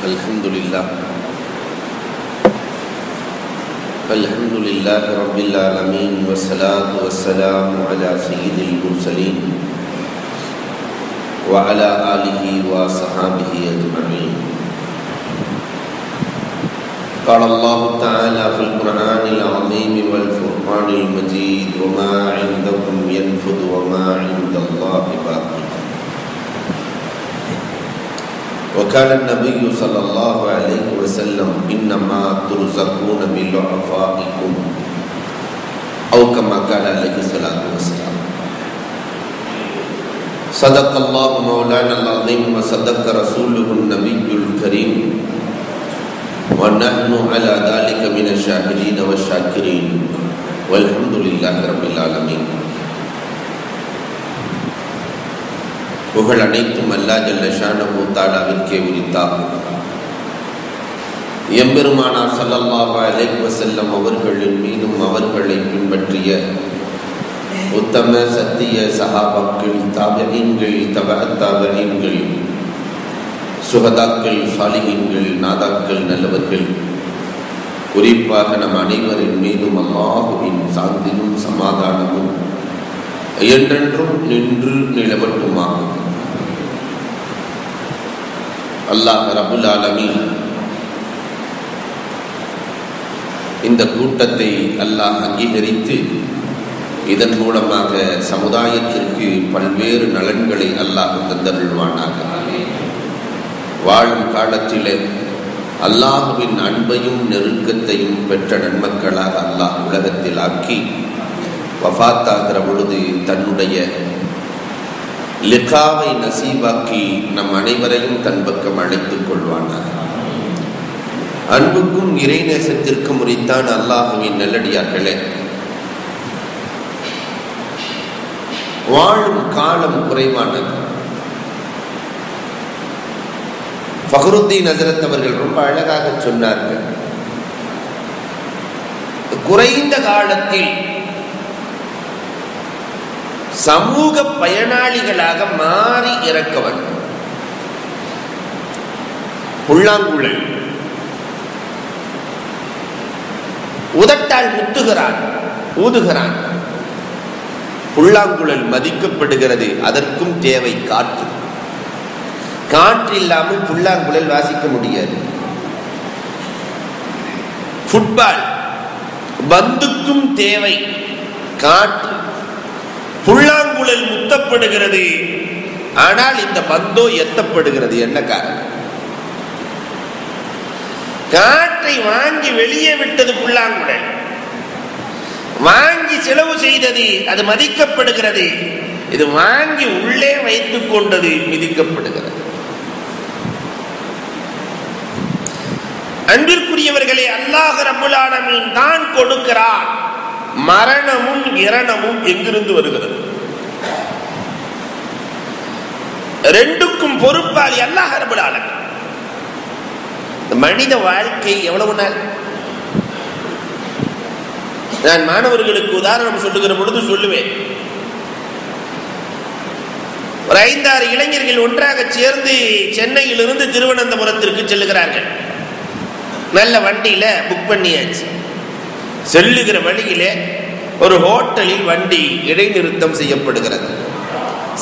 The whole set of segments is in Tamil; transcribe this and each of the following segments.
الحمد لله رب العالمين والصلاة والسلام على سيد المرسلين وعلى آله وصحابه أجمعين. قال الله تعالى في القرآن العظيم والفرقان المجيد: وما عندكم ينفد وما عند الله باق. وقال النبي صلى الله عليه وسلم: إنما ترزقون بضعفائكم، أو كما قال عليه الصلاة والسلام. صدق الله مولانا العظيم وصدق رسوله النبي الكريم، ونحن على ذلك من الشاهدين والشاكرين، والحمد لله رب العالمين. புகழ் அனைத்தும் அல்லாஹ் ஜல்ல ஷானஹு தஆலாவிற்கே உரித்தாகும். எம்பெருமானார் ஸல்லல்லாஹு அலைஹி வஸல்லம் அவர்களின் மீதும் அவர்களை பின்பற்றிய உத்தம சத்திய சஹாபாக்கள், தாபிஈன்கள், தபஅத் தாபிஈன்கள், சுஹதாக்கள், சாலிஹீன்கள், நாதாக்கள், நல்லவர்கள், குறிப்பாக நம் அனைவரின் மீதும் அல்லாஹுவின் சாந்தியும் சமாதானமும் என்றென்றும் நின்று நிலவட்டுமாகும். அல்லாஹ் ரப்புல் ஆலமீன் இந்த கூட்டத்தை அல்லாஹ் அங்கீகரித்து இதன் மூலமாக சமுதாயத்திற்கு பல்வேறு நலன்களை அல்லாஹ் தந்தருள்வானாக. வாழும் காலத்திலே அல்லாஹுவின் அன்பையும் நெருக்கத்தையும் பெற்ற நன்மக்களாக அல்லாஹ் உலகத்தில் ஆக்கி வஃபாத்தாகிற பொழுது தன்னுடைய லிகாவை நசீபாக்கி நம் அனைவரையும் தன் பக்கம் அழைத்துக் கொள்வானாக. அன்புக்கும் இறைநேசத்திற்கும் உரித்தான அல்லாஹுவின் நல்லடியார்களே, வாழும் காலம் குறைவானது. ஃபக்ருத்தீன் ஹஜ்ரத் அவர்கள் ரொம்ப அழகாக சொன்னார்கள், குறைந்த காலத்தில் சமூக பயனாளிகளாக மாறி இறக்கவன். புல்லாங்குழல் உதட்டால் முத்துகிறான், ஊதுகிறான். புல்லாங்குழல் மதிக்கப்படுகிறது. அதற்கும் தேவை காற்று. காற்று இல்லாமல் புல்லாங்குழல் வாசிக்க முடியாது. ஃபுட்பால் பந்துக்கும் தேவை காற்று. புல்லாங்குழல் முத்தப்படுகிறது, ஆனால் இந்த பந்தோ எத்தப்படுகிறது. என்ன காரணம்? காற்றை வாங்கி வெளியே விட்டது புல்லாங்குழல், வாங்கி செலவு செய்தது, அது மதிக்கப்படுகிறது. இது வாங்கி உள்ளே வைத்துக் கொண்டது, மிதிக்கப்படுகிறது. அன்பிற்குரியவர்களே, அல்லாஹ் ரப்புல் ஆலமீன் தான் கொடுக்கிறான். மரணமும் இரணமும் எங்கிருந்து வருகிறது? ரெண்டுக்கும் பொறுப்பாளி அல்லாஹ் ரப்புல் ஆலமீன். மனித வாழ்க்கை எவ்வளவு நாள்? நான் மாணவர்களுக்கு உதாரணம் சொல்லுகிற பொழுது சொல்லுவேன். ஒரு 5-6 இளைஞர்கள் ஒன்றாக சேர்ந்து சென்னையிலிருந்து திருவனந்தபுரத்திற்கு செல்லுகிறார்கள். நல்ல வண்டியில புக் பண்ணியாச்சு. செல்லுகிற வழியிலே ஒரு ஹோட்டலில் வண்டி இடைநிறுத்தம் செய்யப்படுகிறது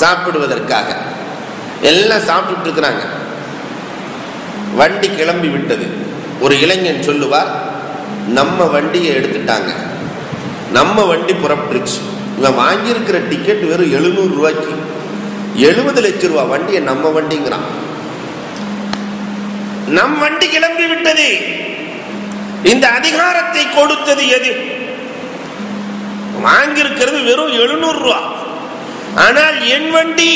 சாப்பிடுவதற்காக. எல்லாம் சாப்பிட்டு இருக்கிறாங்க. வண்டி கிளம்பி விட்டது. ஒரு இளைஞன் சொல்லுவார், நம்ம வண்டியை எடுத்துட்டாங்க, நம்ம வண்டி புறப்பட்டுருச்சு. இவன் வாங்கியிருக்கிற டிக்கெட் வெறும் 700 ரூபாய்க்கு, 70 லட்சம் ரூபாய் வண்டியை நம்ம வண்டிங்கிறான். நம் வண்டி கிளம்பி விட்டது. இந்த அதிகாரத்தை கொடுத்தது எது? வாங்கியிருக்கிறது வெறும் 700 ரூபாய். ஆனால் என் வண்டி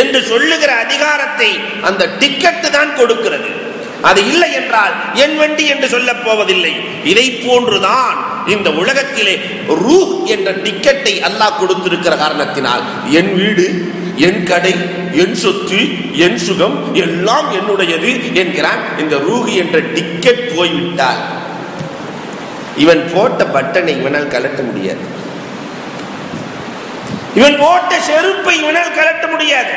என்று சொல்லுகிற அதிகாரத்தை அந்த டிக்கெட் தான் கொடுக்கிறது. அது இல்லை என்றால் என் வண்டி என்று சொல்ல போவதில்லை. இதை போன்றுதான் இந்த உலகத்திலே ரூஹ் என்ற டிக்கெட்டை அல்லாஹ் கொடுத்திருக்கிற காரணத்தினால் என் வீடு, என் கடை, என் சொத்து, என் சுகம் எல்லாம் என்னுடையது என்கிறான். இந்த ரூஹ் என்ற டிக்கெட் போய்விட்டால் இவன் போட்ட பட்டனை இவனால் கலட்ட முடியாது. இவன் போட்ட செருப்பை இவனால் கலட்ட முடியாது.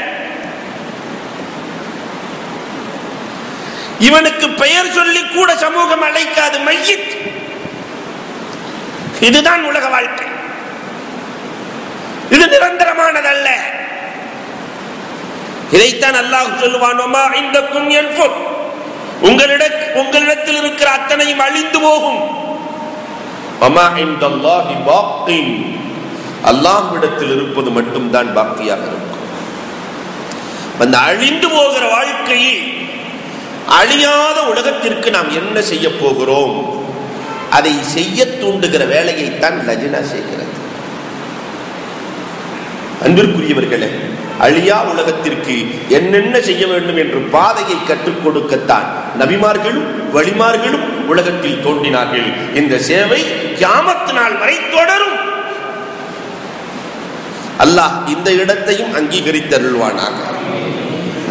இவனுக்கு பெயர் சொல்லி கூட சமூகம் அழைக்காது, மையித். இதுதான் உலக வாழ்க்கை. இது நிரந்தரமானதல்ல. இதைத்தான் அல்லாஹ் சொல்லுவான், உங்களிடத்தில் இருக்கிற அத்தனையும் அழிந்து போகும். அல்லாஹ்விடத்தில் இருப்பது மட்டும்தான் பாக்கியாக இருக்கும். அந்த அழிந்து போகிற வாழ்க்கையில் அழியாத உலகத்திற்கு நாம் என்ன செய்ய போகிறோம், அதை செய்ய தூண்டுகிற வேலையைத்தான் லஜ்னா செய்கிறது. அன்பிற்குரியவர்களே, அழியா உலகத்திற்கு என்னென்ன செய்ய வேண்டும் என்று பாதையை கற்றுக் கொடுக்கத்தான் நபிமார்களும் வலிமார்களும் உலகத்தில் தோன்றினார்கள். இந்த சேவை கியாமத் நாள் வரை தொடரும். அல்லாஹ் இந்த இடத்தையும் அங்கீகரித்தருள்வானாக.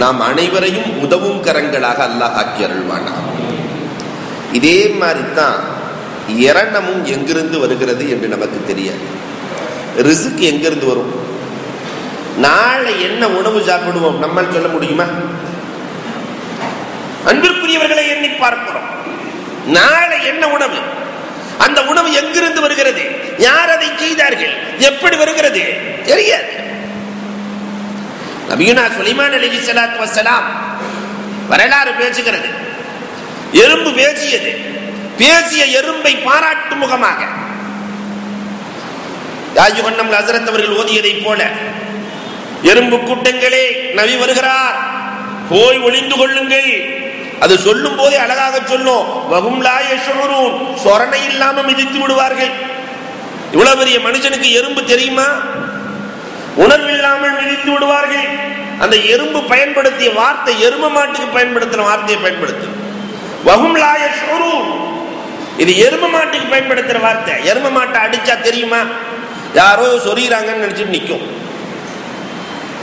நாம் அனைவரையும் உதவும் கரங்களாக அல்லாஹ் ஆக்கி அருள்வானாக. இதே மாதிரி தான் இரணமும் எங்கிருந்து வருகிறது என்று நமக்கு தெரியாது. ரிஸ்க் எங்கிருந்து வரும்? நாளை என்ன உணவு சாப்பிடுவோம் நம்மால் சொல்ல முடியுமா? அன்பிற்குரியவர்களை எண்ணி பார்க்கிறோம். நாளை என்ன உணவு, அந்த உணவு எங்கிருந்து வருகிறது, யார் அதை செய்தார்கள், எப்படி வருகிறது தெரியாது. நபியுனா சுலைமான் அலைஹிஸ்ஸலாத்து வஸ்ஸலாம் வரலாறு பேசுகிறது. எறும்பு பேசியது. பேசிய எறும்பை பாராட்டும் முகமாக யாயுகன்னம் ஹஸரத் அவர்கள் ஓதியதை போல, எறும்பு கூட்டங்களே நபி வருகிறார், போய் ஒளிந்து கொள்ளுங்கள். அது சொல்லும் போதே அழகாக சொல்லும், வஹும் லா யஷ்உரூன், சொரணை இல்லாம மிதித்து விடுவார்கள். இவ்வளவு பெரிய மனுஷனுக்கு எறும்பு தெரியுமா? உணர்வில்லாமல் மிதித்து விடுவார்கள். அந்த எறும்பு பயன்படுத்திய வார்த்தை எரும மாட்டுக்கு பயன்படுத்தின வார்த்தையை பயன்படுத்து. வஹும் லா யஷ்உரூன், இது எரும மாட்டுக்கு பயன்படுத்துற வார்த்தை. எரும மாட்டை அடிச்சா தெரியுமா? யாரோ சொறிறாங்கன்னு நினைச்சிட்டு நிற்கும்.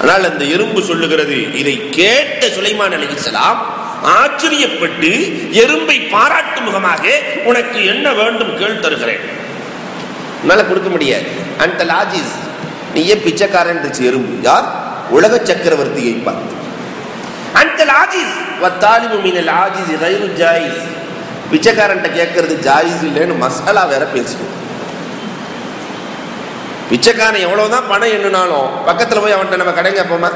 ஆனால் அந்த எறும்பு சொல்லுகிறது. இதை கேட்ட சுலைமான் அலைஹிஸ்ஸலாம் ஆச்சரியப்பட்டு எறும்பை பாராட்டு முகமாக, உனக்கு என்ன வேண்டும் கேள் தருகிறேன். என்னால கொடுக்க முடியாது. அந்த லாஜிஸ், நீ ஏன் பிச்சைக்காரன் எறும்பு. யார்? உலக சக்கரவர்த்தியை பார்த்து. அந்த லாஜிஸ் வத்தாலிபு மினல் ஆஜிஸ் கைரு ஜாயிஸ், பிச்சைக்காரன் கேட்கறது ஜாயிஸ் இல்லைன்னு மசாலா வேற பேசுவோம். பிச்சைக்காரன் எவ்வளவுதான் பணம் எண்ணினாலும் பக்கத்துல போய் அவன்கிட்ட நம்ம கடை கேட்போமா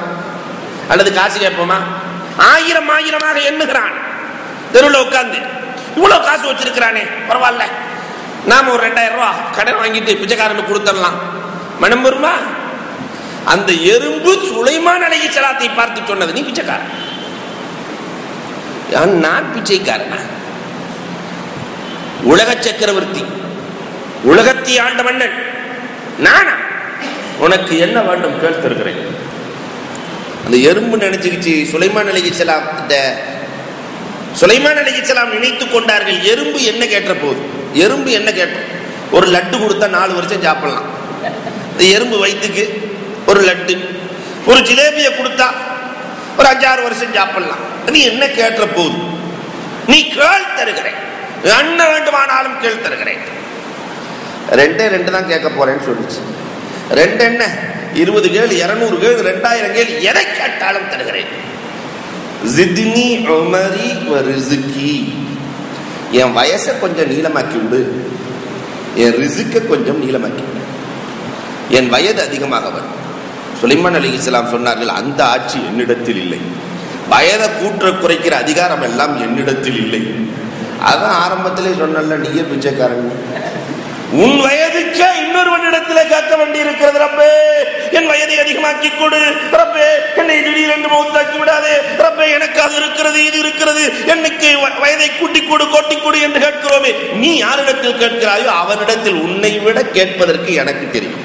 அல்லது காசு கேட்போமா? ஆயிரம் ஆயிரமாக எண்ணுகிறான். தெருவில் உட்கார்ந்து இவ்வளவு காசு வச்சிருக்கிறானே, பரவாயில்ல, நாம ஒரு 2000 ரூபாய் கடன் வாங்கிட்டு பிச்சைக்காரனுக்கு கொடுத்துடலாம், மனம் வருமா? அந்த எறும்பு சுலைமான் அலைஹிஸ்ஸலாத்தை பார்த்து சொன்னது, நீ பிச்சைக்காரன். நான் பிச்சைக்காரனா? உலக சக்கரவர்த்தி, உலகத்தை ஆண்ட மன்னன் நானா? உனக்கு என்ன வேண்டும் கேள் தருகிறேன். அந்த எறும்பு நினைச்சுக்கிச்சு சுலைமான் அலைஹிஸ்ஸலாம் நினைத்துக் கொண்டார்கள். எறும்பு என்ன கேட்ட போது, எறும்பு என்ன கேட்டோம்? ஒரு லட்டு கொடுத்தா 4 வருஷம் சாப்பிடலாம். இந்த எறும்பு வயிற்றுக்கு ஒரு லட்டு, ஒரு ஜிலேபியை கொடுத்தா ஒரு 5-6 வருஷம் சாப்பிடலாம். நீ என்ன கேட்ட போது? நீ கேள் தருகிறேன், என்ன வேண்டுமானாலும் கேள் தருகிறேன். 2 தான் கேட்க போறேன்னு சொல்லிச்சு. 2 என்ன, 20 கேள், 200 கேள், 2000 கேள், எதை கேட்டாலும் தருகிறேன். ஜித்னி உமரி வ ரிஸ்கி, என் வயசை கொஞ்சம் நீளமாக்கி விடு, என் ரிஸ்கை கொஞ்சம் நீளமாக்கி விடு, என் வயது அதிகமாக வரும். சுலைமான் அலைஹிஸ்ஸலாம் சொன்னார்கள், அந்த ஆட்சி என்னிடத்தில் இல்லை, வயதை கூற்ற குறைக்கிற அதிகாரம் எல்லாம் என்னிடத்தில் இல்லை. அதான் ஆரம்பத்திலே சொன்னல, நீயே பிச்சைக்காரன். உன் வயதுக்கே இன்னொருவனிடத்துல கேட்க வேண்டி இருக்கிறது. ரப்பே, என் வயதை அதிகமாக்கி கொடு, ரப்பே என்னை திடீரென்று மௌத்தாக்கி விடாதே, ரப்பே எனக்கு அது இருக்கிறது இது இருக்கிறது, என்னைக்கு வயதை கூட்டிக் கொடு கோட்டிக் கொடு என்று கேட்கிறோமே, நீ யாரிடத்தில் கேட்கிறாயோ அவனிடத்தில் உன்னை விட கேட்பதற்கு எனக்கு தெரியும்.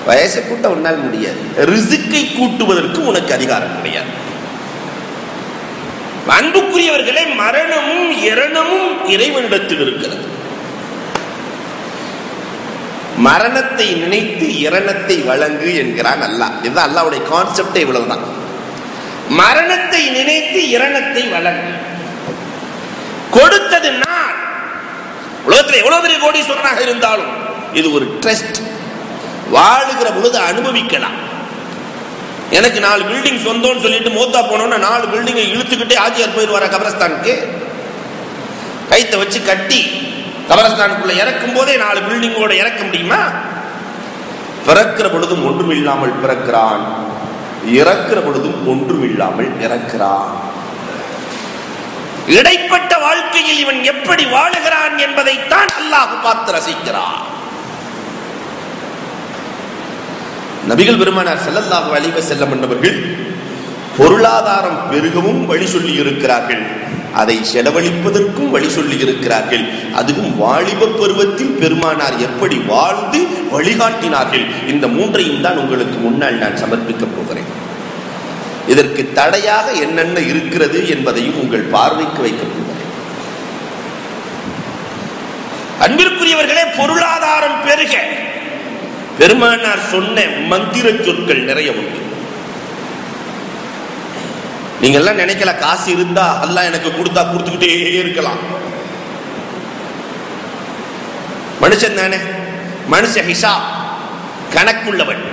வயசை கூட்ட உன்னால் முடியாது, ரிஸ்கை கூட்டுவதற்கு உனக்கு அதிகாரம் கிடையாது. அன்புக்குரியவர்களே, மரணமும் இரணமும் இறைவனிடத்தில் இருக்கிறது. மரணத்தை நினைத்து இரணத்தை வழங்கு என்கிறான் அல்லாஹ். இதுதான் அல்லாஹ்வுடைய கான்செப்ட். இவ்வளவுதான். மரணத்தை நினைத்து இரணத்தை வழங்கு. கொடுத்தது நான். உலகத்தில் எவ்வளவு பெரிய கோடீஸ்வரனாக இருந்தாலும் இது ஒரு ட்ரஸ்ட். வாழுகிற பொழுது அனுபவிக்கலாம். எனக்கு 4 பில்டிங் சொந்தம்னு சொல்லிட்டு மூத்தா போனோம்னா 4 பில்டிங்கை இழுத்துக்கிட்டே ஆஜியார் போயிடுவாரா கபரஸ்தானுக்கு? கைத்தை வச்சு கட்டி கபரஸ்தானுக்குள்ள இறக்கும் போதே 4 பில்டிங்கோட இறக்க முடியுமா? பிறக்கிற பொழுதும் ஒன்றும் இல்லாமல் பிறக்கிறான், இறக்கிற பொழுதும் ஒன்றும் இல்லாமல் இறக்கிறான். இடைப்பட்ட வாழ்க்கையில் இவன் எப்படி வாழுகிறான் என்பதைத்தான் அல்லாஹ் பார்த்து ரசிக்கிறான். நபிகள் பெருமானார் ஸல்லல்லாஹு அலைஹி வஸல்லம் என்பவர்கள் பொருளாதாரம் பெருகவும் வழி சொல்லி இருக்கிறார்கள், அதை செலவழிப்பதற்கும் வழி சொல்லி இருக்கிறார்கள். அதுவும் வாலிப பருவத்தில் பெருமானார் எப்படி வாழ்ந்து வழிகாட்டினார்கள். இந்த 3ஐயும் தான் உங்களுக்கு முன்னால் நான் சமர்ப்பிக்க போகிறேன். இதற்கு தடையாக என்னென்ன இருக்கிறது என்பதையும் உங்கள் பார்வைக்கு வைக்கப் போகிறேன். அன்பிற்குரியவர்களே, பொருளாதாரம் பெருக பெருமானார் சொன்ன மந்திர சொற்கள் நிறைய உண்டு. நீங்க எல்லாம் நினைக்கல காசு இருந்தா அல்லாஹ் எனக்கு கொடுத்தா கொடுத்துக்கிட்டே இருக்கலாம். மனுஷன் தானே, மனுஷ ஹிசாப் கணக்குள்ளவன்.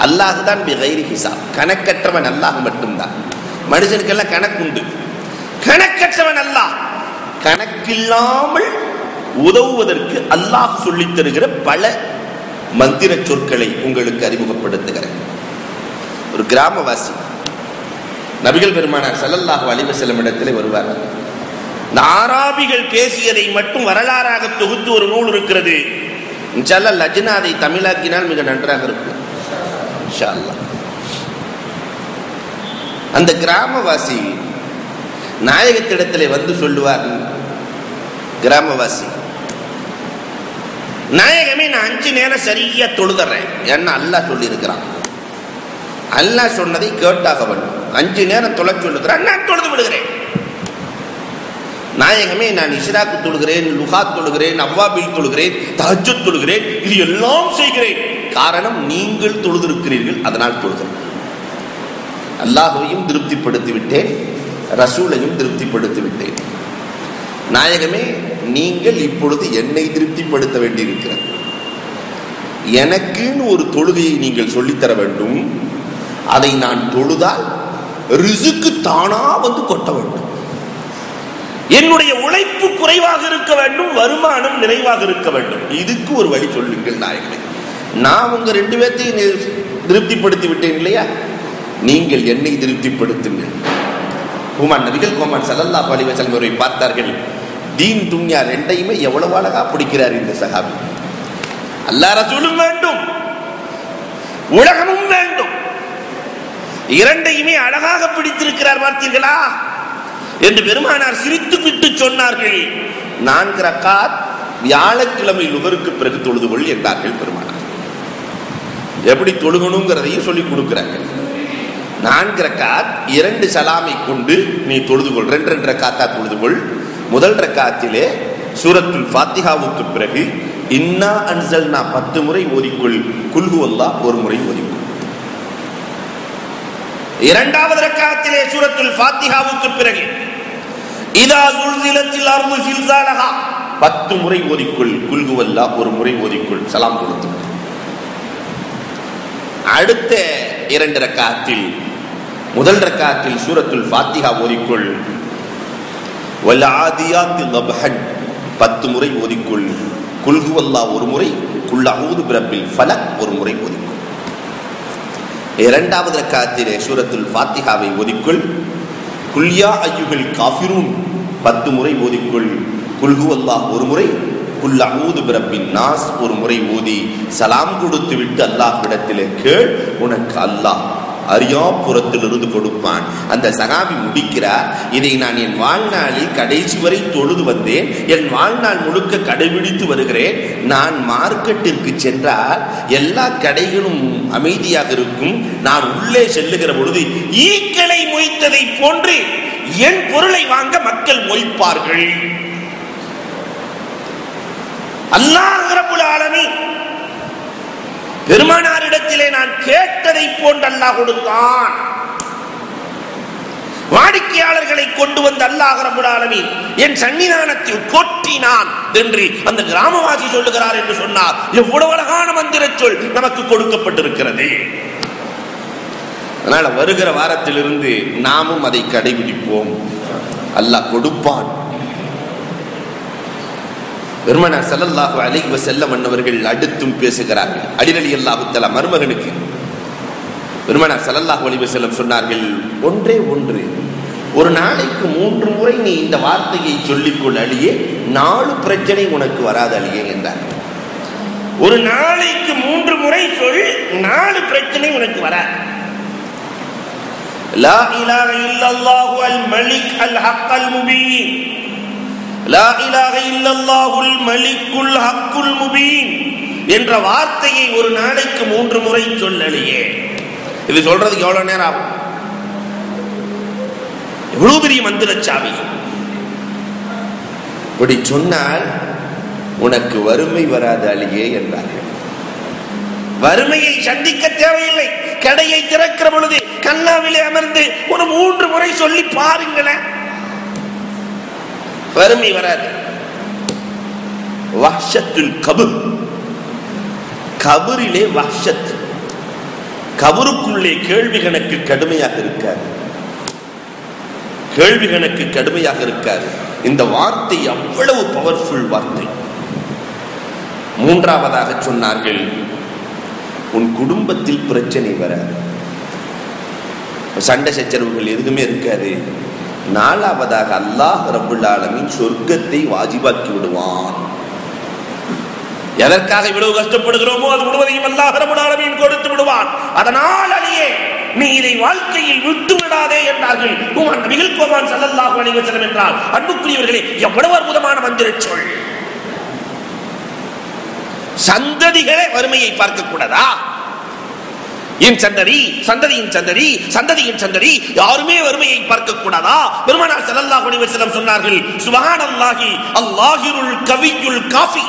அல்லாஹ் தான் பிகைரி ஹிசாப், கணக்கற்றவன் அல்லாஹ் மட்டும்தான். மனுஷனுக்கெல்லாம் கணக்குண்டு, கணக்கற்றவன் அல்லாஹ். கணக்கில்லாமல் உதவுவதற்கு அல்லாஹ் சொல்லித் தருகிற பல மந்திர சொற்களை உங்களுக்கு அறிமுகப்படுத்துகிறேன். ஒரு கிராமவாசி நபிகள் பெருமானார் ஸல்லல்லாஹு அலைஹி வஸல்லம் இடத்திலே வருவார். இந்த ஆராபிகள் பேசியதை மட்டும் வரலாறாக தொகுத்து ஒரு நூல் இருக்கிறது. இன்ஷா அல்லாஹ் லஜ்னா அதை தமிழாக்கினால் மிக நன்றாக இருக்கும். இன்ஷா அல்லாஹ். அந்த கிராமவாசி நாயகத்திடத்திலே வந்து சொல்லுவார், கிராமவாசி, நாயகமே நான் 5 நேரம் சரியா தொழுகிறேன், என்ன அல்லாஹ் சொல்லி இருக்கிறான். அல்லாஹ் சொன்னதை கேட்டாக வேண்டும். 5 நேரம் தொலை சொல்லுகிறேன், நான் தொழுது விடுகிறேன். நாயகமே நான் இஸ்ராக்கு தொழுகிறேன், லுஹாத் தொழுகிறேன், அவ்வாபில் தொழுகிறேன், தஹஜ்ஜுத் தொழுகிறேன், இது எல்லாம் செய்கிறேன். காரணம் நீங்கள் தொழுதிருக்கிறீர்கள், அதனால் தொழுகிறேன். அல்லாஹ்வையும் திருப்திப்படுத்தி விட்டேன், ரசூலையும் திருப்திப்படுத்தி விட்டேன். நாயகமே நீங்கள் இப்பொழுது என்னை திருப்திப்படுத்த வேண்டியிருக்கிறது. எனக்குன்னு ஒரு தொழுகையை நீங்கள் சொல்லித்தர வேண்டும். அதை நான் தொழுதால் ரிசுக்கு தானா வந்து கொட்ட வேண்டும். என்னுடைய உழைப்பு குறைவாக இருக்க வேண்டும், வருமானம் நிறைவாக இருக்க வேண்டும். இதுக்கு ஒரு வழி சொல்லுங்கள் நாயகமே. நான் உங்க 2 பேர்த்தையும் திருப்திப்படுத்தி விட்டேன் இல்லையா, நீங்கள் என்னை திருப்திப்படுத்துங்கள். ஹுமான் நபிகள் கோமான் ஸல்லல்லாஹு அலைஹி வஸல்லம் அவரை பார்த்தார்கள். தீன் துன்யா 2ஐயுமே எவ்வளவு அழகா பிடிக்கிறார் இந்த சஹாபி. அல்லாஹ் ரசூலும் வேண்டும், உலகமும் வேண்டும், 2ஐயுமே அழகாக பிடித்திருக்கிறார். பார்த்தீர்களா என்று பெருமானார் சிரித்துவிட்டு சொன்னார்கள். 4 ரக்காத் வியாழக்கிழமை லுகருக்கு பிறகு தொழுது கொள் என்றார்கள் பெருமானார். எப்படி தொழுகணுங்கிறதையும் சொல்லி கொடுக்கிறார்கள். 4 ரக்காத் 2 சலாமை கொண்டு நீ தொழுது கொள், 2 ரக்காத்தா தொழுது கொள். முதல் ரக்காத்திலே சூரத்துல் ஃபாத்திஹாவுக்கு பிறகு இன்னா அன்ஸல்னா 10 முறை ஓதிக்கொள், குல் ஹுவல்லாஹ் 1 முறை ஓதிக்கொள். இரண்டாவது ரக்காத்திலே சூரத்துல் ஃபாத்திஹாவுக்கு பிறகு இதா ஸுல்ஸிலத்தில் அர்து ஸில்ஸாலஹா 10 முறை ஓதிக்கொள், குல் ஹுவல்லாஹ் 1 முறை ஓதிக்கொள், சலாம் கொடுத்து. அடுத்த 2 ரக்காத்தில் முதல் ரக்காத்தில் சூரத்துல் ஃபாத்திஹா ஓதிக்கொள், வல் ஆதியாத்தி லப்ஹன் 10 முறை ஓதிக்கொள், குல் ஹுவல்லாஹ் 1 முறை, குல் அஊது பிரப்பில் ஃபலக் 1 முறை ஓதிக்கொள். இரண்டாவது ரக்காத்திலே சூரத்துல் ஃபாத்திஹாவை ஓதிக்கொள், குல் யா அய்யுஹல் காஃபிரூன் 10 முறை ஓதிக்கொள், குல் ஹுவல்லாஹ் 1 முறை, குல் அஊது பிரப்பின் நாஸ் 1 முறை ஓதி சலாம் கொடுத்து விட்டு அல்லாஹ்விடத்திலே கேள், உனக்கு அல்லாஹ் அரியாபுரத்திலிருந்து கொடுப்பான். அந்த சகாபி முடிக்கிறார், இதை நான் என் வாழ்நாளில் கடைசி வரை தொழுது வந்தேன், என் வாழ்நாள் முழுக்க கடைபிடித்து வருகிறேன். நான் மார்க்கெட்டிற்கு சென்றால் எல்லா கடைகளும் அமைதியாக இருக்கும். நான் உள்ளே செல்லுகிற பொழுது ஈக்களை மொய்த்ததை போன்று என் பொருளை வாங்க மக்கள் மொய்ப்பார்கள். அல்லாஹ் ரப்புல் ஆலமீன் பெருமானாரிடத்திலே நான் கேட்டதை போன்று அல்லாஹ் கொடுத்தான். வாடிக்கையாளர்களை கொண்டு வந்து அல்லாஹ் ரப்புல் ஆலமீன் என் சன்னிதானத்தில் கொட்டினான் என்று அந்த கிராமவாசி சொல்லுகிறார் என்று சொன்னார். எவ்வளவு அழகான மந்திர சொல் நமக்கு கொடுக்கப்பட்டிருக்கிறது. அதனால வருகிற வாரத்திலிருந்து நாமும் அதை கடைபிடிப்போம். அல்லாஹ் கொடுப்பான். பெருமானார் ஸல்லல்லாஹு அலைஹி வஸல்லம் அன்னவர்கள் அடுத்தும் பேசுகிறார்கள். அலி ரலியல்லாஹு தஆலா மருமகனுக்கு பெருமானார் ஸல்லல்லாஹு அலைஹி வஸல்லம் சொன்னார்கள், ஒன்றே ஒன்று, ஒரு நாளைக்கு 3 முறை நீ இந்த வார்த்தையை சொல்லிக்கொள் அலியே, 4 பிரச்சனை உனக்கு வராது அலியே என்றார். ஒரு நாளைக்கு 3 முறை சொல், 4 பிரச்சனை உனக்கு வராது. லா இலாஹ இல்லல்லாஹு அல் மலிக் அல் ஹக்கல் முபீன், லா இலாஹ இல்லல்லாஹுல் மலிக்குல் ஹக்குல் முபீன் என்ற வார்த்தையை ஒரு நாளைக்கு 3 முறை சொல்லலையே. இது சொல்றதுக்கு எவ்வளவு நேரம் ஆகும்? எவ்வளவு பெரிய மந்திரச்சாவி! இப்படி சொன்னால் உனக்கு வறுமை வராது அலியே என்றார்கள். வறுமையை சந்திக்க தேவையில்லை. கடையை திறக்கிற பொழுது கண்ணாவிலே அமர்ந்து ஒரு 3 முறை சொல்லி பாருங்களேன், வறுமை வராது. வஹ்ஷத்துல் கபர், கபரிலே வஹ்ஷத், கபருக்குள்ளே கேள்வி கணக்கு கடுமையாக இருக்காது. கேள்வி கணக்கு கடுமையாக இருக்காது. இந்த வார்த்தை அவ்வளவு பவர்ஃபுல் வார்த்தை. மூன்றாவதாக சொன்னார்கள், உன் குடும்பத்தில் பிரச்சனை வராது, சண்டை சச்சரவுகள் எதுவுமே இருக்காது. நாலாவதாக அல்லாஹ் ரப்புல் ஆலமீன் சொர்க்கத்தை வாஜிபாக்கி விடுவான். எதற்காக இவ்வளவு கஷ்டப்படுகிறோமோ அது முழுவதையும் அல்லாஹ் ரப்புல் ஆலமீன் கொடுத்து விடுவான். அதனால் அலியே, நீ இதை வாழ்க்கையில் விட்டு விடாதே என்றார்கள் நபிகள் கோமான் ஸல்லல்லாஹு அலைஹி வஸல்லம். என்றால் அன்புக்குரியவர்களே, எவ்வளவு அற்புதமான மந்திர சொல்! சந்ததிகளே வறுமையை பார்க்க கூடாதா? என் சந்ததி, சந்ததியின் சந்ததி, சந்ததியின் சந்ததி யாருமே வறுமையை பார்க்க கூடாதா? பெருமானார் ஸல்லல்லாஹு அலைஹி வஸல்லம் சொன்னார்கள், சுப்ஹானல்லாஹி அல்லாஹிருல் கவியுல் காஃபி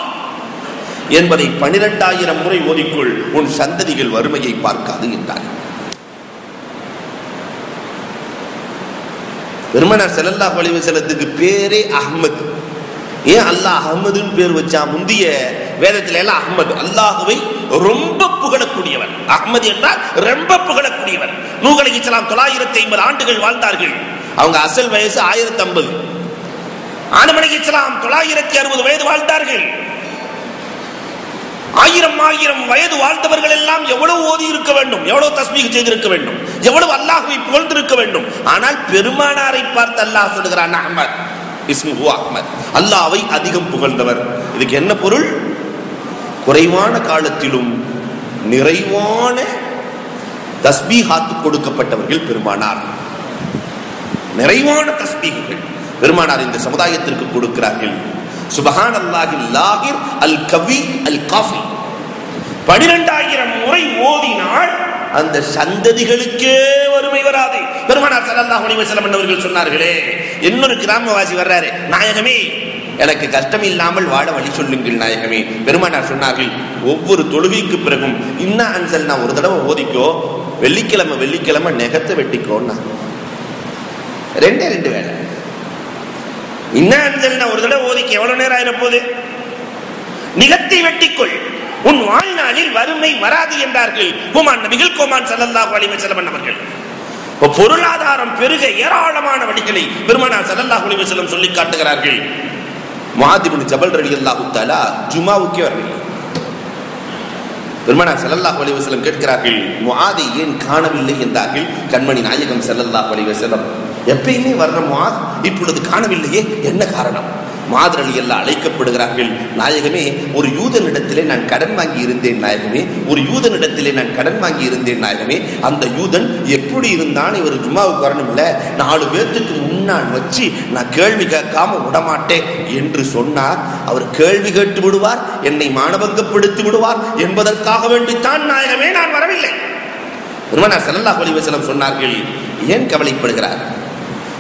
என்பதை 12,000 முறை ஓதிக்கொள், உன் சந்ததிகள் வறுமையை பார்க்காது என்றார். பெருமானார் ஸல்லல்லாஹு அலைஹி வஸல்லத்துக்கு பேரே அஹ்மத். ஏன் அல்லாஹ் அஹ்மதுன்னு பேர் வச்சா? முந்திய வேதத்தில எல்லாம் அஹ்மத் அல்லாஹுவை ரொம்ப புகழக்கூடியவர். அஹ்மத் என்றால் ரொம்ப புகழக்கூடியவர். நூஹ் அலைஹிஸ்ஸலாம் 950 ஆண்டுகள் வாழ்ந்தார்கள். அவங்க அசல் வயசு 1050. ஆதம் அலைஹிஸ்ஸலாம் 960 வயது வாழ்ந்தார்கள். 1000 வயது வாழ்ந்தவர்கள் எல்லாம் எவ்வளவு ஓதி இருக்க வேண்டும், எவ்வளவு தஸ்பீஹ் செய்திருக்க வேண்டும், எவ்வளவு அல்லாஹ்வை புகழ்ந்திருக்க வேண்டும். ஆனால் பெருமானாரை பார்த்து அல்லாஹ் சொல்கிறான், அஹ்மத் இஸ்முஹு அஹ்மத், அல்லாஹ்வை அதிகம் புகழ்ந்தவர். இதுக்கு என்ன பொருள்? குறைவான காலத்திலும் நிறைவான தஸ்பீஹாத் கொடுக்கப்பட்டவர்கள் பெருமானார். நிறைவான தஸ்பீஹ்கள் பெருமானார் இந்த சமுதாயத்திற்கு கொடுக்கிறார்கள். சுப்ஹானல்லாஹில் லாஹிர் அல் கவி அல் காஃபி 12,000 முறை ஓதினால் அந்த சந்ததிகளுக்கே வறுமை வராது. பெருமானார் ஸல்லல்லாஹு அலைஹி வஸல்லம் அவர்கள் சொன்னார்களே, இன்னொரு கிராமவாசி வர்றாரு, நாயகமே எனக்கு கஷ்டம் இல்லாமல் வாழ வழி சொல்லுங்கள் நாயகமே. பெருமானார் சொன்னார்கள், ஒவ்வொரு தொழுகைக்கு பிறகும் இன்னா அன்சல்னா ஒரு தடவை ஓதிக்கோ, வெள்ளிக்கிழமை நெகத்தை வெட்டிக்கோன்னா. 2 வேலை. இன்னா அன்சல்னா ஒரு தடவை ஓதிக்க எவ்வளவு நேரம் ஆயிரப்போது? நிகத்தை வெட்டிக்கொள், உன் வாழ்நாளில் வறுமை வராது என்றார்கள் நபிகள் கோமான் ஸல்லல்லாஹு அலைஹி வஸல்லம் அவர்கள். பொருளாதாரம் பெருக ஏராளமான வழிகளை பெருமானார் ஸல்லல்லாஹு அலைஹி வஸல்லம் சொல்லி காட்டுகிறார்கள். முஆத் இப்னு ஜபல் ரலியல்லாஹு தஆலா ஜுமாவுக்கு வரவில்லை. பெருமானார் ஸல்லல்லாஹு அலைஹி வஸல்லம் கேட்கிறார்கள், முஆதை ஏன் காணவில்லை என்றார்கள். கண்மணி நாயகம் ஸல்லல்லாஹு அலைஹி வஸல்லம், எப்பயுமே வர்ற முஆத் இப்பொழுது காணவில்லையே, என்ன காரணம்? முஆத் ரலியல்லாஹு அழைக்கப்படுகிறார்கள். நாயகமே, ஒரு யூதனிடத்திலே நான் கடன் வாங்கி இருந்தேன் நாயகமே, ஒரு யூதனிடத்திலே நான் கடன் வாங்கி இருந்தேன் நாயகமே. அந்த யூதன் எப்படி இருந்தான், இவர் ஜும்மாவுக்கு வரணும் இல்ல, 4 பேர்த்துக்கு முன்னால் வச்சு நான் கேள்வி கேட்காம விடமாட்டேன் என்று சொன்னார். அவர் கேள்வி கேட்டு விடுவார், என்னை மானபங்கப்படுத்தி விடுவார் என்பதற்காக வேண்டித்தான் நாயகமே நான் வரவில்லை. பெருமானார் ஸல்லல்லாஹு அலைஹி வஸல்லம் சொன்னார்கள், ஏன் கவலைப்படுகிறார்?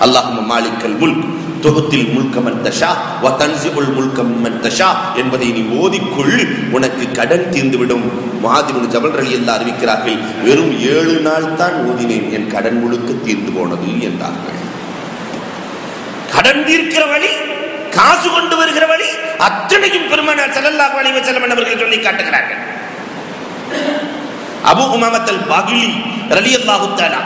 அல்லாஹும்ம மாலிக்கல் முல்க் துஹ்தில் முல்க மன் தஷா வ தன்ஸிஉல் முல்க மன் தஷா என்பதை நீ ஓதிக்கொள், உனக்கு கடன் தீர்ந்துவிடும். முஆத் இப்னு ஜபல் ரலியல்லாஹு அறிவிக்கிறார்கள், வெறும் 7 நாள் தான் ஓதினேன், என் கடன் முழுக்க தீர்ந்து போனது என்றார்கள். கடன் தீர்க்கிற வழி, காசு கொண்டு வருகிற வழி, அத்தனையும் பெருமானார் ஸல்லல்லாஹு அலைஹி வஸல்லம் அவர்கள் சொல்லி காட்டுகிறார்கள். அபூ உமாமத் அல் பாகிலி ரலியல்லாஹு தஆலா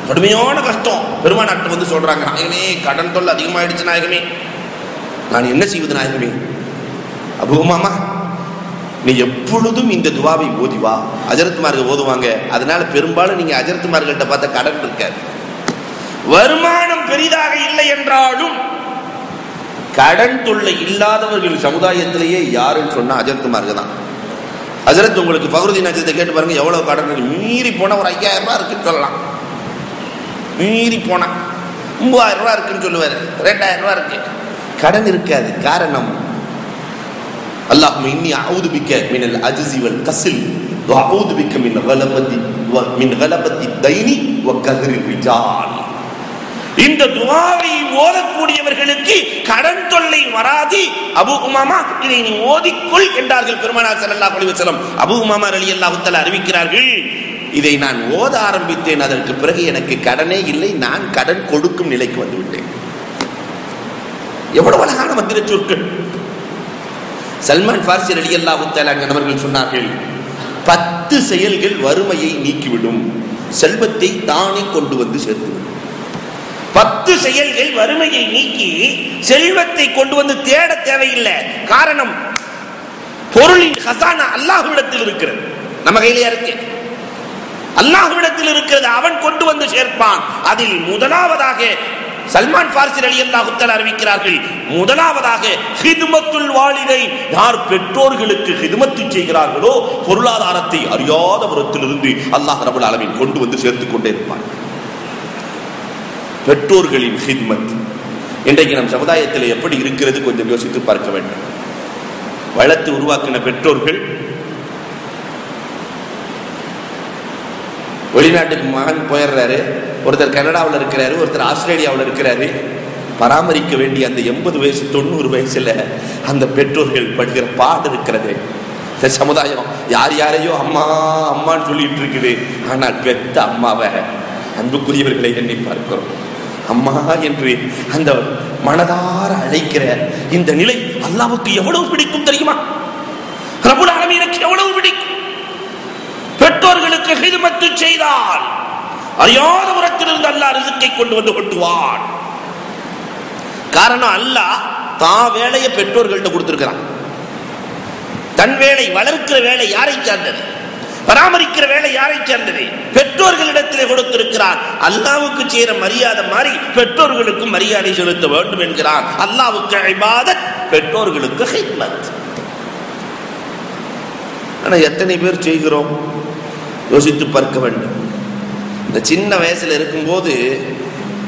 கடுமையான கஷ்டம் பெருமானார்ட்ட வந்து சொல்றாங்க, நாயகமே கடன் தொல்லை அதிகமாயிடுச்சு நாயகமே, நான் என்ன செய்வது நாயகமே? அபூ உமாமா, நீ எப்பொழுதும் இந்த துவாவை ஓதிவா. அஜரத்துமார்கள் ஓதுவாங்க, அதனால பெரும்பாலும் நீங்க அஜரத்துமார்கள்ட்ட பார்த்த கடன் இருக்காது. வருமானம் பெரிதாக இல்லை என்றாலும் கடன் தொல்லை இல்லாதவர்கள் சமுதாயத்திலேயே யாருன்னு சொன்னா அஜரத்துமார்கள் தான். அஜரத் உங்களுக்கு ஃபக்ருதீன் அஜரத்தை கேட்டு பாருங்க, எவ்வளவு கடன் இருக்கு. மீறி போனா ஒரு 5000 ரூபாய் இருக்குன்னு சொல்லலாம். மீறி போனா 3000 ரூபாய் இருக்குன்னு சொல்லுவாரு, 2000 ரூபாய் இருக்கு, கடன் இருக்காது. காரணம், அல்லாஹும்ம இன்னி அஊது பிக்க மினல் அஜ்ஸி வல் கஸ்ல் வ அஊது பிக்க மின் கலபத்தி தைனி வ கஹ்ரிர் ரிஜால். இந்த துஆவை ஓதக்கூடியவர்களுக்கு கடன் தொல்லை வராது. அபூ உமாமா, இதை நீ ஓதிக்கொள் என்றார்கள் பெருமானார் ஸல்லல்லாஹு அலைஹி வஸல்லம். அபூ உமாமா ரலியல்லாஹு தஆலா அறிவிக்கிறார்கள், இதை நான் ஓத ஆரம்பித்தேன், அதற்கு பிறகு எனக்கு கடனே இல்லை, நான் கடன் கொடுக்கும் நிலைக்கு வந்து விட்டேன். எவ்வளவு அழகான மந்திர சொற்கள். சல்மான் ஃபாரிசி ரலியல்லாஹு தஆலா அவர்கள் சொன்னார்கள், 10 செயல்கள் வறுமையை நீக்கிவிடும், செல்வத்தை தானே கொண்டு வந்து சேர்த்துவிடும். 10 செயல்கள் வறுமையை நீக்கி செல்வத்தை கொண்டு வந்து தேட தேவையில்லை. காரணம், பொருளின் ஹசானா அல்லாஹ்விடத்தில் இருக்கிறது, நம்ம கையிலே இருக்கு. அல்லாஹ்விடத்தில் இருக்கிறது, அவன் கொண்டு வந்து சேர்ப்பான். அதில் முதலாவதாக சல்மான் ஃபாரிசி ரலியல்லாஹு தஆலா அறிவிக்கிறார்கள், முதலாவதாக ஹிதுமத்துல் வாலிதைன். யார் பெற்றோர்களுக்கு ஹிதுமத்து செய்கிறார்களோ பொருளாதாரத்தை அறியாத புறத்திலிருந்து அல்லாஹ் ரப்பல் ஆலமீன் கொண்டு வந்து சேர்த்துக் கொண்டே இருப்பான். பெற்றோர்களின் ஹித்மத் இன்றைக்கு நம் சமுதாயத்தில் எப்படி இருக்கிறது கொஞ்சம் யோசித்து பார்க்க வேண்டும். வளர்த்து உருவாக்கின பெற்றோர்கள் வெளிநாட்டுக்கு மகன் போயிடுறாரு, ஒருத்தர் கனடாவில் இருக்கிறாரு, ஒருத்தர் ஆஸ்திரேலியாவில் இருக்கிறாரு. பராமரிக்க வேண்டிய அந்த 80 வயசு 90 வயசுல அந்த பெற்றோர்கள் படுகிற பாடு இருக்கிறது. இந்த சமுதாயம் யார் யாரையோ அம்மா அம்மான்னு சொல்லிட்டு இருக்குது, ஆனால் பெத்த அம்மாவை அன்புக்குரியவர்களை எண்ணி பார்க்கிறோம். அம்மா என்று அந்த மனதார அழைக்கிற இந்த நிலை அல்லாஹ்வுக்கு எவ்வளவு பிடிக்கும் தெரியுமா? ரப்புல் ஆலமீனுக்கு எவ்வளவு பிடிக்கும். பெற்றோர்களுக்கு ஹிதுமத்து செய்தால் அறியாத புறத்திலிருந்து அல்லாஹ் ரிஸ்கை கொண்டு வந்து கொட்டுவான். காரணம், அல்லாஹ் தான் வேலையை பெற்றோர்கள்ட்ட கொடுத்திருக்கிறான். தன் வேலை, வளர்க்கிற வேலை யாரை சார்ந்தது? பராமரிக்கிற வேலை யாரை சேர்ந்தது? பெற்றோர்களிடத்திலே கொடுத்திருக்கிறார். அல்லாஹ்வுக்கு செய்கிற மரியாதை மாதிரி பெற்றோர்களுக்கும் மரியாதை செலுத்த வேண்டும் என்கிறான். அல்லாஹ்வுக்கு இபாதத், பெற்றோர்களுக்கு ஹித்மத். ஆனா எத்தனை பேர் செய்கிறோம்? யோசித்து பார்க்க வேண்டும். இந்த சின்ன வயசுல இருக்கும்போது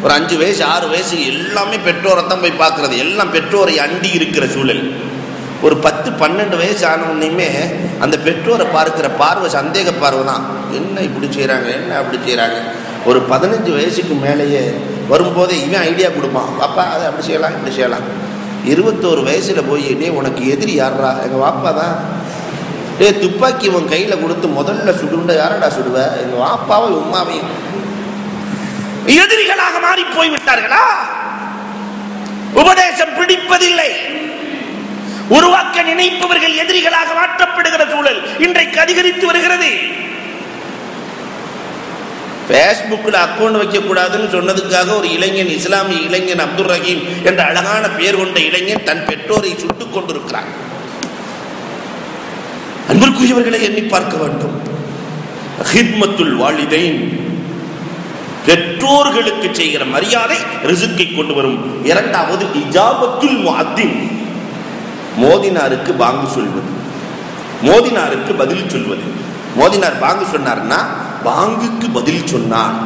ஒரு 5 வயசு 6 வயசு எல்லாமே பெற்றோரை தான் போய் பார்க்கறது, எல்லாம் பெற்றோரை அண்டி இருக்கிற சூழல். ஒரு 10-12 வயசு ஆனவுடனேயுமே அந்த பெற்றோரை பார்க்கிற பார்வை சந்தேக பார்வை தான். என்ன இப்படி செய்கிறாங்க, என்ன அப்படி செய்கிறாங்க. ஒரு 15 வயசுக்கு மேலேயே வரும்போதே இவன் ஐடியா கொடுப்பான், பாப்பா அதை அப்படி செய்யலாம் இப்படி செய்யலாம். 21 வயசுல போய், டே உனக்கு எதிரி யாரா? எங்கள் வாப்பா தான். டே துப்பாக்கி உன் கையில் கொடுத்து முதல்ல சுடுண்ட யாரடா சுடுவ? எங்கள் வாப்பாவை உம்மாவையும். எதிரிகளாக மாறி போய்விட்டார்களா? உபதேசம் பிடிப்பதில்லை. உருவாக்க நினைப்பவர்கள் எதிரிகளாக மாற்றப்படுகிற சூழல் இன்றைக்கு அதிகரித்து வருகிறது. பேஸ்புக்கில் அக்கௌண்ட் வைக்க கூடாதுன்னு சொன்னதுக்காக ஒரு இளைஞன், இஸ்லாமிய இளைஞன் அப்துல் ரஹீம் என்ற அழகான பெயர் கொண்ட இளைஞன் தன் பெற்றோரை சுட்டுக் கொண்டிருக்கிறார். அன்பிற்குரியவர்களை எண்ணி பார்க்க வேண்டும். ஹித்மத்துல் வாலிதைன், பெற்றோர்களுக்கு செய்கிற மரியாதை ரிஸ்கை கொண்டு வரும். இரண்டாவது இஜாபத்துல் முஅத்தின், மோதினாருக்கு பாங்கு சொல்வது, மோதினாருக்கு பதில் சொல்வது. மோதினார் பாங்கு சொன்னார்னா பாங்குக்கு பதில் சொன்னார்.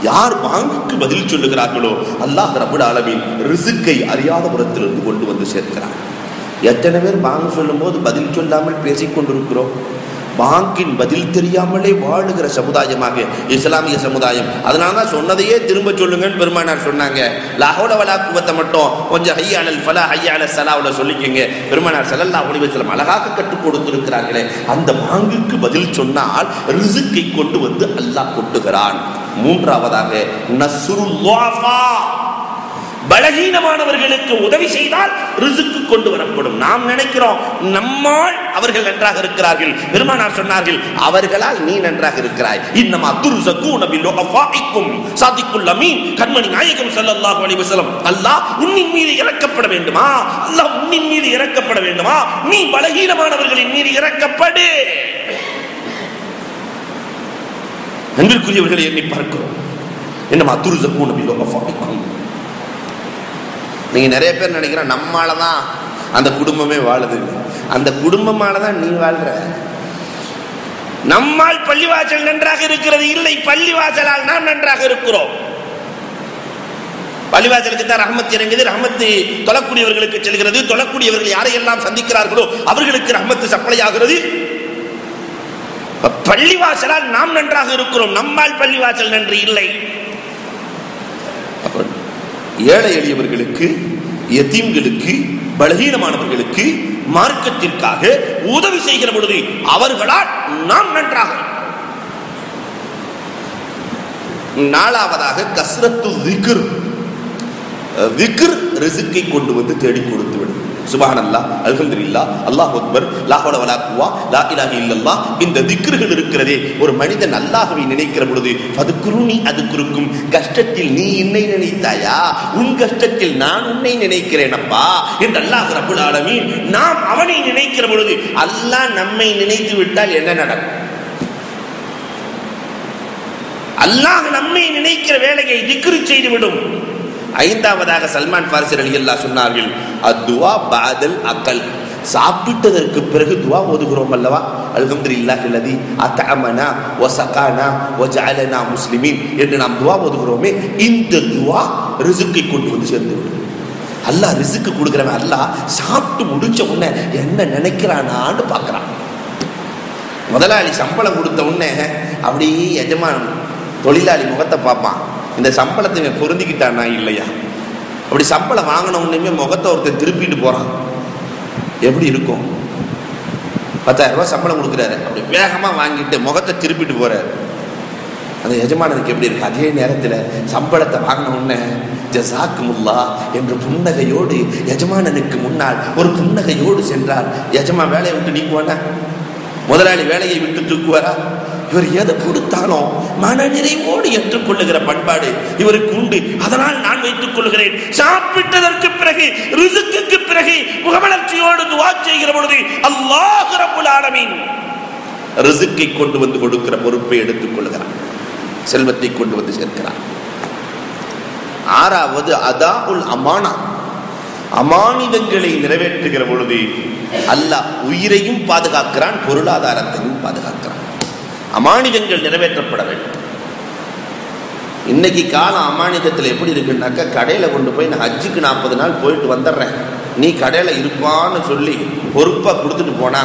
யார் பாங்குக்கு பதில் சொல்லுகிறார்களோ அல்லாஹ் ரப்பல் ஆலமீன் ரிஸ்கை அறியாத புறத்திலிருந்து கொண்டு வந்து சேர்க்கிறார். எத்தனை பேர் பாங்கு சொல்லும் போது பதில் சொல்லாமல் பேசிக் கொண்டிருக்கிறோம்? பாங்கின் பதில் தெரியாமலே வாழுகிற சமுதாயமாக இஸ்லாமிய சமுதாயம். அதனாலதான் சொன்னதையே திரும்ப சொல்லுங்கன்னு பெருமானார் சொன்னாங்க. லஹவுல வலா குவத்த மட்டும் கொஞ்சம் ஹய்ய அலல் ஃபலா ஹய்ய அலல் ஸலாவுல சொல்லிக்கங்க. பெருமானார் ஸல்லல்லாஹு அலைஹி வஸல்லம் அழகாக கற்றுக் கொடுத்திருக்கிறார்களே, அந்த பாங்குக்கு பதில் சொன்னால் ரிஸ்கை கொண்டு வந்து அல்லாஹ் கொட்டுகிறான். மூன்றாவதாக நஸ்ருல் லுஅஃபா, பலகீனமானவர்களுக்கு உதவி செய்தால் ரிஸ்க் கொண்டு வரப்படும். நாம் நினைக்கிறோம் நம்மால் அவர்கள் நன்றாக இருக்கிறார்கள். பெருமானார் சொன்னார்கள், அவர்களால் நீ நன்றாக இருக்கிறாய். இன்னமா துர்ஸகூன பில்லுஅஃபாஇக்கும் சாதிக்குல் அமீன். கண்மணி நாயகம் ஸல்லல்லாஹு அலைஹி வஸல்லம், அல்லாஹ் உன்னின் மீது இரக்கப்பட வேண்டுமா? அல்லாஹ் உன்னின் மீது இரக்கப்பட வேண்டுமா? நீ பலகீனமானவர்களின் மீது இரக்கப்படு. அன்பிற்குரியவர்களை எண்ணி பார்க்கிறோம். இன்னமா துர்ஸகூன பில்லுஅஃபாஇக்கும். நீங்க நிறைய பேர் நினைக்கிறேன் நம்மாலதான் அந்த குடும்பமே வாழுது. அந்த குடும்பமாலதான் நீ வாழ்ற. நம்மால் பள்ளிவாசல் நன்றாக இருக்கிறது இல்லை, பள்ளிவாசலால் நாம் நன்றாக இருக்கிறோம். பள்ளிவாசலுக்கு தான் ரஹ்மத் இறங்குது, ரஹ்மத்து தொழக்கூடியவர்களுக்கு செல்கிறது. தொழக்கூடியவர்கள் யாரையெல்லாம் சந்திக்கிறார்களோ அவர்களுக்கு ரஹ்மத்து சப்ளை ஆகிறது. பள்ளிவாசலால் நாம் நன்றாக இருக்கிறோம், நம்மால் பள்ளிவாசல் நன்றி இல்லை. ஏழை எளியவர்களுக்கு, யதீம்களுக்கு, பலகீனமானவர்களுக்கு மார்க்கத்திற்காக உதவி செய்கிற பொழுது அவர்களால் நாம் நன்றாக. நாலாவதாக கஸ்ரத்து திக்ர். திக்ர் ரிஸ்கை கொண்டு வந்து தேடி கொடுத்து விடும். சுப்ஹானல்லாஹ், அல்ஹம்துலில்லாஹ், அல்லாஹு அக்பர், லா ஹவ்ல வலா குவா லா இலாஹ இல்லல்லாஹ். இந்த திக்ர்கள் இருக்கிறதே, ஒரு மனிதன் அல்லாஹ்வை நினைக்கிற பொழுது ஃபதுக்ருனி அதுக்குருக்கும். கஷ்டத்தில் நீ என்னை நினைத்தாயா, உன் கஷ்டத்தில் நான் உன்னை நினைக்கிறேன் அப்பா என்று அல்லாஹ் ரப்பல் ஆலமீன் நாம் அவனை நினைக்கிற பொழுது அல்லாஹ் நம்மை நினைத்து விட்டால் என்ன நடக்கும்? அல்லாஹ் நம்மை நினைக்கிற வேலையை திக்ர் செய்துவிடும். ஐந்தாவதாக சல்மான் ஃபாரிசி ரலியல்லாஹு சொன்னார்கள், அத்துவா பாதல் அக்கல். சாப்பிட்டதற்கு பிறகு துவா ஓதுகிறோம் அல்லவா, அல்ஹம்துலில்லாஹி அல்லதி அத்அமனா வஸகானா வஜஅலனா முஸ்லிமீன் என்று நாம் துவா ஓதுகிறோமே, இந்த துவா ரிஸ்கை கொண்டு வந்து சேர்ந்துவிடும். அல்லாஹ் ரிஸ்க் கொடுக்கிறவன் அல்லாஹ் சாப்பிட்டு முடிச்ச உடனே என்ன நினைக்கிறானான்னு பார்க்கறான். முதலாளி சம்பளம் கொடுத்த உடனே அப்படியே எஜமான் தொழிலாளி முகத்தை பார்ப்பான், இந்த சம்பளத்தை பொருந்திக்கிட்டானா இல்லையா. அப்படி சம்பளம் வாங்கின உடனே முகத்தை ஒருத்தர் திருப்பிட்டு போறான், எப்படி இருக்கும்? 10,000 ரூபாய் சம்பளம் கொடுக்குறாரு, அப்படி வேகமா வாங்கிட்டு முகத்தை திருப்பிட்டு போறாரு. அந்த எஜமானனுக்கு எப்படி இருக்கு? அதே நேரத்தில் சம்பளத்தை வாங்கின உடனே ஜஸாக்குமுல்லாஹ் என்று புன்னகையோடு எஜமானனுக்கு முன்னால் ஒரு புன்னகையோடு சென்றார். எஜமான் வேலையை விட்டு நீக்குவானா? முதலாளி வேலையை விட்டு தூக்குவாரா? இவர் எதை கொடுத்தாலும் மனநிறைவோடு ஏற்றுக்கொள்ளுகிற பண்பாடு இவருக்கு உண்டு. அதனால் நான் வைத்துக் கொள்கிறேன், சாப்பிட்டதற்கு பிறகு ரிஸ்குக்கு பிறகு முகமலர்ச்சியோடு துஆ செய்கிற பொழுது அல்லாஹ் ரப்பல் ஆலமீன் ரிஸ்கை கொண்டு வந்து கொடுக்கிற பொறுப்பை எடுத்துக் கொள்கிறார், செல்வத்தை கொண்டு வந்து சேர்க்கிறார். ஆறாவது அதாஉல் அமானா. அமானிதங்களை நிறைவேற்றுகிற பொழுது அல்லாஹ் உயிரையும் பாதுகாக்கிறான், பொருளாதாரத்தையும் பாதுகாக்கிறான். அமானிதங்கள் நிறைவேற்றப்பட வேண்டும். இன்னைக்கு காலம் அமானிதத்தில் எப்படி இருக்குன்னாக்கா, கடையில் கொண்டு போய் நான் ஹஜ்ஜுக்கு 40 நாள் போயிட்டு வந்துடுறேன், நீ கடையில் இருப்பான்னு சொல்லி பொறுப்பாக கொடுத்துட்டு போனா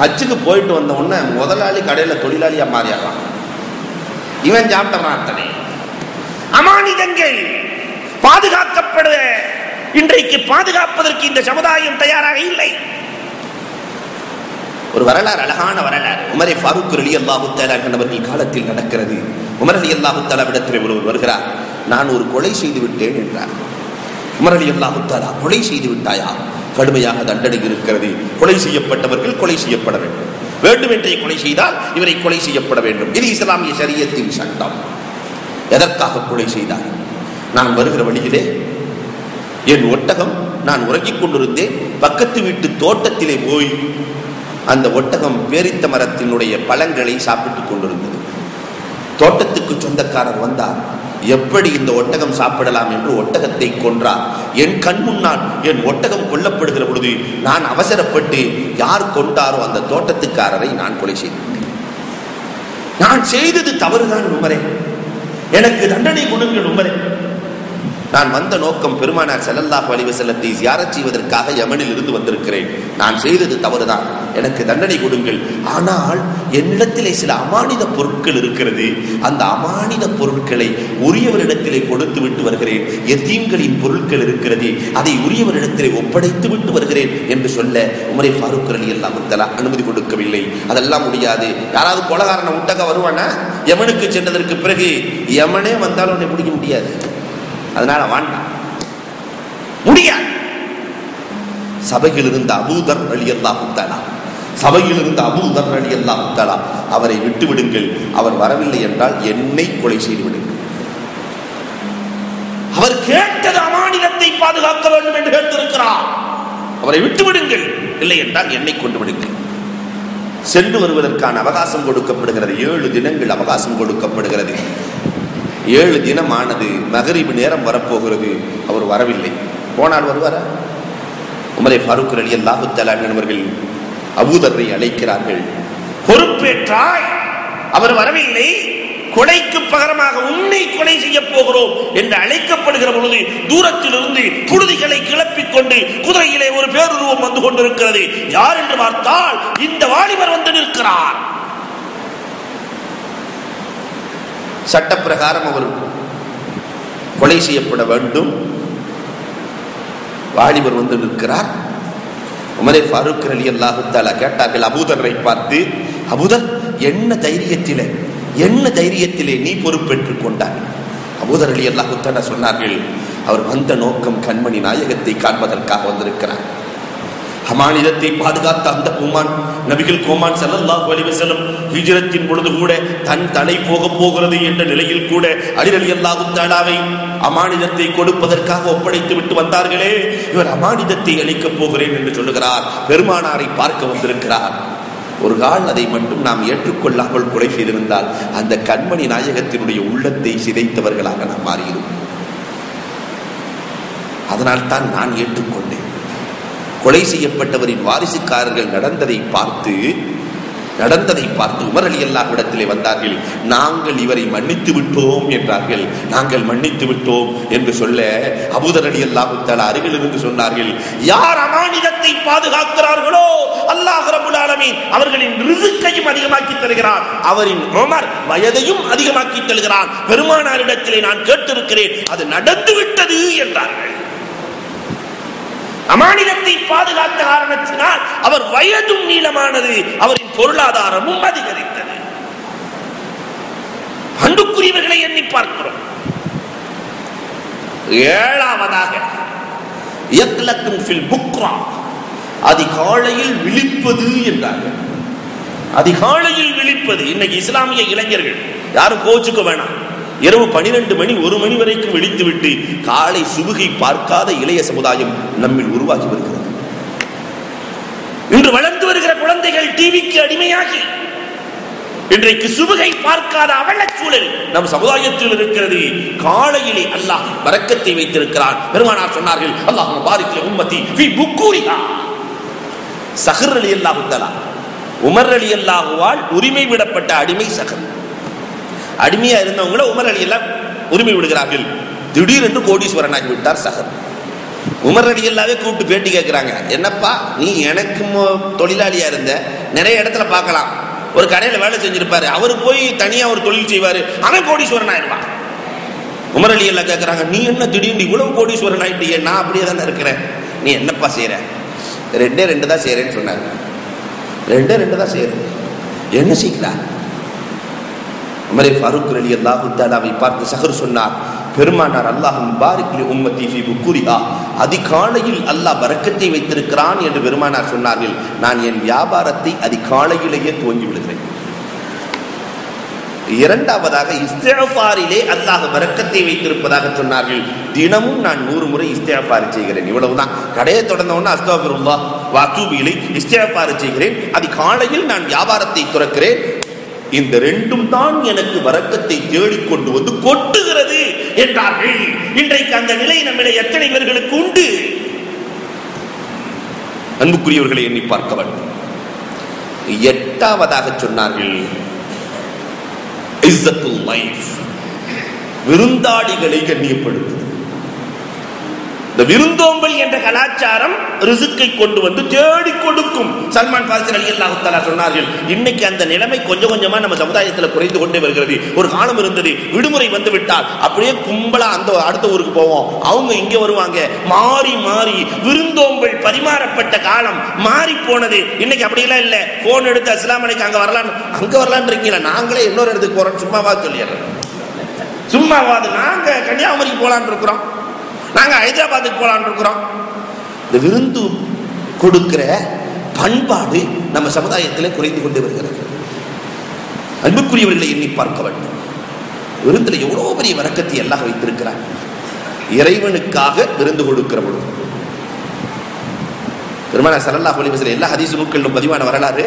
ஹஜ்ஜுக்கு போயிட்டு வந்த உடனே முதலாளி கடையில் தொழிலாளியா மாறிடலாம், இவன் சாப்பிட்றான். அத்தனை அமானிதங்கள் பாதுகாக்கப்பட இன்றைக்கு பாதுகாப்பதற்கு இந்த சமுதாயம் தயாராக இல்லை. ஒரு வரலாறு, அழகான வரலாறு, உமரை ஃபாரூக் ரலியல்லாஹு தஆலா அவர்கள் காலத்தில் நடக்கிறது. உமர் ரலியல்லாஹு தஆலா இடத்தில் ஒருவர் வருகிறார், நான் ஒரு கொலை செய்து விட்டேன் என்றார். உமர் ரலியல்லாஹு தஆலா, கொலை செய்து விட்டாயா? கடுமையாக தண்டனை இருக்கிறது, கொலை செய்யப்பட்டவர்கள் கொலை செய்யப்பட வேண்டும், வேண்டுமென்றே கொலை செய்தால் இவரை கொலை செய்யப்பட வேண்டும், இது இஸ்லாமிய ஷரியத்தின் சட்டம். எதற்காக கொலை செய்தார்? நான் வருகிற வழியிலே என் ஒட்டகம், நான் உறங்கிக் கொண்டிருந்தேன், பக்கத்து வீட்டு தோட்டத்திலே போய் அந்த ஒட்டகம் பேரித்த மரத்தினுடைய பழங்களை சாப்பிட்டுக் கொண்டிருந்தது. தோட்டத்துக்கு சொந்தக்காரர் வந்தார், எப்படி இந்த ஒட்டகம் சாப்பிடலாம் என்று ஒட்டகத்தை கொன்றார். என் கண் முன்னால் என் ஒட்டகம் கொல்லப்படுகிற பொழுது நான் அவசரப்பட்டு யார் கொண்டாரோ அந்த தோட்டத்துக்காரரை நான் கொலை செய்தேன். நான் செய்தது தவறுதான் உமரே, எனக்கு தண்டனை கொடுங்கள் உமரே. நான் வந்த நோக்கம் பெருமானார் ஸல்லல்லாஹு அலைஹி வஸல்லத்தை ஜியாரத் செய்வதற்காக யமனில் இருந்து வந்திருக்கிறேன், நான் செய்தது தவறுதான், எனக்கு தண்டனை கொடுங்கள். ஆனால் என்னிடத்திலே சில அமானித பொருட்கள் இருக்கிறது, அந்த அமானித பொருட்களை உரியவரிடத்திலே கொடுத்து விட்டு வருகிறேன், யதீம்களின் பொருட்கள் இருக்கிறது, அதை உரியவரிடத்திலே ஒப்படைத்து விட்டு வருகிறேன் என்று சொல்ல உமரை ஃபாரூக் ரலியல்லாஹு தஆலா அனுமதி கொடுக்கவில்லை. அதெல்லாம் முடியாது. யாராவது கொலைகாரனை விட்டாக்க வருவானா? யமனுக்கு சென்றதற்கு பிறகு யமனே வந்தாலும் உன்னை பிடிக்க முடியாது, அதனால வாண்டாம். முடியாது. சபையில் இருந்த அபூதர் ரலியல்லாஹு தஆலா, சபையில் இருந்த அபூதர் ரலியல்லாஹு தஆலா, அவரை விட்டு விடுங்கள், அவர் வரவில்லை என்றால் என்னை கொலை செய்து விடுங்கள். அவர் கேட்டது அமானிதத்தை பாதுகாக்க வேண்டும் என்று கேட்டிருக்கிறார். அவரை விட்டு விடுங்கள், இல்லை என்றால் என்னை கொண்டு விடுங்கள். சென்று வருவதற்கான அவகாசம் கொடுக்கப்படுகிறது. 7 தினங்கள் அவகாசம் கொடுக்கப்படுகிறது. 7 தினம் ஆனது. மகரிப் நேரம் வரப்போகிறது. அவர் வரவில்லை. போனால் வருவாரா? உமரே ஃபாரூக் ரலியல்லாஹு தஆலா அவர்கள் அபூதரை அழைக்கிறார்கள். பொறுப்பேற்றாய், அவர் வரவில்லை, கொலைக்கு பகரமாக உன்னை கொலை செய்ய போகிறோம் என்று அழைக்கப்படுகிற பொழுது தூரத்திலிருந்து புழுதிகளை கிளப்பிக் கொண்டு குதிரையிலே ஒரு பேருருவம் வந்து கொண்டிருக்கிறது. யார் என்று பார்த்தால் இந்த வாலிபர் வந்து நிற்கிறார். சட்டப்பிரகாரம் அவர் கொலை செய்யப்பட வேண்டும். வாலிபர் வந்து நிற்கிறார். உமரே ஃபாரூக் ரலியல்லாஹு தஆலா கேட்டார்கள் அபூதரை பார்த்து, அபூதர், என்ன தைரியத்திலே நீ பொறுப்பேற்றுக் கொண்டார்? அபூதர் ரலியல்லாஹு தஆலா சொன்னார்கள், அவர் வந்த நோக்கம் கண்மணி நாயகத்தை காண்பதற்காக வந்திருக்கிறார். அமானிதத்தை பாதுகாத்த அந்த கோமான், நபிகள் கோமான் ஸல்லல்லாஹு அலைஹி வஸல்லம் ஹிஜ்ரத்தின் பொழுது கூட தன் தலை போக போகிறது என்ற நிலையில் கூட அலி ரலியல்லாஹு தஆலாவை அமானிதத்தை கொடுப்பதற்காக ஒப்படைத்து விட்டு வந்தார்களே, இவர் அமானிதத்தை அளிக்கப் போகிறேன் என்று சொல்லுகிறார். பெருமானாரை பார்க்க வந்திருக்கிறார். ஒரு கால் அதை மட்டும் நாம் ஏற்றுக்கொள்ளாமல் கொலை செய்திருந்தால் அந்த கண்மணி நாயகத்தினுடைய உள்ளத்தை சிதைத்தவர்களாக நாம் மாறியிருக்கும். அதனால் தான் நான் ஏற்றுக்கொண்டேன். கொலை செய்யப்பட்டவரின் வாரிசுக்காரர்கள் நடந்ததை பார்த்து உமர் ரலியல்லாஹு இடத்திலே வந்தார்கள். நாங்கள் இவரை மன்னித்து விட்டோம் என்றார்கள். நாங்கள் மன்னித்து விட்டோம் என்று சொல்ல அபூதர் ரலியல்லாஹு தஆலா அருகில் இருந்து சொன்னார்கள், யார் அமானிதத்தை பாதுகாக்கிறார்களோ அல்லாஹ் ரப்பல் ஆலமீன் அவர்களின் ரிஸ்கையும் அதிகமாக்கி தருகிறார், அவரின் உமர் வயதையும் அதிகமாக்கி தருகிறார். பெருமானாரிடத்திலே நான் கேட்டிருக்கிறேன், அது நடந்து விட்டது என்றார்கள். அமானிதத்தை பாதுகாத்த காரணத்தினால் அவர் வயதும் நீளமானது, அவரின் பொருளாதாரமும் அதிகரித்தது. அன்புக்குரியவர்களை எண்ணி பார்க்கிறோம். 7வதாக யக்லத்தும் ஃபில் புக்ரா, அதிகாலையில் விழிப்பது என்றார்கள். அதிகாலையில் விழிப்பது. இன்னைக்கு இஸ்லாமிய இளைஞர்கள் யாரும் கோச்சுக்க வேணாம், இரவு 12 மணி 1 மணி வரைக்கும் விழித்து விட்டு காலை சுபுகை பார்க்காத இளைய சமுதாயம் நம்மில் உருவாகி வருகிறது. இன்று வளர்ந்து வருகிற குழந்தைகள் டிவிக்கு அடிமையாகி இன்றைக்கு சுபுகை பார்க்காத அவலச் சூழல் நம் சமுதாயத்தில் இருக்கிறது. காலையிலே அல்லாஹ் பரக்கத்தை வைத்திருக்கிறான். பெருமானார் சொன்னார்கள், அல்லாஹ் பாரிக் லி உம்மத்தி ஃபீ புக்கூரிஹா. சஹர் ரலியல்லாஹு தஆலா, உமர் ரலியல்லாஹுவால் உரிமை விடப்பட்ட அடிமை சஹர். அடிமையா இருந்தவங்கள உமர் ரலியல்லாஹு உரிமை விடுகிறார்கள். திடீரென்று கோடீஸ்வரனாகி விட்டார் சஹர். உமர் ரலியல்லாஹுவே கூப்பிட்டு பேட்டி கேட்கிறாங்க, என்னப்பா நீ எனக்கு தொழிலாளியா இருந்த, நிறைய இடத்துல பார்க்கலாம், ஒரு கடையில வேலை செஞ்சிருப்பாரு, அவரு போய் தனியா ஒரு தொழில் செய்வாரு, அவன் கோடீஸ்வரன் ஆயிருப்பான். உமர் ரலியல்லாஹு கேட்கிறாங்க, நீ என்ன திடீர்னு இவ்வளவு கோடீஸ்வரன் ஆயிட்டியே, நான் அப்படியே தானே இருக்கிறேன், நீ என்னப்பா செய்யற? 2 தான் செய்யறேன்னு சொன்னாங்க. 2 தான் செய்யறேன், என்ன செய்கிறா? உமர் ஃபாரூக் ரலியல்லாஹு தஆலாவை பார்த்து சஹர் சொன்னார், பெருமானார் அல்லாஹும் பாரிக் லி உம்மத்தி ஃபீ புக்கூரிஹா, அதிகாலையில் அல்லாஹ் பரக்கத்தை வைத்திருக்கிறான் என்று பெருமானார் சொன்னார்கள். நான் என் வியாபாரத்தை அதிகாலையிலேயே துவங்கி விடுகிறேன். 2வதாக இஸ்திக்ஃபாரிலே அல்லாஹ் பரக்கத்தை வைத்திருப்பதாக சொன்னார்கள். தினமும் நான் 100 முறை இஸ்திக்ஃபார் செய்கிறேன். இவ்வளவுதான். கடையை தொடர்ந்த உடனே அஸ்தக்ஃபிருல்லாஹ் வ அத்தூபு இலைஹ் இஸ்திக்ஃபார் செய்கிறேன். அதிகாலையில் நான் வியாபாரத்தை துறக்கிறேன். இந்த 2ம் தான் எனக்கு வரக்கத்தை தேடிக்கொண்டு வந்து கொட்டுகிறது என்றார்கள். இன்றைக்கு அந்த நிலை நம்மிடையே எத்தனை பேர்களுக்கு உண்டு? அன்புக்குரியவர்களை எண்ணி பார்க்க வேண்டும். 8வதாக சொன்னார்கள் இஸ்ஸத்துல் லைஃப், விருந்தாளிகளை கண்ணியப்படுத்துவது. இந்த விருந்தோம்பல் என்ற கலாச்சாரம் ரிசுக்கை கொண்டு வந்து தேடி கொடுக்கும். சல்மான் ஃபாரிஸி ரலியல்லாஹு தஆலா சொன்னார்கள், இன்னைக்கு அந்த நிலைமை கொஞ்சம் கொஞ்சமா நம்ம சமுதாயத்தில் குறைந்து கொண்டே வருகிறது. ஒரு காலம் இருந்தது, விடுமுறை வந்து விட்டால் அப்படியே கும்பலா அந்த அடுத்த ஊருக்கு போவோம், அவங்க இங்க வருவாங்க, மாறி மாறி விருந்தோம்பல் பரிமாறப்பட்ட காலம் மாறி போனது. இன்னைக்கு அப்படியெல்லாம் இல்ல. போன் எடுத்து அஸ்ஸலாமு அலைக்கும் அங்க வரலான்னு இருக்கீங்களா? நாங்களே இன்னொரு இடத்துக்கு போறோம், சும்மாவா சொல்லிடுறோம். சும்மாவாது நாங்க கன்னியாகுமரிக்கு போலான்னு இருக்கிறோம். நாங்க ஹைதராபாத்துக்கு போலான்னு இருக்கிறோம். இந்த விருந்து கொடுக்கிற பண்பாடு நம்ம சமுதாயத்தில் குறைந்து கொண்டு வருகிறது. அன்புக்குரியவர்களை எண்ணி பார்க்க வேண்டும். விருந்துல எவ்வளவு பெரிய வரக்கத்தை எல்லாம் வைத்திருக்கிறார். இறைவனுக்காக விருந்து கொடுக்கிற பொழுது பெருமானார் ஸல்லல்லாஹு அலைஹி வஸல்லம் எல்லா ஹதீஸ் நூல்களிலும் பதிவான வரலாறு,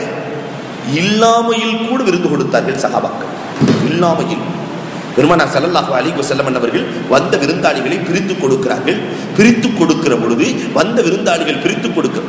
இல்லாமையில் கூட விருந்து கொடுத்தார்கள் சஹாபாக்கள். இல்லாமையில் பெருமானார் ஸல்லல்லாஹு அலைஹி வஸல்லம் அவர்கள் வந்த விருந்தாளிகளை பிரித்து கொடுக்கிறார்கள். பிரித்து கொடுக்கிற பொழுது வந்த விருந்தாளிகள் பிரித்து கொடுக்க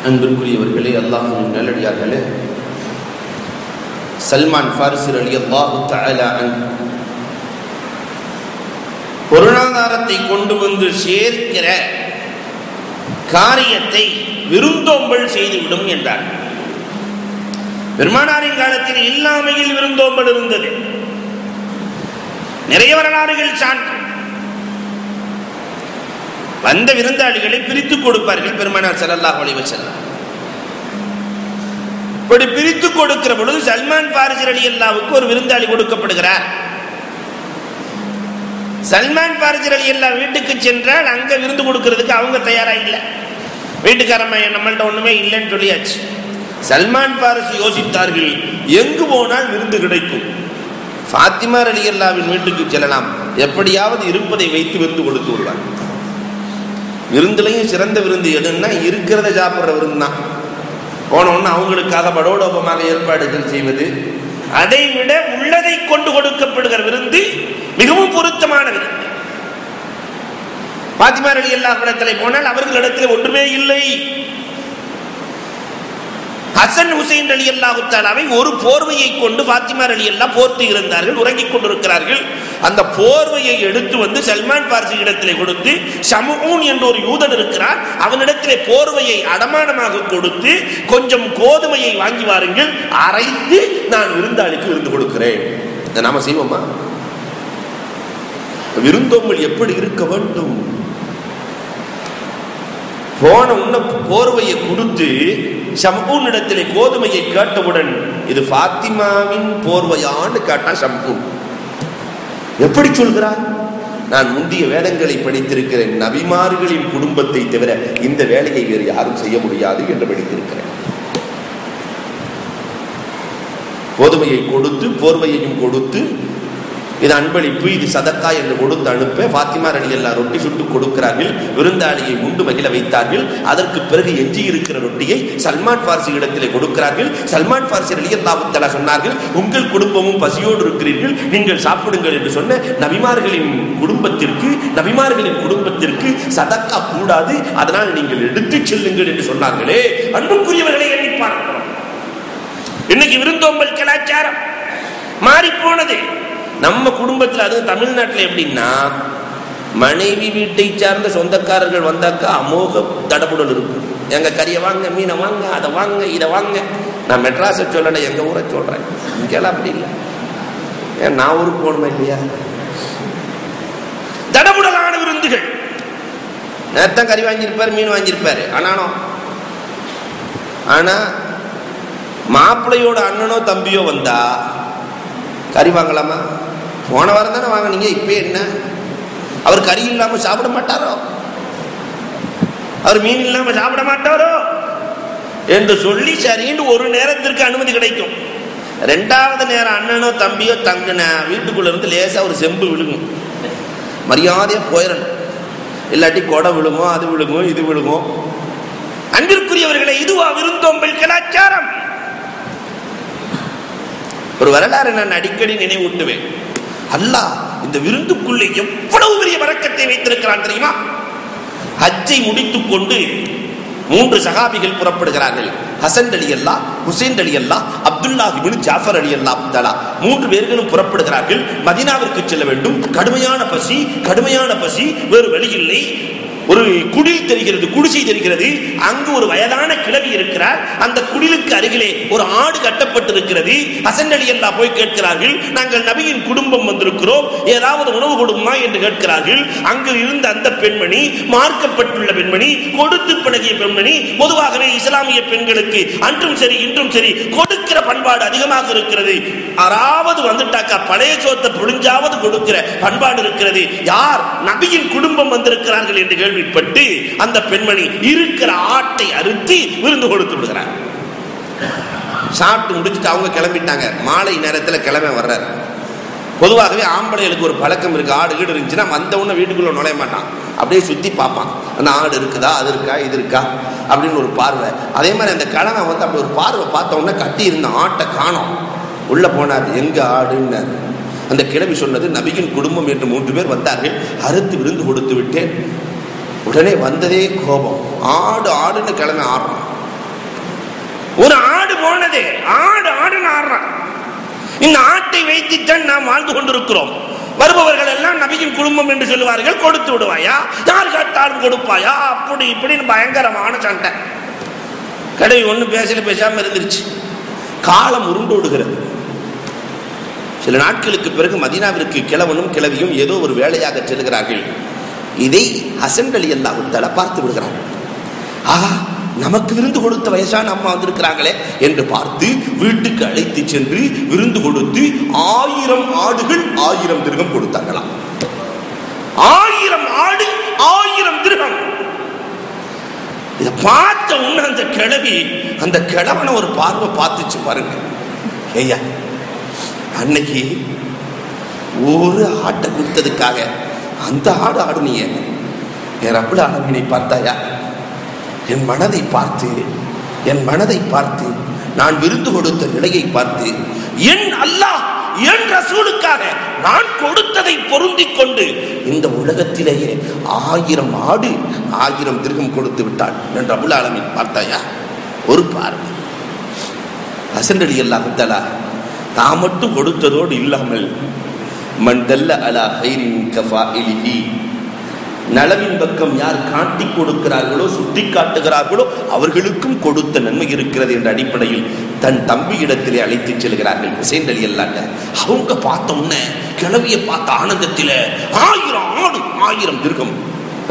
அன்பிற்குரியவர்களே, அல்லாஹ்வின் நல்லடியார்களே, சல்மான் ஃபாரிஸி ரலியல்லாஹு தஆலா அன்ஹு பொருளாதாரத்தை கொண்டு வந்து சேர்க்கிற காரியத்தை விருந்தோம்பல் செய்துவிடும் என்றார். பெருமானாரின் காலத்தில் இல்லாமையில் விருந்தோம்பல் இருந்தது. நிறைய வரலாறுகள் சான்று. வந்த விருந்தாளிகளை பிரித்துக் கொடுப்பார்கள் பெருமானார் ஸல்லல்லாஹு அலைஹி வஸல்லம். இப்படி பிரித்து கொடுக்கிற பொழுது சல்மான் ஃபாரிஸி ரலியல்லாஹுவுக்கு ஒரு விருந்தாளி கொடுக்கப்படுகிறார். சல்மான் ஃபாரிஸி ரலியல்லாஹு வீட்டுக்கு சென்றால் அங்க விருந்து கொடுக்கிறதுக்கு அவங்க தயாரா இல்லை. வீட்டுக்காரம்மா நம்மள்ட்ட ஒண்ணுமே இல்லைன்னு சொல்லியாச்சு. சல்மான் ஃபாரிஸி யோசித்தார்கள், எங்கு போனால் விருந்து கிடைக்கும்? ஃபாத்திமா ரலியல்லாஹுவின் வீட்டுக்கு செல்லலாம், எப்படியாவது இருப்பதை வைத்து விருந்து கொடுத்து விடுவார். விருந்துலையும் சிறந்த விருந்து எதுன்னா இருக்கிறத சாப்பிட்ற விருந்து தான். போனோன்னு அவங்களுக்காக படோடோபமாக ஏற்பாடுகள் செய்வது, அதை விட உள்ளதை கொண்டு கொடுக்கப்படுகிற விருந்து மிகவும் பொருத்தமான விருந்து. ஃபாத்திமா ரலியல்லாஹு இடத்திலே போனால் அவர்களிடத்தில் ஒன்றுமே இல்லை. ஹசன் ஹுசைன் ரலியல்லாஹு தஆலாவை ஒரு போர்வையை கொண்டு ஃபாத்திமா ரலியல்லாஹு போர்த்து இருந்தார்கள், உறங்கிக் கொண்டிருக்கிறார்கள். அந்த போர்வையை எடுத்து வந்து சல்மான் ஃபாரிஸி இடத்திலே கொடுத்து, ஷமூன் என்ற ஒரு யூதன் இருக்கிறார், அவனிடத்திலே போர்வையை அடமானமாக கொடுத்து, கொஞ்சம் கோதுமையை வாங்கி வாருங்கள், அரைத்து நான் விருந்தாளிக்கு விருந்து கொடுக்கிறேன். இதை நாம செய்வோமா? விருந்தோம்பல் எப்படி இருக்க வேண்டும்? போன உன்ன போர்வையை கொடுத்து ஷமூன் இடத்திலே கோதுமையை கேட்டவுடன் இது ஃபாத்திமாவின் போர்வையான்னு கேட்டா ஷமூன் எப்படி சொல்கிறார்? நான் முந்திய வேதங்களை படித்திருக்கிறேன், நபிமார்களின் குடும்பத்தை தவிர இந்த வேலையை வேறு யாரும் செய்ய முடியாது என்று படித்திருக்கிறேன். கோதுமையை கொடுத்து போர்வையையும் கொடுத்து, இது அன்பளிப்பு, இது சதக்கா என்று கொடுத்து அனுப்ப ஃபாத்திமா ரலியல்லாஹு ரொட்டி சுட்டு கொடுக்கிறார்கள். விருந்தாளியை உண்டு மகிழ வைத்தார்கள். அதற்கு பிறகு எஞ்சி இருக்கிற ரொட்டியை சல்மான் ஃபாரிஸி இடத்திலே கொடுக்கிறார்கள். சல்மான் ஃபாரிஸி ரலியல்லாஹு தஆலா சொன்னார்கள், உங்கள் குடும்பமும் பசியோடு இருக்கிறீர்கள், நீங்கள் சாப்பிடுங்கள் என்று சொன்ன நபிமார்களின் குடும்பத்திற்கு சதக்கா கூடாது, அதனால் நீங்கள் எடுத்துச் செல்லுங்கள் என்று சொன்னார்களே. அன்புக்குரியவர்களை எண்ணி பார்க்கிறோம். இன்னைக்கு விருந்தோம்பல் கலாச்சாரம் மாறி போனது. நம்ம குடும்பத்தில், அது தமிழ்நாட்டில் எப்படின்னா, மனைவி வீட்டை சார்ந்த சொந்தக்காரர்கள் வந்தாக்கா அமோக தடபுடல் இருக்கும். எங்க கறியை வாங்க, மீனை வாங்க, அதை வாங்க, இதை வாங்க. நான் மெட்ராஸை சொல்லலை, எங்க ஊரை சொல்றேன். இங்கெல்லாம் அப்படி இல்லை. ஏன் நான் ஊருக்கு போகணுமா இல்லையா? தடபுடலான விருந்துகள். நேரத்தான் கறி வாங்கியிருப்பாரு, மீன் வாங்கியிருப்பாரு. ஆனா மாப்பிள்ளையோட அண்ணனோ தம்பியோ வந்தா கறி வாங்கலாமா? போன வாரம் தானே வாங்கினீங்க, இப்ப என்ன? அவர் கறி இல்லாம சாப்பிட மாட்டாரோ? அவர் மீன் இல்லாம சாப்பிட மாட்டாரோ என்று சொல்லி சரின்னு ஒரு நேரத்திற்கு அனுமதி கிடைக்கும். ரெண்டாவது நேரம் அண்ணனோ தம்பியோ தங்கின வீட்டுக்குள்ள இருந்து லேசா ஒரு செம்பு விழுகும், மரியாதையா போயிடணும். இல்லாட்டி கொடை விழுகும், அது விழுகும், இது விழுகும். அன்பிற்குரியவர்களை, இதுவா விருந்தோம்பல் கலாச்சாரம்? ஒரு வரலாறு நான் அடிக்கடி நினைவூட்டுவேன். அல்லாஹ் இந்த விருந்துக்குள்ளே எவ்வளவு பெரிய வரக்கத்தை வைத்திருக்கிறான் தெரியுமா? ஹஜ்ஜை முடித்துக் கொண்டு 3 சஹாபிகள் புறப்படுகிறார்கள். ஹசன் ரலியல்லாஹு, ஹுசைன் ரலியல்லாஹு, அப்துல்லாஹ் இப்னு ஜாஃபர் ரலியல்லாஹு தஆலா 3 பேர்களும் புறப்படுகிறார்கள். மதீனாவிற்கு செல்ல வேண்டும். கடுமையான பசி, வேறு வழி இல்லை. ஒரு குடில் தெரிகிறது, குடிசை தெரிகிறது. அங்கு ஒரு வயதான கிழவி இருக்கிறார். அந்த குடிலுக்கு அருகிலே ஒரு ஆடு கட்டப்பட்டிருக்கிறது. ஹசன் ரலியல்லாஹு போய் கேட்கிறார்கள், நாங்கள் நபியின் குடும்பம் வந்திருக்கிறோம், ஏதாவது உணவு கொடுமா என்று கேட்கிறார்கள். அங்கு இருந்த அந்த பெண்மணி மார்க்கப்பட்டுள்ள பெண்மணி, கொடுத்து பழகிய பெண்மணி. பொதுவாகவே இஸ்லாமிய பெண்களுக்கு அன்றும் சரி இன்றும் சரி கொடுக்கிற பண்பாடு அதிகமாக இருக்கிறது. யாராவது வந்துட்டாக்கா பழைய சோத்தை புழிஞ்சாவது கொடுக்கிற பண்பாடு இருக்கிறது. யார்? நபியின் குடும்பம் வந்திருக்கிறார்கள் என்று கேள்விப்பட்டு அந்த பெண்மணி இருக்கிற ஆட்டை அறுத்து விருந்து கொடுத்து விடுகிறார். சாப்பிட்டு முடிச்சுட்டு அவங்க கிளம்பிட்டாங்க. மாலை நேரத்தில் கிளம்ப வர்றாரு. பொதுவாகவே ஆம்பளைகளுக்கு ஒரு பழக்கம் இருக்கு, ஆடு கீடு இருந்துச்சுன்னா வந்தவுடனே வீட்டுக்குள்ள நுழைய மாட்டான், அப்படியே சுத்தி பார்ப்பான், அந்த ஆடு இருக்குதா, அது இருக்கா, இது இருக்கா அப்படின்னு ஒரு பார்வை. அதே மாதிரி அந்த கிழமை வந்து அப்படி ஒரு பார்வை பார்த்த உடனே கட்டி இருந்த ஆட்டை காணோம். உள்ள போனார், எங்க ஆடுன்னாரு. அந்த கிழவி சொன்னது, நபியின் குடும்பம் என்று 3 பேர் வந்தார்கள், அறுத்து விருந்து கொடுத்து விட்டேன். உடனே வந்ததே கோபம். ஆடு ஆடுன்னு கிளம்பி ஆடுறான். ஒரு ஆடு போனதே ஆடு ஆடுன்னு ஆடுறான். இந்த ஆட்டை வைத்துத்தான் நாம் வாழ்ந்து கொண்டிருக்கிறோம். வருபவர்கள் எல்லாம் நபியின் குடும்பம் என்று சொல்லுவார்கள். கொடுத்து விடுவாயா, யார் கேட்டாலும் கொடுப்பாயா, அப்படி இப்படின்னு பயங்கரமான சண்டை. கடை ஒண்ணு பேசாம இருந்துருச்சு. காலம் உருண்டோடுகிறது. சில நாட்களுக்கு பிறகு மதீனாவிற்கு கிழவனும் கிழவியும் ஏதோ ஒரு வேலையாக செல்கிறார்கள். இதை ஹசன் ரலியல்லாஹு தஆலா பார்த்து விடுகிறார்கள். ஆஹா, நமக்கு விருந்து கொடுத்த வயசான அம்மா வந்திருக்கிறாங்களே என்று பார்த்து வீட்டுக்கு அழைத்து சென்று விருந்து கொடுத்து 1000 ஆடுகள் 1000 திர்ஹம் கொடுத்தார்களாம். 1000 ஆடு 1000 திர்ஹம். இதை பார்த்த உடனே அந்த கிழவி அந்த கிழவனை ஒரு பார்வை பார்த்துச்சு பாருங்க. ஐயா, அன்னைக்கு ஒரு ஆட்டை கொடுத்ததுக்காக அந்த ஆடு ஆடுனிய என் ரப்புல் ஆலமீனை பார்த்தாயா? என் மனதை பார்த்து நான் விருந்து கொடுத்த நிலையை பார்த்து என் அல்லாஹ் என் ரசூலுக்காக நான் கொடுத்ததை பொருந்திக் கொண்டு இந்த உலகத்திலேயே 1000 ஆடு 1000 திர்ஹம் கொடுத்து விட்டான் என் ரப்புல் ஆலமீன் பார்த்தாயா? ஒரு பார்வை. ஹசன் ரலியல்லாஹு தஆலா தான் மட்டும் கொடுத்ததோடு இல்லாமல் மண்டல்ல அலா ஹைரின் கஃபாயிலிஹி, நலவின் பக்கம் யார் காட்டி கொடுக்கிறார்களோ சுட்டி காட்டுகிறார்களோ அவர்களுக்கும் கொடுத்த நன்மை இருக்கிறது என்ற அடிப்படையில் தன் தம்பியிடத்திலே அழைத்து செல்கிறார்கள். ஹுசைன் ரலியல்லாஹு. அவங்க பார்த்த உடனே கிழவியை பார்த்த ஆனந்தத்தில 1000 ஆடு 1000 திர்ஹம்,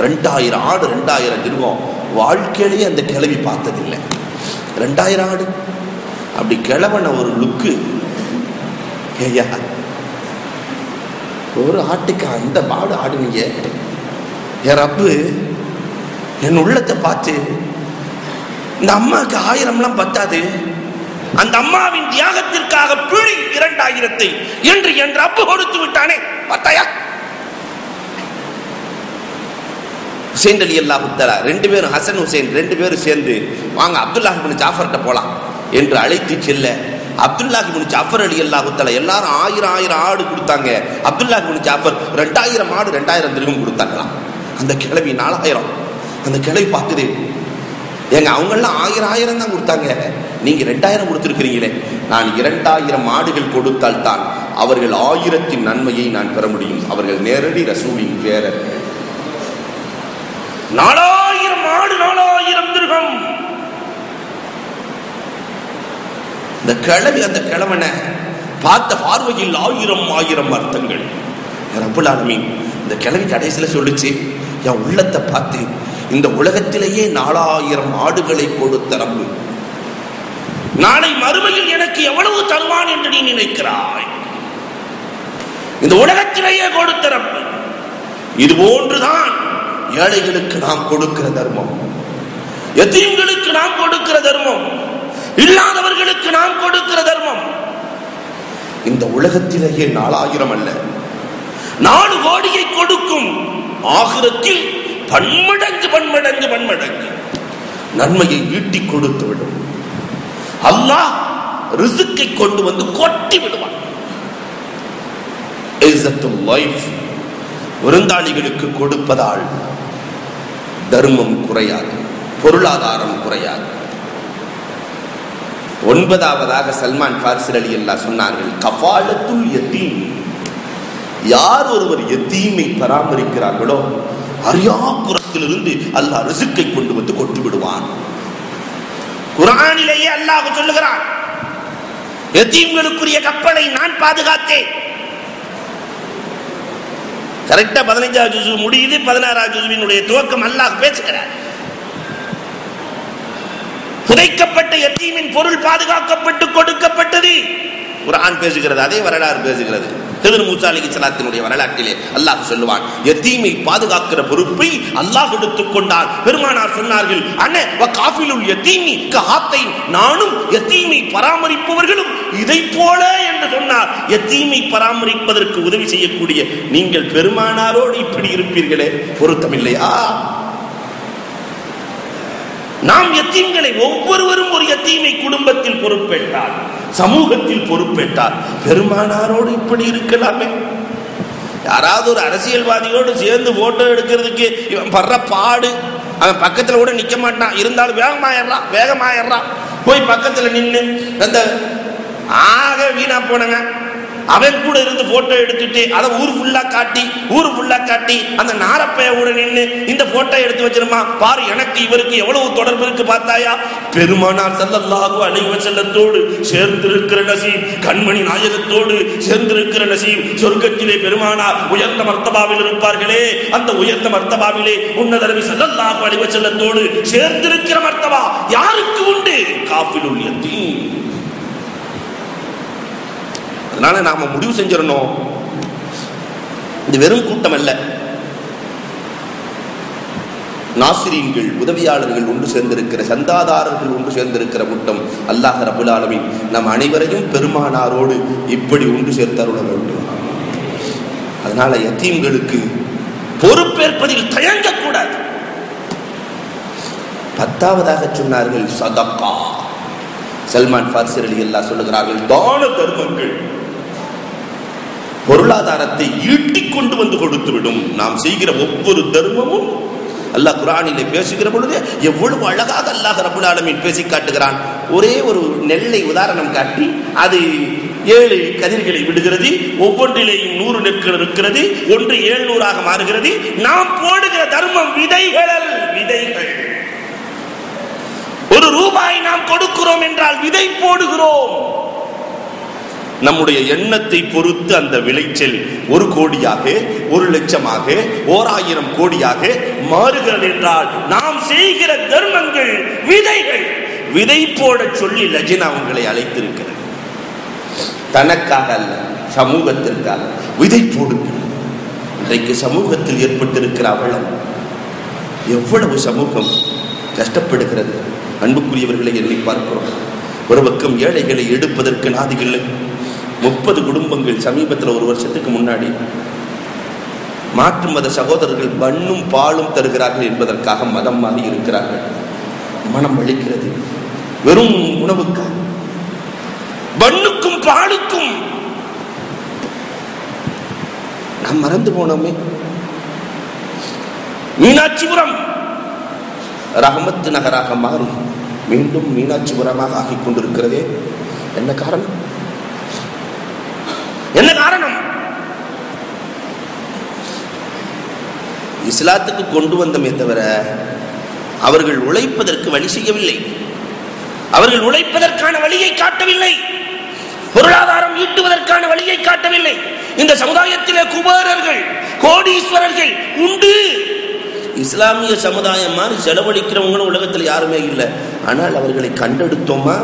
2000 ஆடு 2000 திர்ஹம். வாழ்க்கையிலேயே அந்த கிழவி பார்த்ததில்லை. 2000 ஆடு. அப்படி கிழவன ஒரு லுக்கு. ஐயா, ஒரு ஆட்டுக்கு அந்த ஆடு ஆடுனீங்க. என் ரப்பு என் உள்ளத்தை பார்த்து இந்த அம்மாவுக்கு 1000 பத்தாது, அந்த அம்மாவின் தியாகத்திற்காக பிழை 2000 என்று என் ரப்பு கொடுத்து விட்டானே, பார்த்தாயா? ஹுசைன் ரலியல்லாஹு தஆலா 2 பேரும், ஹசன் ஹுசைன் 2 பேரும் சேர்ந்து வாங்க அப்துல்லாஹ் இப்னு ஜாஃபர்ட்ட போலாம் என்று அழைத்து செல்ல, அப்துல்லாஹ் இப்னு ஜாஃபர் ரலியல்லாஹு தஆலா எல்லாரும் 1000 ஆடு கொடுத்தாங்க. அப்துல்லாஹ் இப்னு ஜாஃபர் 2000 ஆடு 2000 திர்ஹம் கொடுத்தாங்களாம். அந்த கிழவி 4000. அந்த கிழவி பார்க்குது, ஏங்க அவங்கெல்லாம் 1000 தான் கொடுத்தாங்க, நீங்க 2000 கொடுத்திருக்கிறீங்களே. நான் 2000 ஆடுகள் கொடுத்தால் தான் அவர்கள் 1000 நன்மையை நான் பெற முடியும். அவர்கள் நேரடி ரசூலின் பேரர். 4000 ஆடு 4000 திர்ஹம். இந்த கிழவி அந்த கிழவனை பார்த்த பார்வையில் 1000 அர்த்தங்கள். ரப்புல் ஆலமீன் இந்த கிழவி கடைசியில சொல்லுச்சு, என் உள்ளத்தை பார்த்து இந்த உலகத்திலேயே 4000 ஆடுகளை கொடுத்த ரப்பு நாளை மறுமையில் எனக்கு எவ்வளவு தருவான் என்று நீ நினைக்கிறாய்? இந்த உலகத்திலேயே கொடுத்த ரப்பு. இது போன்றுதான் ஏழைகளுக்கு நாம் கொடுக்கிற தர்மம், யதீம்களுக்கு நாம் கொடுக்கிற தர்மம், இல்லாதவர்களுக்கு நாம் கொடுக்கிற தர்மம். இந்த உலகத்திலேயே 4000 அல்ல 4 கோடியை கொடுக்கும். ஆகிரத்தில் பன்மடங்கு நன்மையை ஈட்டி கொடுத்து விடும். அல்லாஹ் ரிஸ்கை கொண்டு வந்து கொட்டி விடுவான். விருந்தாளிகளுக்கு கொடுப்பதால் தர்மம் குறையாது, பொருளாதாரம் குறையாது. 9வதாக சல்மான் ஃபாரிஸி ரலியல்லாஹு சொன்னார்கள், கஃபாலத்துல் யதீம், யார் ஒருவர் யதீமை பராமரிக்கிறார்களோ அரியாபுரத்திலிருந்து அல்லாஹ் ரிஸ்கை கொண்டு வந்து கொண்டு விடுவான். குர்ஆனிலேயே அல்லாஹ் சொல்லுகிறான், யதீம்களுக்குரிய கப்பலை நான் பாதுகாத்தேன். கரெக்டா 15வது ஜுஸு முடியுது, 16வது ஜுஸுவினுடைய துவக்கம் அல்லாஹ் பேசுகிறார். புதைக்கப்பட்ட யதீமின் பொருள் பாதுகாக்கப்பட்டு கொடுக்கப்பட்டது. குர்ஆன் பேசுகிறது, அதே வரலாறு பேசுகிறது. ஹிதர் மூசா அலைஹிஸ்ஸலாத்தினுடைய வரலாற்றிலே அல்லாஹ் சொல்லுவான், யதீமை பாதுகாக்கிற பொறுப்பை அல்லாஹ் எடுத்துக் கொண்டார். பெருமானார் சொன்னார்கள், அன வ காஃபிலுல் யதீமி கஹாத்தைன், நானும் யதீமை பராமரிப்பவர்களும் இதை போல என்று சொன்னார். யதீமை பராமரிப்பதற்கு உதவி செய்யக்கூடிய நீங்கள் பெருமானாரோடு இப்படி இருப்பீர்களே, பொருத்தமில்லையா? நாம் யத்தீம்களை ஒவ்வொருவரும் ஒரு யத்தீமை குடும்பத்தில் பொறுப்பேற்றார், சமூகத்தில் பொறுப்பேற்றார். பெருமானாரோடு இப்படி இருக்கலாமே. யாராவது ஒரு அரசியல்வாதியோடு சேர்ந்து போட்டோ எடுக்கிறதுக்கு இவன் படுற பாடு, அவன் பக்கத்துல கூட நிக்க மாட்டான், இருந்தாலும் வேகமாயிடுறான் போய் பக்கத்துல நின்று அந்த ஆக வீணா போனவன் அவன் கூட இருந்து போட்டோ எடுத்துட்டு அதை ஊர் ஃபுல்லா காட்டி அந்த நாரப்பைய கூட நின்று இந்த போட்டோ எடுத்து வச்சிருமா பாரு, எனக்கு இவருக்கு எவ்வளவு தொடர்பு இருக்கு பார்த்தாயா. பெருமானார் ஸல்லல்லாஹு அலைஹி வஸல்லத்தோடு சேர்ந்திருக்கிற நசீப், கண்மணி நாயகத்தோடு சேர்ந்திருக்கிற நசீப், சொர்க்கத்திலே பெருமானார் உயர்ந்த மர்த்தபாவில் இருப்பார்களே, அந்த உயர்ந்த மர்த்தபாவிலே உன்னத நபி ஸல்லல்லாஹு அலைஹி வஸல்லத்தோடு சேர்ந்திருக்கிற மர்த்தபா யாருக்கு உண்டு? காஃபிலுல் யதீம். அதனால நாம முடிவு செஞ்சிடணும், இது வெறும் கூட்டம் அல்ல, நாசிரீன்கள், உதவியாளர்கள் ஒன்று சேர்ந்திருக்கிற, சந்தாதாரர்கள் ஒன்று சேர்ந்திருக்கிற கூட்டம். அல்லாஹ் ரப்பல் ஆலமீன் நம் அனைவரையும் பெருமானாரோடு இப்படி ஒன்று சேர்த்தருள வேண்டும். அதனால யத்தீம்களுக்கு பொறுப்பேற்பதில் தயங்கக்கூடாது. 10ஆவதாக சொன்னார்கள் சதகா. சல்மான் ஃபாரிஸி ரலியல்லாஹு சொல்லுகிறார்கள், தான தர்மங்கள் பொருளாதாரத்தை ஈட்டிக் கொண்டு வந்து கொடுத்து விடும். நாம் செய்கிற ஒவ்வொரு தர்மமும் அல்லாஹ் குர்ஆனிலே பேசுகிற பொழுது எவ்வளவு அழகாக அல்லாஹ் ரப்பல் ஆலமீன் பேசி காட்டுகிறான். ஒரே ஒரு நெல்லை உதாரணம் காட்டி அது 7 கதிர்களை விடுகிறது, ஒவ்வொன்றிலேயும் 100 நெற்கள் இருக்கிறது, ஒன்று 700ஆக மாறுகிறது. நாம் போடுகிற தர்மம் விதைகள். ₹1 நாம் கொடுக்கிறோம் என்றால் விதை போடுகிறோம். நம்முடைய எண்ணத்தை பொறுத்து அந்த விளைச்சல் 1 கோடியாக, 1 லட்சமாக, 1000 கோடியாக மாறுகிறது என்றால் நாம் செய்கிற தர்மங்கள் விதைகள். விதை போட சொல்லி லஜ்னா உங்களை அழைத்திருக்கிறது. தனக்காக அல்ல, சமூகத்திற்காக விதை போடுங்கள். இன்றைக்கு சமூகத்தில் ஏற்பட்டிருக்கிற அவலம், எவ்வளவு சமூகம் கஷ்டப்படுகிறது. அன்புக்குரியவர்களை எண்ணி பார்க்கிறோம். ஒரு பக்கம் ஏழைகளை எடுப்பதற்கு நாதிகள் 30 குடும்பங்கள் சமீபத்தில் 1 வருஷத்துக்கு முன்னாடி மாற்று மத சகோதரர்கள் பண்ணும் பாலும் தருகிறார்கள் என்பதற்காக மதம் மாறி இருக்கிறார்கள். மனம் வலிக்கிறது. வெறும் உணவுக்காக பண்ணுக்கும் பாலுக்கும் நாம் மறந்து போனோமே. மீனாட்சிபுரம் ரஹமத் நகராக மாறி மீண்டும் மீனாட்சிபுரமாக ஆகிக் கொண்டிருக்கிறதே. என்ன காரணம்? இஸ்லாத்துக்கு கொண்டு வந்தமே தவிர அவர்கள் உழைப்பதற்கு வழி செய்யவில்லை, அவர்கள் உழைப்பதற்கான வழியை காட்டவில்லை, பொருளாதாரம் ஈட்டுவதற்கான வழியை காட்டவில்லை. இந்த சமுதாயத்திலே குபேரர்கள், கோடீஸ்வரர்கள் உண்டு. இஸ்லாமிய சமுதாயம் மாதிரி செலவழிக்கிறவங்களும் உலகத்தில் யாருமே இல்லை. ஆனால் அவர்களை கண்டெடுத்தோமா?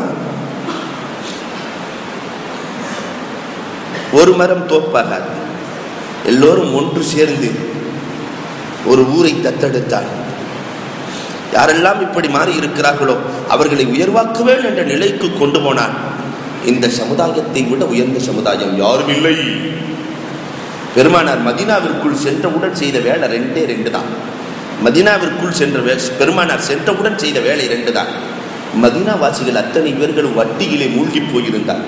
ஒரு மரம் தோப்பாகாது. எல்லோரும் ஒன்று சேர்ந்து ஒரு ஊரை தத்தெடுத்தால் யாரெல்லாம் இப்படி மாறி இருக்கிறார்களோ அவர்களை உயர்வாக்குவேன் என்ற நிலைக்கு கொண்டு போனான். இந்த சமுதாயத்தை விட உயர்ந்த சமுதாயம் யாரும் இல்லை. பெருமானார் மதீனாவிற்குள் சென்றவுடன் செய்த வேலை 2 தான். மதீனாவிற்குள் பெருமானார் சென்றவுடன் செய்த வேலை 2 தான். மதீனா வாசிகள் அத்தனை பேர்களும் வட்டியிலே மூழ்கி போயிருந்தார்.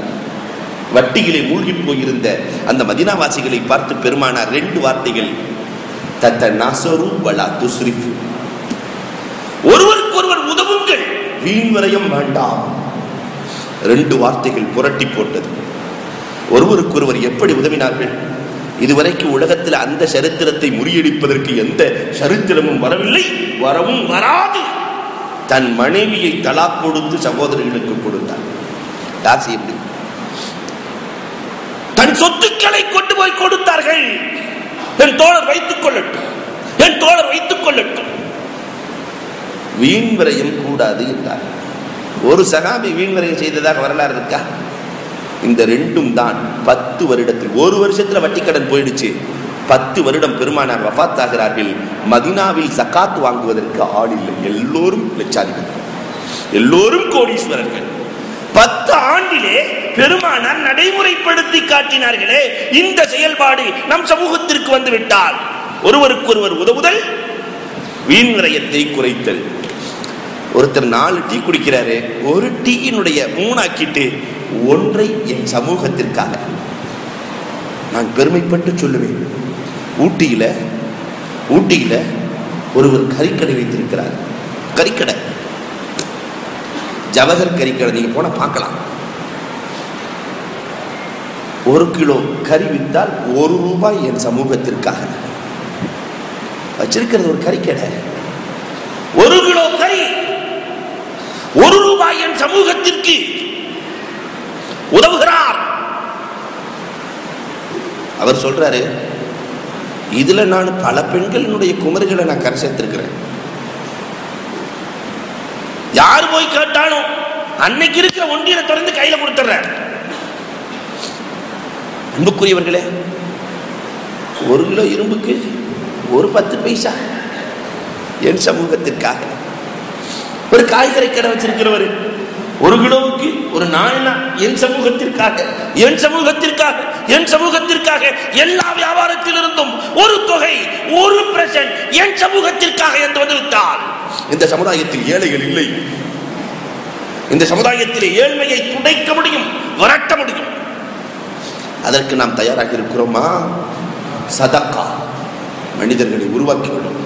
வட்டியிலே மூழ்கி போயிருந்த அந்த மதீனா வாசிகளை பார்த்து பெருமானார் 2 வார்த்தைகள், தத்தநாசரு வலா துஸ்ரிஃபு, ஒருவருக்கொருவர் உதவுங்கள், வீண் விரயம் வேண்டாம். 2 வார்த்தைகள் புரட்டி போட்டது. ஒருவருக்கொருவர் எப்படி உதவினார்கள்? இதுவரைக்கும் உலகத்தில் அந்த சரித்திரத்தை முறியடிப்பதற்கு எந்த சரித்திரமும் வரவில்லை, வரவும் வராது. தன் மனைவியை தலாக் கொடுத்து சகோதரிகளுக்கு கொடுத்தார். யார் செய்ய முடியும்? தன் சொத்துக்களை கொண்டு போய் கொடுத்தார்கள். என் தோழர் வைத்துக் கொள்ளட்டும், என் தோழர் வைத்துக் கொள்ளட்டும். வீண் விரயம் கூடாது என்றார். ஒரு சகாபி வீண் விரயம் செய்ததாக வரலாறு இருக்கா? இந்த 2ம் தான் 10 வருடத்தில், 1 வருஷத்துல வட்டிக்கடன் போயிடுச்சு. 10 வருடம் பெருமானார் வஃபாத் ஆகிறார்கள். மதீனாவில் ஜகாத் வாங்குவதற்கு ஆள் இல்லை. எல்லோரும் லட்சாதிபதிகள், எல்லோரும் கோடீஸ்வரர்கள். 10 ஆண்டிலே பெருமானார் நடைமுறைப்படுத்தி காட்டினார்களே. இந்த செயல்பாடு நம் சமூகத்திற்கு வந்துவிட்டால் ஒருவருக்கொருவர் உதவுதல், வீண் விரயத்தை குறைத்தல். ஒருத்தர் 4 டீ குடிக்கிறாரு, ஒரு டீயினுடைய 3 ஆக்கிட்டு 1 என் சமூகத்திற்காக நான் பெருமைப்பட்டு சொல்லுவேன். ஊட்டியில ஒருவர் கறிக்கடை வைத்திருக்கிறார். கறிக்கடை, ஜவஹர் கறிக்கடை. நீங்க போன பார்க்கலாம். 1 கிலோ கறி வித்தால் 1 ரூபாய் என் சமூகத்திற்காக. வச்சிருக்கிறது ஒரு கறிக்கடை. 1 கிலோ கறி 1 ரூபாய் என் சமூகத்திற்கு உதவுகிறார். அவர் சொல்றாரு, இதுல நான் பல பெண்களினுடைய குமரிகளை நான் கரை சேர்த்திருக்கிறேன். யார் போய் கேட்டாலும் அன்னைக்கு இருக்கிற ஒன்றிய தொடர்ந்து கையில கொடுத்துறேன். அன்புக்குரியவர்களே, 1 கிலோ இரும்புக்கு ஒரு 10 பைசா என் சமூகத்திற்காக. ஒரு காய்கறி கடை வச்சிருக்கிறவர் 1 கிலோவுக்கு ஒரு 4 என் சமூகத்திற்காக, என் சமூகத்திற்காக, என் சமூகத்திற்காக. எல்லா வியாபாரத்திலிருந்தும் ஒரு தொகை 1% என் சமூகத்திற்காக என்று வந்துவிட்டால் இந்த சமுதாயத்தில் ஏழைகள் இல்லை. இந்த சமுதாயத்தில் ஏழ்மையை துடைக்க முடியும், விரட்ட முடியும். அதற்கு நாம் தயாராக இருக்கிறோமா? சதகா மனிதர்களை உருவாக்கிவிடும்.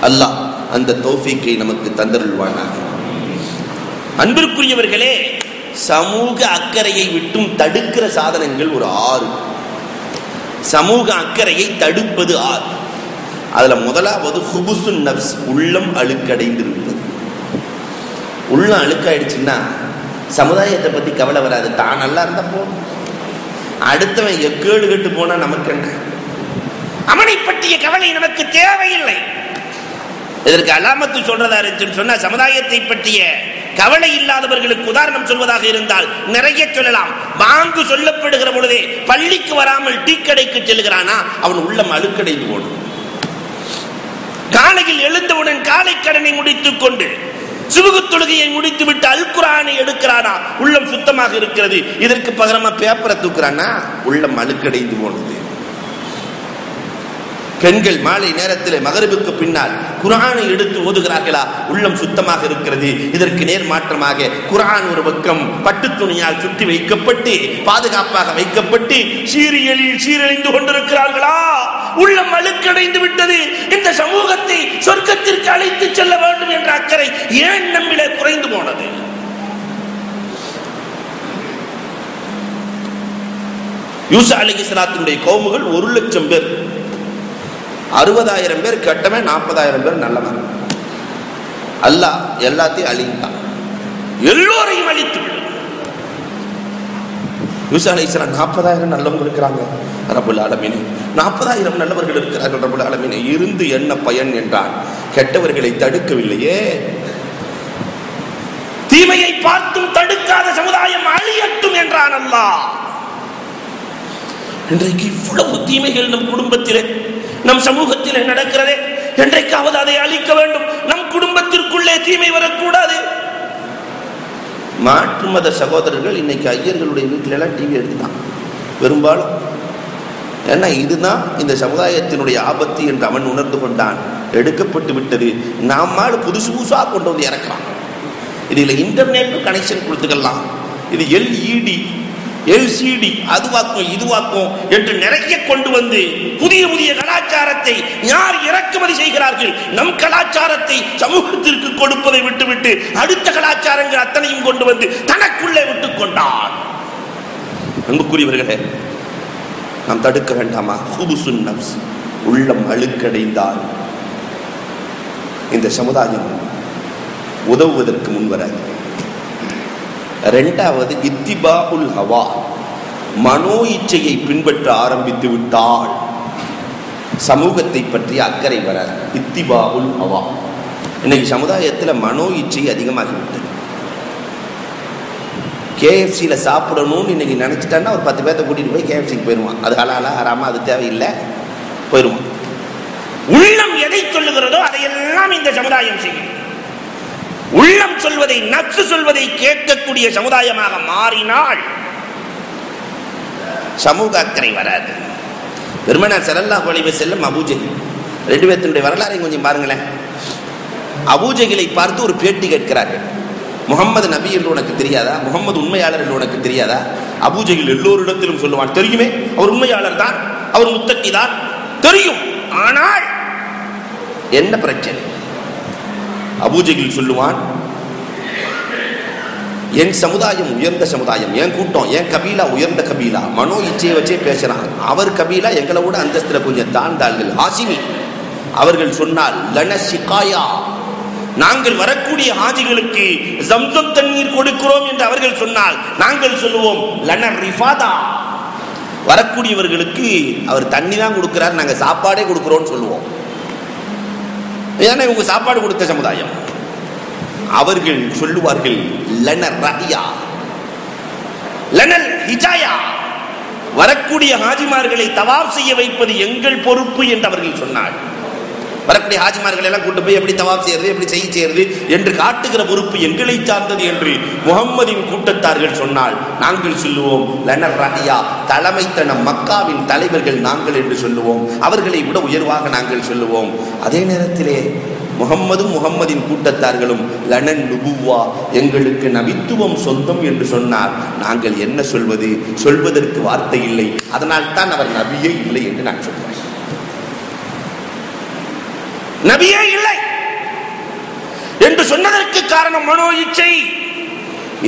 அல்லாஹ் அந்த தௌஃபீக்கை நமக்கு தந்தருள்வானாக. அன்பிற்குரியவர்களே, சமூக அக்கறையை விட்டும் தடுக்கிற சாதனங்கள் ஒரு 6. சமூக அக்கறையை தடுப்பது 6. அதுல முதலாவது ஹுபுசுன் நஃப்ஸ், உள்ளம் அழுக்கடைந்திருப்பது. உள்ளம் அழுக்காயிடுச்சுன்னா சமுதாயத்தை பத்தி கவலை வராது. தான் நல்லா இருந்தா போதும், அடுத்தவன் எக்கேடு கட்டு போனா நமக்கு என்ன? அவனை பற்றிய கவலை நமக்கு தேவையில்லை. இதற்கு அலாமத்து சொல்றதா இருந்துச்சுன்னு சொன்னா, சமுதாயத்தை பற்றிய கவலை இல்லாதவர்களுக்கு உதாரணம் சொல்வதாக இருந்தால் நிறைய சொல்லலாம். பாங்கு சொல்லப்படுகிற பொழுதே பள்ளிக்கு வராமல் டீ கடைக்கு செல்கிறானா அவன் உள்ளம் அழுக்கடைந்து போடும். காலையில் எழுந்தவுடன் காலை கடனை முடித்துக் கொண்டு சுபுகு தொழுகையை முடித்துவிட்டு அல் குர்ஆனை எடுக்கிறானா உள்ளம் சுத்தமாக இருக்கிறது. இதற்கு பகரமா பேப்பரை தூக்குறானா உள்ளம் அழுக்கடைந்து போனது. பெண்கள் மாலை நேரத்தில் மகரிபுக்கு பின்னால் குர்ஆனை எடுத்து ஓதுகிறார்களா உள்ளம் சுத்தமாக இருக்கிறது. இதற்கு நேர் மாற்றமாக குர்ஆன் ஒரு பக்கம் பட்டு துணியால் சுற்றி வைக்கப்பட்டு பாதுகாப்பாக வைக்கப்பட்டு சீரியலில் சீரழிந்து கொண்டிருக்கிறார்களா உள்ளம் அழுக்கடைந்து விட்டது. இந்த சமூகத்தை சொர்க்கத்திற்கு அழைத்து செல்ல வேண்டும் என்ற அக்கறை ஏன் நம்மிலே குறைந்து போனது? யூசா அலைஹிஸ்ஸலாத்துடைய கௌமுகள் 1,00,000 பேர், 60,000 பேர் கெட்டவன், 40,000 பேர் நல்லவன். அல்லாஹ் எல்லாத்தையும் அழித்தான், எல்லோரையும் அழித்து விடும். யூசா அலைஹிஸ்ஸலாம் 40,000 நல்லவங்க இருக்கிறாங்க ரப்புல் ஆலமீன், 40,000 நல்லவர்கள் இருக்கிறார்கள் ரப்புல் ஆலமீன், இருந்து என்ன பயன் என்றான். கெட்டவர்களை தடுக்கவில்லையே. தீமையை பார்த்தும் தடுக்காத சமுதாயம் அழியட்டும் என்றான் அல்லாஹ். இன்றைக்கு இவ்வளவு தீமைகள் நம் குடும்பத்திலே நம் சமூகத்திலே நடக்கிறதே, என்றைக்காவது அதை அழிக்க வேண்டும். நம் குடும்பத்திற்குள்ளே தீமை வரக்கூடாது. மாற்று மத சகோதரர்கள் இன்னைக்கு ஐயர்களுடைய வீட்டில எல்லாம் டிவி எடுத்துட்டான் பெரும்பாலும். ஏன்னா இதுதான் இந்த சமுதாயத்தினுடைய ஆபத்து என்று அவன் உணர்ந்து கொண்டான். எடுக்கப்பட்டு விட்டது. நம்மால் புதுசு புதுசா கொண்டு வந்து இறக்கலாம். இதுல இன்டர்நெட் கனெக்ஷன் கொடுத்துக்கலாம். இது LED LCD அதுவாக்கும் இதுவாக்கும் என்று நிறைய கொண்டு வந்து புதிய புதிய கலாச்சாரத்தை யார் இறக்குமதி செய்கிறார்கள்? நம் கலாச்சாரத்தை சமூகத்திற்கு கொடுப்பதை விட்டுவிட்டு அடுத்த கலாச்சாரங்கள் அத்தனையும் கொண்டு வந்து தனக்குள்ளே விட்டுக் கொண்டான். அன்புக்குரியவர்களே, நாம் தடுக்க வேண்டாமா? ஹுபுசுன் நஃப்ஸ், உள்ளம் அழுக்கடைந்தால் இந்த சமுதாயம் உதவுவதற்கு முன்வராது. இரண்டாவது இத்திபாஉல் ஹவா, மனோ இச்சையை பின்பற்ற ஆரம்பித்து விட்டால் சமூகத்தை பற்றிய அக்கறை வராது. இத்திபாஉல் ஹவா, இன்னைக்கு சமுதாயத்தில் மனோ இச்சை அதிகமாகிவிட்டது. KFCல சாப்பிடணும்னு இன்னைக்கு நினைச்சிட்டான்னா ஒரு 10 பேர்த்த கூட்டிட்டு போய் KFCக்கு போயிடுவான். அது ஹலாலா ஹராமா அது தேவையில்லை, போயிடுவான். உள்ளம் எதை சொல்லுகிறதோ அதையெல்லாம் இந்த சமுதாயம் செய்யும். உள்ளம் சொல்வதை, நப்சு சொல்வதை கேட்கக்கூடிய சமுதாயமாக மாறினால் சமூக அக்கறை வராது. பெருமானார் ஸல்லல்லாஹு அலைஹி வஸல்லம் அபூஜஹில் 2 பேருடைய வரலாறை கொஞ்சம் பாருங்களேன். அபூஜஹிலை பார்த்து ஒரு பேட்டி கேட்கிறார்கள். முகமது நபி என்று உனக்கு தெரியாதா? முகமது உண்மையாளர் என்று உனக்கு தெரியாதா? அபூஜஹில் எல்லோரிடத்திலும் சொல்லுவான், தெரியுமே அவர் உண்மையாளர் தான். அவர் முத்தக்கிதான் தெரியும். ஆனால் என்ன பிரச்சனை? அபூஜஹில் சொல்லுவான், என் சமுதாயம் உயர்ந்த சமுதாயம், என் கூட்டம், என் கபீலா உயர்ந்த கபீலா, மனோ இச்சையை வச்சே பேசுறான். அவர் கபீலா எங்களை விட அந்தஸ்துல கொஞ்சம் தாழ்ந்தார்கள், ஹாசிமி. அவர்கள் சொன்னால் லன சிகாயா, நாங்கள் வரக்கூடிய ஹாஜிகளுக்கு ஜம்சம் தண்ணீர் கொடுக்கிறோம் என்று அவர்கள் சொன்னால் நாங்கள் சொல்லுவோம் லன ரிஃபாதா, வரக்கூடியவர்களுக்கு அவர் தண்ணி தான் கொடுக்கிறார், நாங்கள் சாப்பாடே கொடுக்கிறோம் சொல்லுவோம். ஏன்னா இவங்க சாப்பாடு கொடுத்த சமுதாயம். அவர்கள் சொல்லுவார்கள் லன ரஹியா லனல் ஹிஜாயா, வரக்கூடிய ஹாஜிமார்களை தவாப் செய்ய வைப்பது எங்கள் பொறுப்பு என்று அவர்கள் சொன்னார். வரக்கூடிய ஹாஜிமார்கள் எல்லாம் கூட்டு போய் எப்படி தவாப் செய்யறது, எப்படி செய்யறது என்று காட்டுகிற பொறுப்பு எங்களை சார்ந்தது என்று முகம்மதின் கூட்டத்தார்கள் சொன்னால் நாங்கள் சொல்லுவோம் லன ரஹியா, தலைமைத்தனம், மக்காவின் தலைவர்கள் நாங்கள் என்று சொல்லுவோம். அவர்களை விட உயர்வாக நாங்கள் சொல்லுவோம். அதே நேரத்திலே முகம்மதும் முகம்மதின் கூட்டத்தார்களும் லனன் நுபுவா, எங்களுக்கு நபித்துவம் சொந்தம் என்று சொன்னார். நாங்கள் என்ன சொல்வது? சொல்வதற்கு வார்த்தை இல்லை. அதனால் தான் அவர் நபியே இல்லை என்று நான் சொல்றேன். நபியே இல்லை என்று சொன்னதற்கு காரணம் மனோ இச்சை.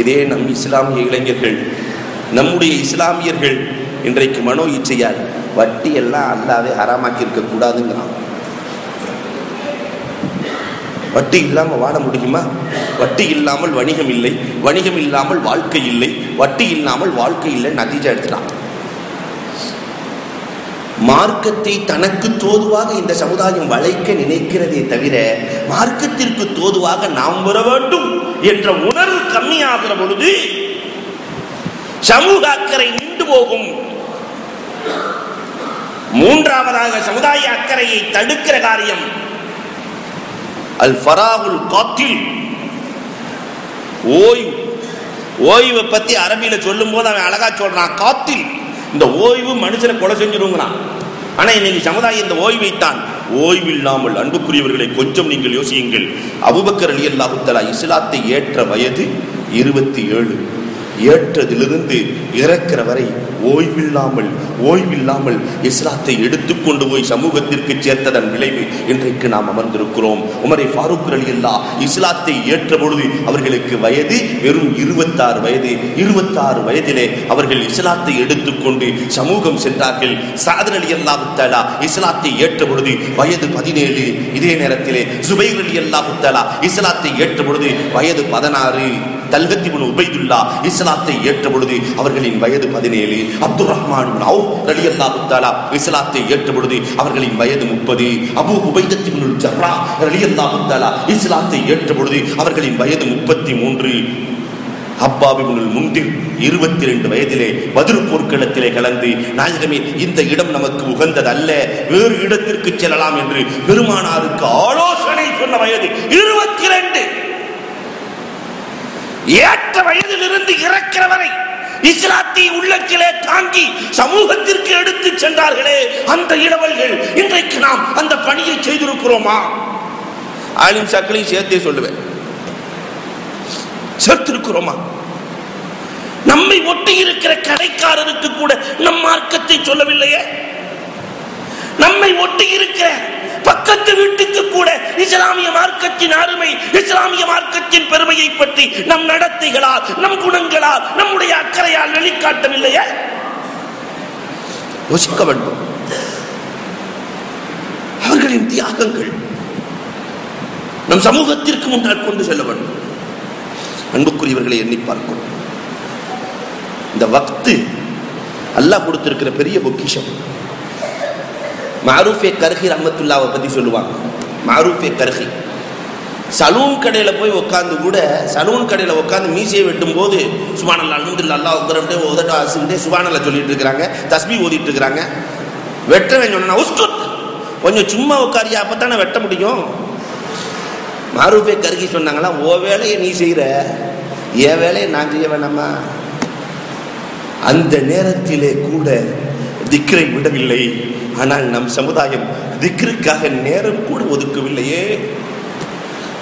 இதே நம் இஸ்லாமிய இளைஞர்கள், நம்முடைய இஸ்லாமியர்கள் இன்றைக்கு மனோ இச்சையால் வட்டி எல்லாம் அல்லாவே ஹராமாக்கி இருக்க கூடாதுங்கிறான். வட்டி இல்லாம வாழ முடியுமா? வட்டி இல்லாமல் வணிகம் இல்லை, வணிகம் இல்லாமல் வாழ்க்கை இல்லை, வட்டி இல்லாமல் வாழ்க்கை இல்லை. நதிஜா எடுத்துட்டான். மார்க்கத்தை தனக்கு தோதுவாக இந்த சமுதாயம் வளைக்க நினைக்கிறதே தவிர மார்க்கத்திற்கு தோதுவாக நாம் வர வேண்டும் என்ற உணர்வு கம்மியாகிற பொழுது சமூக அக்கறை நின்று போகும். மூன்றாவதாக சமுதாய அக்கறையை தடுக்கிற காரியம் அல் ஃபராகுல் காத்தில், ஓய்வு. ஓய்வை பத்தி அரபியில சொல்லும் போது அவன் அழகா சொல்றான் காத்தில். இந்த ஓய்வு மனுஷனை கொலை செஞ்சிருங்கிறான். ஆனா இன்னைக்கு சமுதாயம் இந்த ஓய்வைத்தான். ஓய்வு இல்லாமல், அன்புக்குரியவர்களை கொஞ்சம் நீங்கள் யோசியுங்கள். அபூபக்கர் ரலியல்லாஹு தஆலா இஸ்லாத்தை ஏற்ற வயது 27. ஏற்றதிலிருந்து இறக்கிற வரை ஓய்வில்லாமல் இஸ்லாத்தை எடுத்துக்கொண்டு போய் சமூகத்திற்கு சேர்த்ததன் விளைவு இன்றைக்கு நாம் அமர்ந்திருக்கிறோம். உமரை ஃபாரூக் ரலியல்லாஹு இஸ்லாத்தை ஏற்ற பொழுது அவர்களுக்கு வயது வெறும் 26 வயது. 26 வயதிலே அவர்கள் இஸ்லாத்தை எடுத்துக்கொண்டு சமூகம் சென்றார்கள். சஅத் ரலியல்லாஹு தஆலா இஸ்லாத்தை ஏற்ற பொழுது வயது 17. இதே நேரத்திலே ஜுபைர் ரலியல்லாஹு தஆலா இஸ்லாத்தை ஏற்ற பொழுது வயது 16. தல்ஹத் இப்னு உபைதுல்லா இஸ்லாத்தை ஏற்ற பொழுது அவர்களின் வயது 17. அப்துர் ரஹ்மான் இப்னு அவுஃப் ரலியல்லாஹு தஆலா இஸ்லாத்தை ஏற்ற பொழுது அவர்களின் வயது 30. அபூ உபைதத் இப்னுல் ஜர்ராஹ் ரலியல்லாஹு தஆலா இஸ்லாத்தை ஏற்ற பொழுது அவர்களின் வயது 33. அப்பாப் இப்னுல் முன்திர் 22 வயதிலே பத்ர் போர்க்களத்திலே கலந்து, நாயகமே இந்த இடம் நமக்கு உகந்தது அல்ல, வேறு இடத்திற்கு செல்லலாம் என்று பெருமானாருக்கு ஆலோசனை சொன்ன வயது 22. ஏற்ற வயதிலிருந்து இறக்கிற வரை இஸ்லாத்தை உள்ளத்திலே தாங்கி சமூகத்திற்கு எடுத்து சென்றார்களே அந்த இளவல்கள், இன்றைக்கு நாம் அந்த பணியை செய்திருக்கிறோமா? ஆலிம் சாக்களையும் சேர்த்தே சொல்லுவேன், சேர்த்திருக்கிறோமா? நம்மை ஒட்டி இருக்கிற கடைக்காரருக்கு கூட நம் மார்க்கத்தை சொல்லவில்லையே. நம்மை ஒட்டி இருக்கிற பக்கத்து வீட்டுக்கு கூட இஸ்லாமிய மார்க்கத்தின் அருமை, இஸ்லாமிய மார்க்கத்தின் பெருமையை பற்றி நம் நடத்தைகளால், நம் குணங்களால், நம்முடைய அக்கறையால் வெளிக்காட்டவில்லையே. யோசிக்க வேண்டும். அவர்களின் தியாகங்கள் நம் சமூகத்திற்கு முன்னால் கொண்டு செல்ல வேண்டும். அன்புக்குரியவர்களை எண்ணி பார்க்கும். இந்த வக்து அல்லாஹ் கொடுத்திருக்கிற பெரிய பொக்கிஷம். மாரூஃபே கர்ஹி ரஹ்மத்துல்லாஹ் பத்தி சொல்லுவாங்க. மாரூஃபே கர்ஹி சலூன் கடையில் போய் உட்காந்து கூட, சலூன் கடையில் உட்காந்து மீசையை வெட்டும் போது சுப்ஹானல்லாஹ் அல்ஹம்துலில்லாஹ் அல்லாஹ் அக்பர் உதட்ட ஆசிக்கிட்டே சுப்ஹானல்லாஹ் சொல்லிட்டு இருக்கிறாங்க, தஸ்பீஹ் ஓதிட்டு இருக்கிறாங்க. வெட்டவன் சொன்னா உஸ்குத், கொஞ்சம் சும்மா உட்காரியா, அப்பத்தானே வெட்ட முடியும். மாரூஃபே கர்ஹி சொன்னாங்களா, ஓ வேலையை நீ செய்யற, என் வேலையை நான் செய்ய வேணாமா? அந்த நேரத்திலே கூட திக்ரை விடவில்லை. ஆனால் நம் சமுதாயம் திக்ருக்காக நேரம் கூட ஒதுக்கவில்லையே.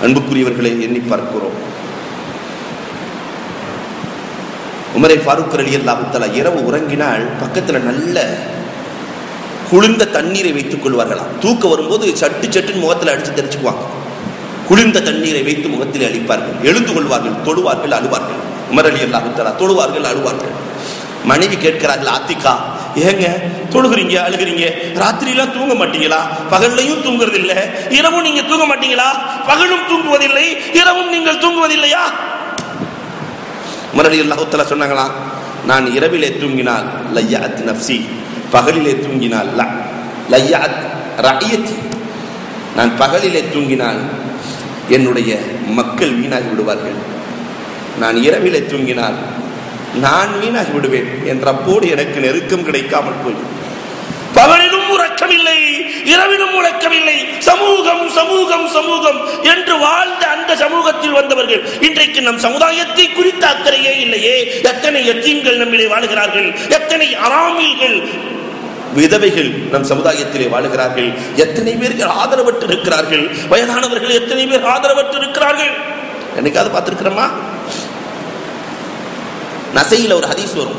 அன்புக்குரியவர்களை எண்ணி பார்க்கிறோம். உமரை ஃபாரூக் ரலியல்லாஹு தஆலா இரவு உறங்கினால் பக்கத்தில் நல்ல குளிர்ந்த தண்ணீரை வைத்துக் கொள்வார்களாம். தூக்கம் வரும்போது சட்டு சட்டுன்னு முகத்தில் அடிச்சு தெரிச்சுக்குவாங்க. குளிர்ந்த தண்ணீரை வைத்து முகத்தில் அளிப்பார்கள். எழுந்து கொள்வார்கள், தொழுவார்கள், அழுவார்கள். உமர் ரலியல்லாஹு தஆலா தொழுவார்கள், அழுவார்கள். மனைவி கேட்கிறார்கள், ஆத்திகா ஏங்க தொழுகிறீங்க, அழுகிறீங்க, ராத்திரியெல்லாம் தூங்க மாட்டீங்களா? பகல்லையும் தூங்குறது இல்லை, இரவும் நீங்க தூங்க மாட்டீங்களா? பகலும் தூங்குவதில்லை, இரவும் நீங்கள் தூங்குவதில்லையா? உமர் ரலியல்லாஹு தஆலா சொன்னாங்களாம், நான் இரவிலே தூங்கினால் லய்யாத் நஃப்சி, பகலிலே தூங்கினால் லய்யாத் ரஅயத்தி, நான் பகலிலே தூங்கினால் என்னுடைய மக்கள் வீணாகி விடுவார்கள், நான் இரவிலே தூங்கினால் நான் வீணாகி விடுவேன் என்ற அப்போடு எனக்கு நெருக்கம் கிடைக்காமல் போய் பகலிலும் உறக்கமில்லை, இரவிலும் உறக்கமில்லை, சமூகம் சமூகம் சமூகம் என்று வாழ்ந்த அந்த சமூகத்தில் வந்தவர்கள் இன்றைக்கு நம் சமுதாயத்தை குறித்த அக்கறையே இல்லையே. எத்தனை யத்தீம்கள் நம்மிலே வாழுகிறார்கள், எத்தனை அராமில்கள் விதவைகள் நம் சமுதாயத்திலே வாழுகிறார்கள், எத்தனை பேர்கள் ஆதரவற்று இருக்கிறார்கள், வயதானவர்கள் எத்தனை பேர் ஆதரவற்று இருக்கிறார்கள். என்னைக்காவது பார்த்திருக்கிறோமா? நசையில ஒரு ஹதீஸ் வரும்,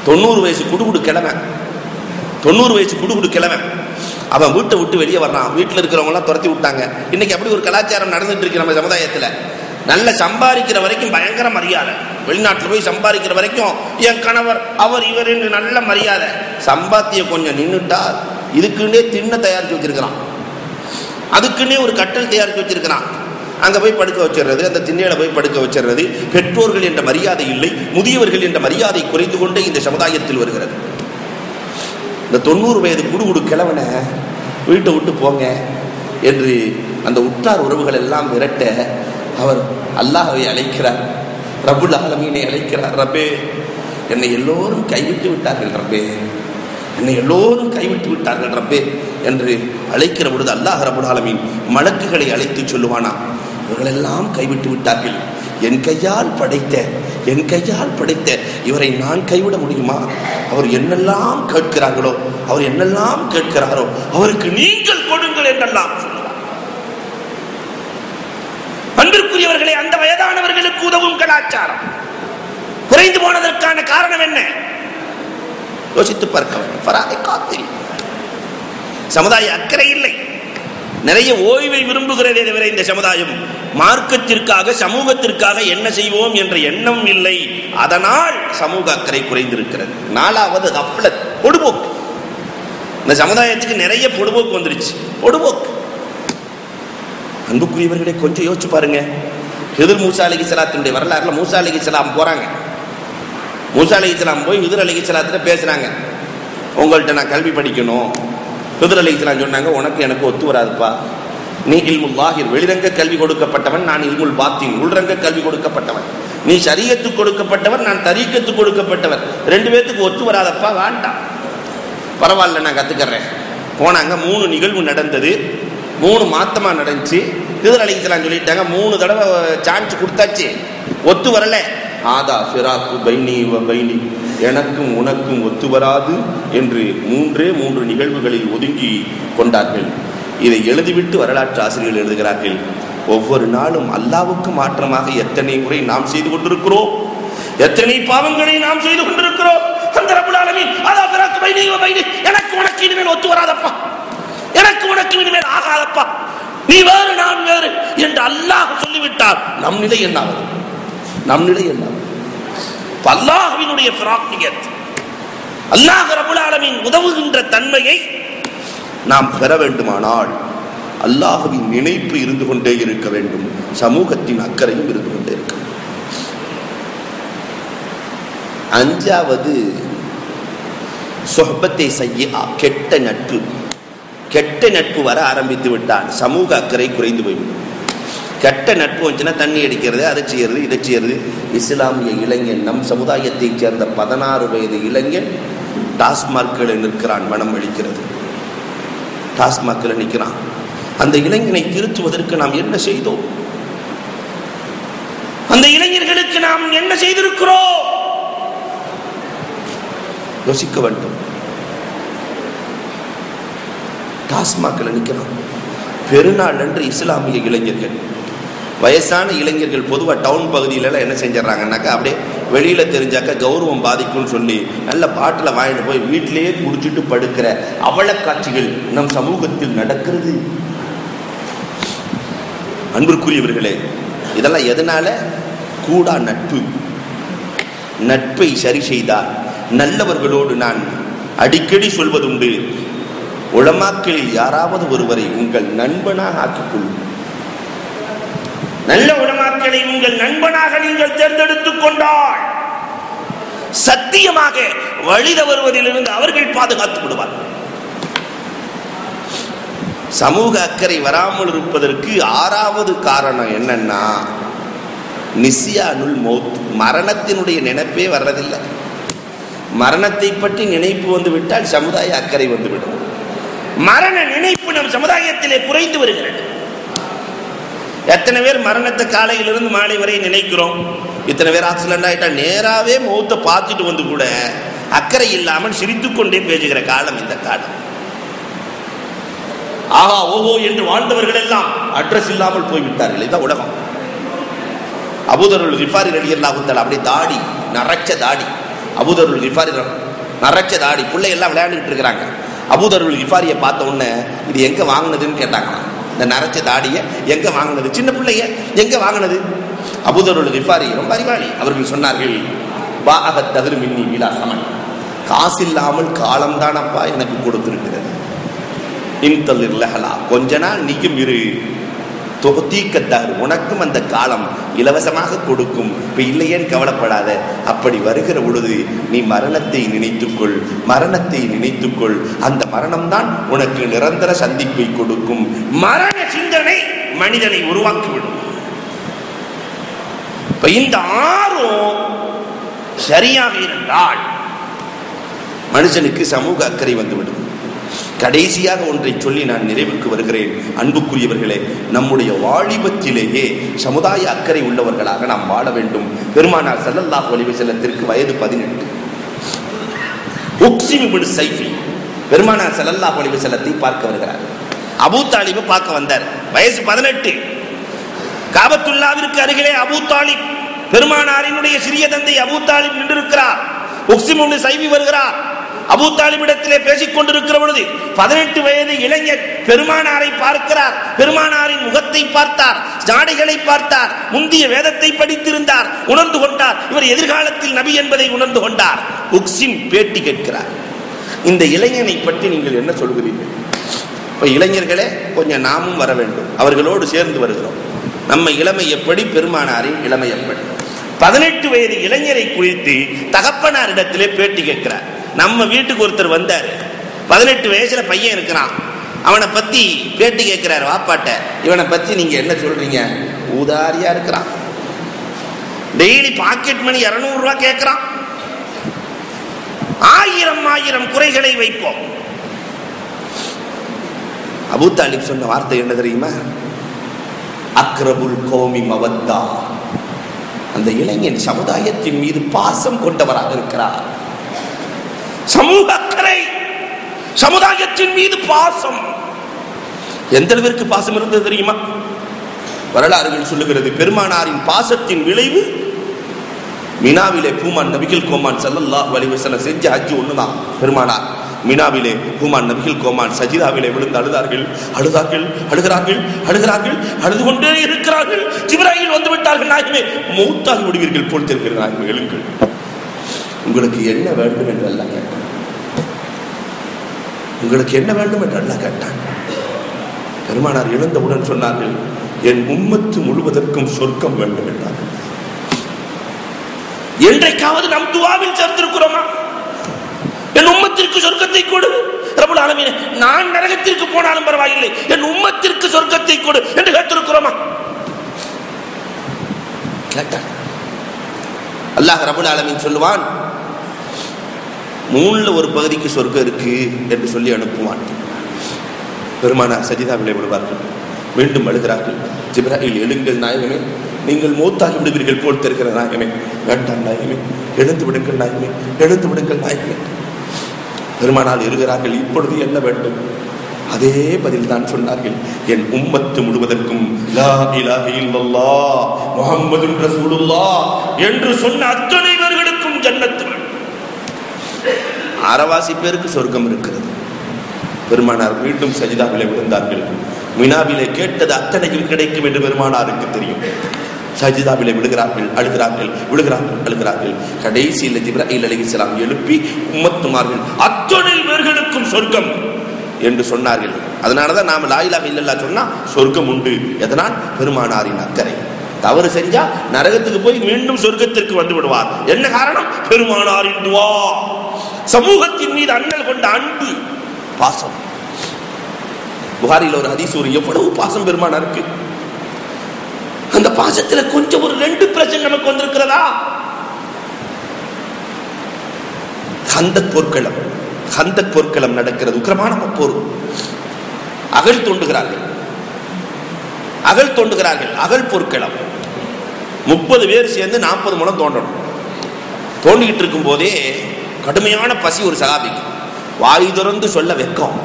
90 வயசு குடுகுடு கிழமை, 90 வயசு குடுகுடு கிழமை, அவன் வீட்டை விட்டு வெளியே வர்றான். வீட்டில் இருக்கிறவங்க எல்லாம் துரத்தி விட்டாங்க. இன்னைக்கு அப்படி ஒரு கலாச்சாரம் நடந்துட்டு இருக்கு நம்ம சமுதாயத்தில். நல்ல சம்பாதிக்கிற வரைக்கும் பயங்கர மரியாதை, வெளிநாட்டில் போய் சம்பாதிக்கிற வரைக்கும் என் கணவர் அவர் இவர் என்று நல்ல மரியாதை. சம்பாத்தியம் கொஞ்சம் நின்றுட்டா இதுக்குன்னே திண்ண தயாரித்து வச்சிருக்கிறான், அதுக்குன்னே ஒரு கட்டல் தயாரித்து வச்சிருக்கிறான். அங்கே போய் படுக்க வச்சிடுறது, அந்த திண்ணையில போய் படுக்க வச்சிடுறது. பெற்றோர்கள் என்ற மரியாதை இல்லை, முதியவர்கள் என்ற மரியாதை குறைந்து கொண்டே இந்த சமுதாயத்தில் வருகிறது. இந்த 90 வயது குடுகுடு கிழவனை வீட்டை விட்டு போங்க என்று அந்த உற்றார் உறவுகள் எல்லாம் விரட்ட அவர் அல்லாஹ்வை அழைக்கிறார், ரப்புல் ஆலமீனை அழைக்கிறார். ரப்பே, என்னை எல்லோரும் கைவிட்டு விட்டார்கள் ரப்பே, என்னை எல்லோரும் கைவிட்டு விட்டார்கள் ரப்பே என்று அழைக்கிற பொழுது அல்லாஹ் ரப்புல் ஆலமீன் மலக்குகளை அழைத்து சொல்லுவானா, இவர்களெல்லாம் கைவிட்டு விட்டார்கள், என் கையால் படைத்த இவரை நான் கைவிட முடியுமா? அவர் என்னெல்லாம் கேட்கிறார்களோ, அவர் என்னெல்லாம் கேட்கிறாரோ அவருக்கு நீங்கள் கொடுங்கள் என்றெல்லாம் சொல்லுவார். அன்பிற்குரியவர்களே, அந்த வயதானவர்களுக்கு உதவும் கலாச்சாரம் குறைந்து போனதற்கான காரணம் என்ன? யோசித்து பார்க்க வேண்டும். சமுதாய அக்கறை இல்லை, நிறைய ஓய்வை விரும்புகிறதே தவிர இந்த சமுதாயம் மார்க்கத்திற்காக சமூகத்திற்காக என்ன செய்வோம் என்ற எண்ணம் இல்லை. அதனால் சமூக அக்கறை குறைந்திருக்கிறது. 4வது கஃப்லத், பொடுபோக்கு. இந்த சமுதாயத்துக்கு நிறைய பொடுபோக்கு வந்துருச்சு, பொடுபோக்கு. அன்புக்குரியவர்களை கொஞ்சம் யோசிச்சு பாருங்க. ஹிதர் மூசா அலைஹிஸ்ஸலாத்தினுடைய வரலாறுல மூசா அலைஹிஸ்ஸலாம் போறாங்க. மூசா அலைஹிஸ்ஸலாம் போய் ஹிதர் அலைஹிஸ்ஸலாத்திட்ட பேசுறாங்க, உங்கள்கிட்ட நான் கல்வி படிக்கணும். ஹிதர் அலைஹிஸ்ஸலாம் சொன்னாங்க, உனக்கு எனக்கு ஒத்து வராதுப்பா, நீ இல்முல் லாஹிர் வெளிரங்க கல்வி கொடுக்கப்பட்டவன், நான் இல்முல் பாத்தின் உள்ரங்க கல்வி கொடுக்கப்பட்டவன். நீ ஷரியத்துக்கு கொடுக்கப்பட்டவன், நான் தரீக்கத்துக்கு கொடுக்கப்பட்டவன். 2 பேத்துக்கு ஒத்து வராதப்பா, வேண்டாம். பரவாயில்ல, நான் கத்துக்கிறேன். போனாங்க. 3 நிகழ்வு நடந்தது, 3 மாத்தமா நடந்துச்சு. ஹிதர் அலைஹிஸ்ஸலாம் சொல்லிட்டாங்க, 3 தடவை சான்ஸ் கொடுத்தாச்சு, ஒத்து வரல. ஆதா ஃபிராக்கு பைனி வ பைனி, எனக்கும் உனக்கும் ஒத்து வராது என்று 3 நிகழ்வுகளில் ஒதுங்கி கொண்டார்கள். இதை எழுதிவிட்டு வரலாற்று ஆசிரியர்கள் எழுதுகிறார்கள், ஒவ்வொரு நாளும் அல்லாஹ்வுக்கு மாற்றமாக எத்தனை முறை நாம் செய்து கொண்டிருக்கிறோம், எத்தனை பாவங்களை நாம் செய்து கொண்டிருக்கிறோம். அந்த ரப்புல் ஆலமீன் ஆதா ஃபிராக்கு பைனி வ பைனி, எனக்கு உனக்கு இனிமேல் ஒத்து வராதப்பா, எனக்கு உனக்கு இனிமேல் ஆகாதப்பா, நீ வேறு நான் வேறு என்று அல்லாஹ் சொல்லிவிட்டார். நம் நிலை என்னாவது? அல்லாஹ்வினுடைய ஃபிராக்கியத், அல்லாஹ் ரப்புல் ஆலமீன் உதவுகின்ற தன்மையை நாம் பெற வேண்டுமானால் அல்லாஹ்வின் நினைப்பு இருந்து கொண்டே இருக்க வேண்டும், சமூகத்தின் அக்கறையும் இருந்து கொண்டே இருக்க வேண்டும். 5வது சொஹ்பத்தை செய்ய, கெட்ட நட்பு வர ஆரம்பித்து விட்டால் சமூக அக்கறை குறைந்து போய்விடும். கெட்ட நட்பு வந்துச்சுன்னா தண்ணி அடிக்கிறது, அதை செய்யறது, இதை செய்யறது. இஸ்லாமிய இளைஞன், நம் சமுதாயத்தைச் சேர்ந்த 16 வயது இளைஞன் டாஸ்மார்க்கில் நிற்கிறான், மனம் அளிக்கிறது. டாஸ்மார்க்கில் நிற்கிறான். அந்த இளைஞனை திருத்துவதற்கு நாம் என்ன செய்தோம்? அந்த இளைஞர்களுக்கு நாம் என்ன செய்திருக்கிறோம்? யோசிக்க வேண்டும். டாஸ்மார்க்கில் நிற்கிறான். பெருநாள் அன்று இஸ்லாமிய இளைஞர்கள் வயசான இளைஞர்கள் பொதுவாக டவுன் பகுதியிலலாம் என்ன செஞ்சிடறாங்கன்னாக்கா அப்படியே வெளியில் தெரிஞ்சாக்கா கௌரவம் பாதிக்கும்னு சொல்லி நல்ல பாட்டில் வாங்கிட்டு போய் வீட்டிலேயே குடிச்சிட்டு படுக்கிற அவல காட்சிகள் நம் சமூகத்தில் நடக்கிறது. அன்பிற்குரியவர்களே, இதெல்லாம் எதனால? கூடா நட்பு. நட்பை சரி செய்தால் நல்லவர்களோடு நான் அடிக்கடி சொல்வதுண்டு, உலமாக்களில் யாராவது ஒருவரை உங்கள் நண்பனாக ஆக்கிக்கொள்ளும். நல்ல உலமாக்களை உங்கள் நண்பனாக நீங்கள் தேர்ந்தெடுத்துக் கொண்டால் சத்தியமாக வழித வருவதிலிருந்து அவர்கள் பாதுகாத்துக் விடுவார்கள். சமூக அக்கறை வராமல் இருப்பதற்கு 6வது காரணம் என்னன்னா, நிசியானுல் மௌத், மரணத்தினுடைய நினைப்பே வர்றதில்லை. மரணத்தை பற்றி நினைப்பு வந்து விட்டால் சமுதாய அக்கறை வந்துவிடும். மரண நினைப்பு நம் சமுதாயத்திலே குறைந்து வருகிறது. எத்தனை பேர் மரணத்தை காலையிலிருந்து மாலை வரை நினைக்கிறோம்? இத்தனை பேர் ஆக்சிடென்ட் ஆயிட்டா நேராவே மௌத்தை பார்த்துட்டு வந்து கூட அக்கறை இல்லாமல் சிரித்துக்கொண்டே பேசுகிற காலம் இந்த காலம். ஆஹா ஓஹோ என்று வாழ்ந்தவர்கள் எல்லாம் அட்ரஸ் இல்லாமல் போய்விட்டார்கள். இதுதான் உலகம். அபூதருல் கிஃபாரி ரலியல்லாஹு தஆலா அப்படியே தாடி, நரைச்ச தாடி. அபூதருல் கிஃபாரி நரைச்ச தாடி, பிள்ளை எல்லாம் விளையாண்டுட்டு இருக்கிறாங்க. அபூதருல் கிஃபாரியை பார்த்த உடனே இது எங்க வாங்கினதுன்னு கேட்டாங்க. இந்த நரைச்ச தாடியை எங்க வாங்கினது? சின்ன பிள்ளைய எங்க வாங்கினது? அபூதருல் கிஃபாரி ரொம்ப அறிவாளி. அவர்கள் சொன்னார்கள், பாஅத் தஹ்ரு மின்னி பிலா சமன், காசு இல்லாமல் காலம்தானப்பா எனக்கு கொடுத்திருக்கிறது. இன்தலிர் லஹலா, கொஞ்ச நாள் நீக்கும் இரு, தொகுத்தீக்கத்தார், உனக்கும் அந்த காலம் இலவசமாக கொடுக்கும். இப்ப இல்லையேன்னு கவலைப்படாத. அப்படி வருகிற பொழுது நீ மரணத்தை நினைத்துக்கொள், மரணத்தை நினைத்துக்கொள். அந்த மரணம் தான் உனக்கு நிரந்தர சந்திப்பை கொடுக்கும். மரண சிந்தனை மனிதனை உருவாக்கிவிடும். இப்ப இந்த 6ம் சரியாக இருந்தால் மனுஷனுக்கு சமூக அக்கறை வந்துவிடும். கடைசியாக ஒன்றை சொல்லி நான் நிறைவுக்கு வருகிறேன். அன்புக்குரியவர்களே, நம்முடைய வாலிபத்திலேயே சமுதாய அக்கறை உள்ளவர்களாக நாம் வாழ வேண்டும். பெருமானார் ஸல்லல்லாஹு அலைஹி வஸல்லத்திற்கு வயது 18. உக்ஸிம் இப்னு ஸைஃபி பெருமானார் ஸல்லல்லாஹு அலைஹி வஸல்லத்தை பார்க்க வருகிறார். அபூ தாலிபை பார்க்க வந்தார். வயசு 18. காபத்துல்லாவிற்கு அருகிலே அபூ தாலிப், பெருமானாரினுடைய சிறிய தந்தை அபூ தாலிப் நின்றிருக்கிறார். உக்ஸிம் இப்னு ஸைஃபி வருகிறார். அபூ தாலிபிடத்திலே பேசிக் கொண்டிருக்கிற பொழுது 18 வயது இளைஞர் பெருமானாரை பார்க்கிறார். பெருமானாரின் முகத்தை பார்த்தார், ஜாடைகளை பார்த்தார், முந்திய வேதத்தை படித்திருந்தார், உணர்ந்து கொண்டார். இவர் எதிர்காலத்தில் நபி என்பதை உணர்ந்து கொண்டார். உக்ஸிம் பேட்டி கேட்கிறார், இந்த இளைஞனை பற்றி நீங்கள் என்ன சொல்கிறீர்கள்? இப்ப இளைஞர்களே, கொஞ்சம் நாமும் வர வேண்டும். அவர்களோடு சேர்ந்து வருகிறோம். நம்ம இளமை எப்படி, பெருமானாரின் இளமை எப்படி? 18 வயது இளைஞரை குறித்து தகப்பனாரிடத்திலே பேட்டி கேட்கிறார். நம்ம வீட்டுக்கு ஒருத்தர் வந்தார், 18 வயசுல பையன் இருக்கிறான். அவனை பத்தி பேட்டி கேட்கிறார் வாப்பாட்ட. இவனை பத்தி நீங்க என்ன சொல்றீங்க? ஊதாரியா இருக்கிறான், டெய்லி பாக்கெட் மணி 200 ரூபாய் கேட்கிறான், 1000 குறைகளை வைப்போம். அபூ தாலிப் சொன்ன வார்த்தை என்ன தெரியுமா? அக்ரபுல் கௌமி மவத்தா. அந்த இளைஞன் சமுதாயத்தின் மீது பாசம் கொண்டவராக இருக்கிறார். சமூக அக்கறை, சமுதாயத்தின் மீது பாசம். எந்த அளவிற்கு பாசம் இருந்தது தெரியுமா? வரலாறுகள் சொல்லுகிறது, பெருமானாரின் பாசத்தின் விளைவு மினாவிலே பூமான் நபிகள் கோமான் ஸல்லல்லாஹு அலைஹி வஸல்லம் செஞ்ச ஹஜ் ஒண்ணுதான். பெருமானார் மினாவிலே பூமான் நபிகள் கோமான் சஜிதாவிலே விழுந்து அழுதார்கள், அழுது கொண்டே இருக்கிறார்கள். ஜிப்ராயில் வந்து விட்டார்கள், நாயகமே மௌத்தாகி விடுவீர்கள் போல் தெரிகிறது, நாயகமே எழுங்கள், உங்களுக்கு என்ன வேண்டும் என்று அல்லாஹ் கேட்டான். உங்களுக்கு என்ன வேண்டும் என்று அல்லாஹ் கேட்டான். பெருமானார் எழுந்தவுடன் சொன்னார்கள், என் உம்மத்து முழுவதற்கும் சொர்க்கம் வேண்டும் என்றார்கள். என்றைக்காவது நம் துஆவில் சேர்த்திருக்கிறோமா? என் உம்மத்திற்கு சொர்க்கத்தை கொடு ரப்பல் ஆலமீன், நான் நரகத்திற்கு போனாலும் பரவாயில்லை, என் உம்மத்திற்கு சொர்க்கத்தை கொடு என்று கேட்டிருக்கிறோமா? கேட்டான். அல்லாஹ் ரப்பல் ஆலமீன் சொல்லுவான், 3ல் ஒரு பகுதிக்கு சொர்க்கம் இருக்கு என்று சொல்லி அனுப்புவான். பெருமானார் சஜிதாவிலே விடுவார்கள், மீண்டும் அழுகிறார்கள். ஜிப்ராயில் எழுங்கள் நாயகமே, நீங்கள் மௌத்தாகி விடுவீர்கள் போல் தெரிகிற நாயகமே, வேண்டாம் நாயகமே, எழுந்து விடுங்கள் நாயகமே, எழுந்து விடுங்கள் நாயகமே. பெருமானார் இருக்கிறார்கள், இப்பொழுது என்ன வேண்டும்? அதே பதில் தான் சொன்னார்கள். என் உம்மத்து முழுவதற்கும் லா இலாஹ இல்லல்லாஹ் முஹம்மதுர் ரசூலுல்லாஹ் என்று சொன்ன அத்தனை பேர்களுக்கும் ஜன்னத். அரைவாசி பேருக்கு சொர்க்கம் இருக்கிறது. பெருமானார் மீண்டும் சஜிதாவிலே விழுந்தார்கள். மினாவிலே கேட்டது அத்தனையும் கிடைக்கும் என்று பெருமானாருக்கு தெரியும். சஜிதாவிலே விழுகிறார்கள், அழுகிறார்கள், விழுகிறார்கள், அழுகிறார்கள். கடைசியில் ஜிப்ராயில் அலைஹிஸ்ஸலாம் எழுப்பி உம்மத்துமார்கள் அத்தனை பேர்களுக்கும் சொர்க்கம் என்று சொன்னார்கள். அதனாலதான் நாம லா இலாஹ இல்லல்லாஹ் சொன்னா சொர்க்கம் உண்டு. எதனால்? பெருமானாரின் அக்கறை. தவறு செஞ்சா நரகத்துக்கு போய் மீண்டும் சொர்க்கத்திற்கு வந்து விடுவார். என்ன காரணம்? பெருமானாரின் துஆ. சமூகத்தின் மீது அண்ணல் கொண்ட அன்பு, பாசம். புகாரில் ஒரு ஹதீஸ், ஒரு எவ்வளவு பாசம் பெருமானாருக்கு. அந்த பாசத்துல கொஞ்சம் ஒரு 2% நமக்கு வந்திருக்கிறதா? ஹந்தக் போர்க்களம், ஹந்தக் போர்க்களம் நடக்கிறது. உக்கிரமான போர். அகழ் தோண்டுகிறார்கள், அகழ் தோண்டுகிறார்கள். அகழ் போர்க்களம் 30 பேர் சேர்ந்து 40 முழம் தோண்டணும். தோண்டிக்கிட்டு இருக்கும் போதே கடுமையான பசி ஒரு சகாபிக்கு. வாய் திறந்து சொல்ல வெக்கம்.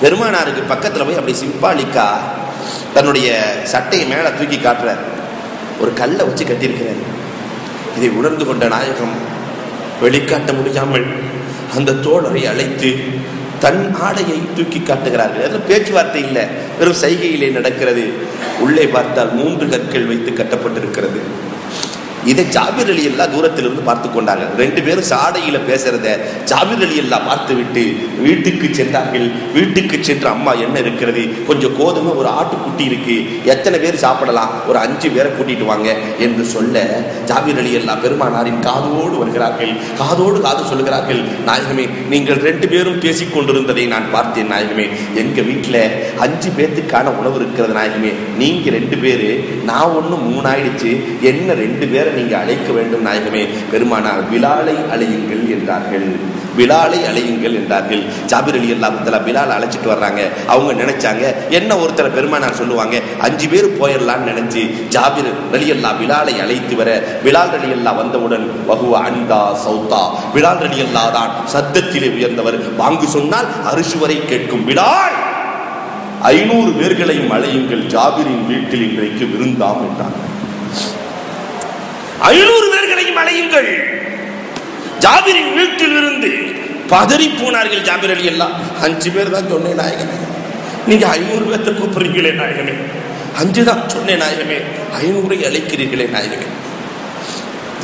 பெருமானாருக்கு பக்கத்துல போய் அப்படி சிம்பாலிக்கா தன்னுடைய சட்டையை மேல தூக்கி காட்டுறார். ஒரு கல்லை வச்சு கட்டியிருக்கிறார். இதை உணர்ந்து கொண்ட நாயகம் வெளிக்காட்ட முடியாமல் அந்த தோழரை அழைத்து தன் ஆடையை தூக்கி காட்டுகிறார்கள். அதில் பேச்சுவார்த்தை இல்லை, வெறும் சைகையிலே நடக்கிறது. உள்ளே பார்த்தால் 3 கற்கள் வைத்து கட்டப்பட்டிருக்கிறது. இதை ஜாபிர் ரலியல்லாஹ் தூரத்திலிருந்து பார்த்து கொண்டார்கள். 2 பேரும் சாடையில பேசுறத ஜாபிர் ரலியல்லாஹ் பார்த்து விட்டு வீட்டுக்கு சென்றார்கள். வீட்டுக்கு சென்று, அம்மா என்ன இருக்கிறது? கொஞ்சம் கோதுமை, ஒரு ஆட்டுக்குட்டி இருக்கு, எத்தனை பேர் சாப்பிடலாம்? ஒரு 5 பேரை கூட்டிட்டு வாங்க என்று சொல்ல ஜாபிர் ரலியல்லாஹ் பெருமானாரின் காதோடு வருகிறார்கள். காதோடு காது சொல்லுகிறார்கள், நாயகமே, நீங்கள் 2 பேரும் பேசிக் கொண்டிருந்ததை நான் பார்த்தேன் நாயகமே. எங்க வீட்டுல 5 பேத்துக்கான உணவு இருக்கிறது நாயகமே. நீங்க 2 பேரு, நான் 1, 3 ஆயிடுச்சு. என்ன 2 பேரை நீங்க அழைக்க வேண்டும் நாயகமே. பெருமானார் பிலாலை அழையுங்கள் என்றார்கள். பிலாலை அழையுங்கள் என்றார்கள். ஜாபிர் ரலியல்லாஹு தஆலா பிலால் அழைச்சிட்டு வர்றாங்க. அவங்க நினைச்சாங்க, என்ன ஒருத்தர் பெருமானார் சொல்லுவாங்க, 5 பேர் போயிடலான்னு நினைச்சு ஜாபிர் ரலியல்லாஹு பிலாலை அழைத்து வர, பிலால் ரலியல்லாஹு வந்தவுடன் வஹுவ அன்தா சௌதா, பிலால் ரலியல்லாஹு தான் சத்தத்திலே உயர்ந்தவர். வாங்கு சொன்னால் அரிசி வரை கேட்கும் பிலால், 500 பேர்களையும் அழையுங்கள், ஜாபிரின் வீட்டில் இன்றைக்கு விருந்தாம் என்றார். 500 பேர்களையும் அழையுங்கள், ஜாபிரின் வீட்டில் இருந்து. பதறி போனார்கள் ஜாபிர் ரலியல்லாஹு. 5 பேர் தான் சொன்னேன் நாயகமே, நீங்க 500 பேர்த்த கூப்பிடுறீங்களே நாயகமே. 5 தான் சொன்னேன் நாயகமே, 500 அழைக்கிறீர்களே நாயகமே.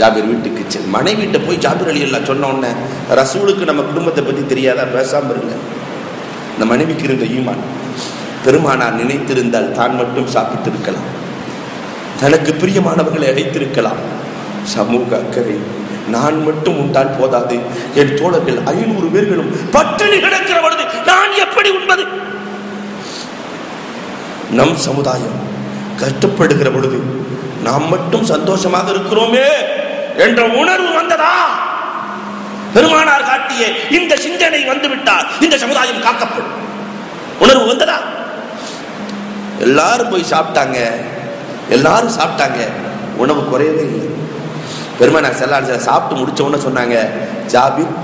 ஜாபிர் வீட்டுக்கு சென்று மனைவிட்ட போய் ஜாபிர் ரலியல்லாஹு சொன்ன உடனே, ரசூலுக்கு நம்ம குடும்பத்தை பத்தி தெரியாதா? பேசாம இருங்க. இந்த மனைவிக்கு இருந்த ஈமான். பெருமானார் நினைத்திருந்தால் தான் மட்டும் சாப்பிட்டு இருக்கலாம், தனக்கு பிரியமானவர்களை அழைத்திருக்கலாம். சமூக அக்கறை. நான் மட்டும் உண்டால் போதாது, என் தோழர்கள் 500 பேர்களும் பட்டினி கிடக்கிற பொழுது நான் எப்படி உண்பது? நம் சமுதாயம் கஷ்டப்படுகிற பொழுது நாம் மட்டும் சந்தோஷமாக இருக்கிறோமே என்ற உணர்வு வந்ததா? பெருமானார் காட்டிய இந்த சிந்தனை வந்துவிட்டால் இந்த சமுதாயம் காக்கப்படும். உணர்வு வந்ததா? எல்லாரும் போய் சாப்பிட்டாங்க, எல்லாரும் சாப்பிட்டாங்க, உணவு குறையவே இல்லை. பெருமானார் ஸல்லல்லாஹு அலைஹி வஸல்லம் சாப்பிட்டு முடிச்ச உடனே சொன்னாங்க, ஜாபிர்,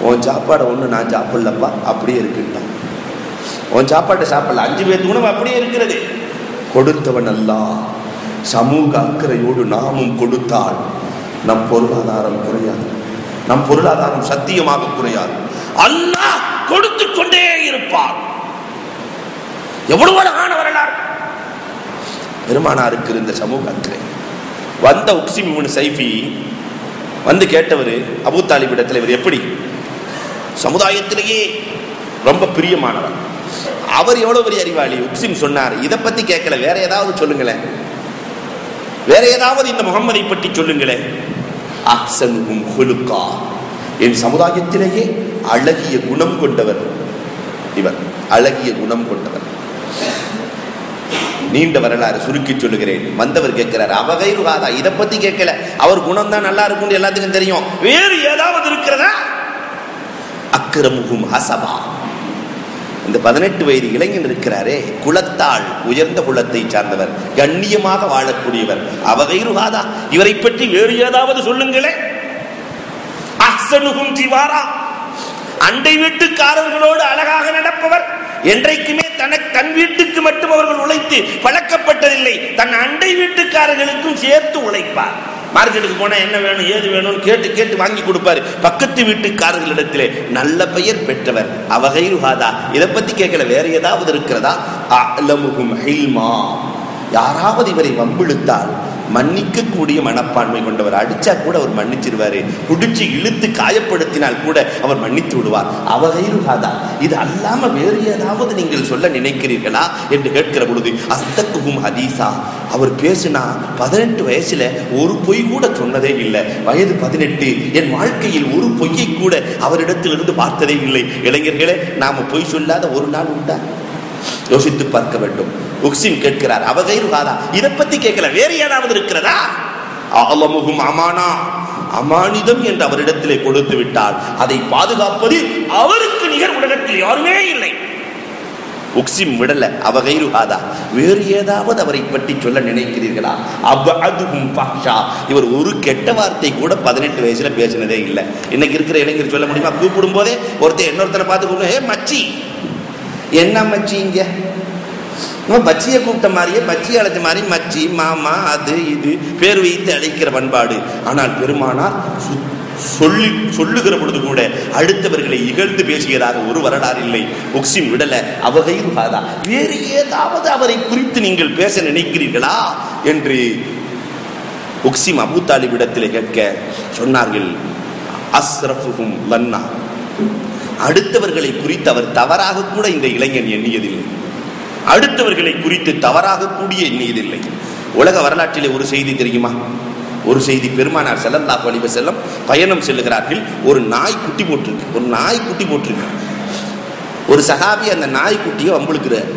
உன் சாப்பாடை ஒன்று நான் சாப்பிடலப்பா, அப்படியே இருக்குட்டான். உன் சாப்பாட்டை சாப்பிடல, 5 பேருக்கு உணவு அப்படியே இருக்கிறது. கொடுத்தவன் அல்லாஹ். சமூக அக்கறையோடு நாமும் கொடுத்தால் நம் பொருளாதாரம் குறையாது, நம் பொருளாதாரம் சத்தியமாக குறையாது. அல்லாஹ் கொடுத்து கொண்டே இருப்பார். எவ்வளவு அழகான வரலாறு பெருமானாருக்கு இருந்த சமூக அக்கறை. வந்த உக்ஸிம் இப்னு சைஃபி வந்து கேட்டவர் அபூ தாலிப் இடத்துல, இவர் எப்படி சமுதாயத்திலேயே ரொம்ப பிரியமானவர், அவர் எவ்வளவு பெரிய அறிவாளி. உக்ஸிம் சொன்னார், இதை பத்தி கேட்கல, வேற ஏதாவது சொல்லுங்களேன், வேற ஏதாவது இந்த முகம்மதை பற்றி சொல்லுங்களேன். அஹ்ஸனுஹும் ஹுலுகா, என் சமுதாயத்திலேயே அழகிய குணம் கொண்டவர் இவர், அழகிய குணம் கொண்டவர். நீண்ட வரலாறு சுருக்கி சொல்லுகிறேன். வந்தவர் கேட்கிறார், அவகைருகாதா, இதை பத்தி கேட்கல, அவர் குணம் தான் நல்லா இருக்கும் எல்லாத்துக்கும் தெரியும், வேறு ஏதாவது இருக்கிறதா? அக்ரமுஹும் ஹஸபா, இந்த 18 வயது இளைஞன் இருக்கிறாரே, குலத்தால் உயர்ந்த குலத்தை சார்ந்தவர், கண்ணியமாக வாழக்கூடியவர். அவகைருகாதா, இவரை பற்றி வேறு ஏதாவது சொல்லுங்களே. அஹ்ஸனுஹும் ஜிவாரா, அண்டை வீட்டுக்காரர்களோடு அழகாக நடப்பவர், என்றைக்குமே தன் வீட்டுக்கு மட்டும் அவர்கள் உழைத்து பழக்கப்பட்டதில்லை, தன் அண்டை வீட்டுக்காரர்களுக்கும் சேர்த்து உழைப்பார். மார்க்கெட்டுக்கு போனா என்ன வேணும் ஏது வேணும்னு கேட்டு கேட்டு வாங்கி கொடுப்பாரு. பக்கத்து வீட்டுக்காரர்களிடத்திலே நல்ல பெயர் பெற்றவர். அவகைருஹாதா, இதை பத்தி கேட்கல, வேற ஏதாவது இருக்கிறதா? அலமுஹும் ஹில்மா, யாராவது இவரை வம்பிழுத்தால் மன்னிக்க கூடிய மனப்பான்மை கொண்டவர். அடிச்சா கூட அவர் மன்னிச்சிருவாரு, குடிச்சு இழுத்து காயப்படுத்தினால் கூட அவர் மன்னித்து விடுவார். அவகைருஹாதா, இது அல்லாம வேறு ஏதாவது நீங்கள் சொல்ல நினைக்கிறீர்களா என்று கேட்கிற பொழுது அஸ்தக்குஹும் ஹதீஸா, அவர் பேசினா 18 வயசுல ஒரு பொய் கூட சொன்னதே இல்லை, வயது 18, என் வாழ்க்கையில் ஒரு பொய்யை கூட அவரிடத்திலிருந்து பார்த்ததே இல்லை. இளைஞர்களே, நாம பொய் சொல்லாத ஒரு நாள் உண்டா? யோசித்து பார்க்க வேண்டும். உக்ஸிம் கேட்கிறார், அவகைருஹாதா, இதை பத்தி கேட்கல, வேறு ஏதாவது இருக்கிறதா? அலமுஹும் அமானா, அமானிதம் என்று அவரிடத்திலே கொடுத்து விட்டால் அதை பாதுகாப்பது அவருக்கு நிகர் உலகத்தில் யாருமே இல்லை. உக்ஸிம் விடல, அவகைருஹாதா, வேறு ஏதாவது அவரை பற்றி சொல்ல நினைக்கிறீர்களா? அபஅதுஹும் ஃபஹ்ஷா, இவர் ஒரு கெட்ட வார்த்தை கூட 18 வயசுல பேசினதே இல்லை. இன்னைக்கு இருக்கிற இளைஞர் சொல்ல முடியுமா? கூப்பிடும் போதே ஒருத்தர் இன்னொருத்தனை பார்த்து கூப்பிடும், ஏ மச்சி, என்ன மச்சி, இங்க பச்சியை கூப்பிட்ட மாதிரியே பச்சி அழைச்ச மாதிரி மச்சி மாமா அது இது பேர் வைத்து அழைக்கிற பண்பாடு. ஆனால் பெருமானார் சொல்லுகிற பொழுது கூட அடுத்தவர்களை இகழ்ந்து பேசியதாக ஒரு வரலாறு இல்லை. உக்ஸிம் விடல, அவகைருஹாதா, வேறு ஏதாவது அவரை குறித்து நீங்கள் பேச நினைக்கிறீர்களா என்று உக்ஸிம் அபூ தாலிப் இடத்திலே கேட்க சொன்னார்கள், அஸ்ரஃபுஹும் லன்னா, அடுத்தவர்களை குறித்து அவர் தவறாக கூட இந்த இளைஞன் எண்ணியதில்லை, அடுத்தவர்களை குறித்து தவறாக கூடிய எண்ணியதில்லை. உலக வரலாற்றிலே ஒரு செய்தி தெரியுமா? ஒரு செய்தி, பெருமானார் ஸல்லல்லாஹு அலைஹி வஸல்லம் பயணம் செல்லுகிறார்கள். ஒரு நாய் குட்டி போட்டிருக்கு. ஒரு சஹாபி அந்த நாய்க்குட்டியை வம்புழுக்கிறார்.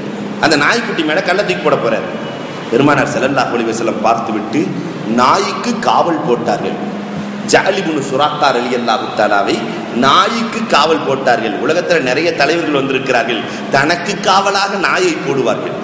அந்த நாய்க்குட்டி மேல கல்ல தூக்கி போட போறார். பெருமானார் ஸல்லல்லாஹு அலைஹி வஸல்லம் பார்த்துவிட்டு நாய்க்கு காவல் போட்டார்கள். ஜஅலிபுன் சுராக்கா ரலியல்லாஹு தஆலாவை நாய்க்கு காவல் போட்டார்கள். உலகத்தில் நிறைய தலைவர்கள் வந்திருக்கிறார்கள், தனக்கு காவலாக நாயை போடுவார்கள்.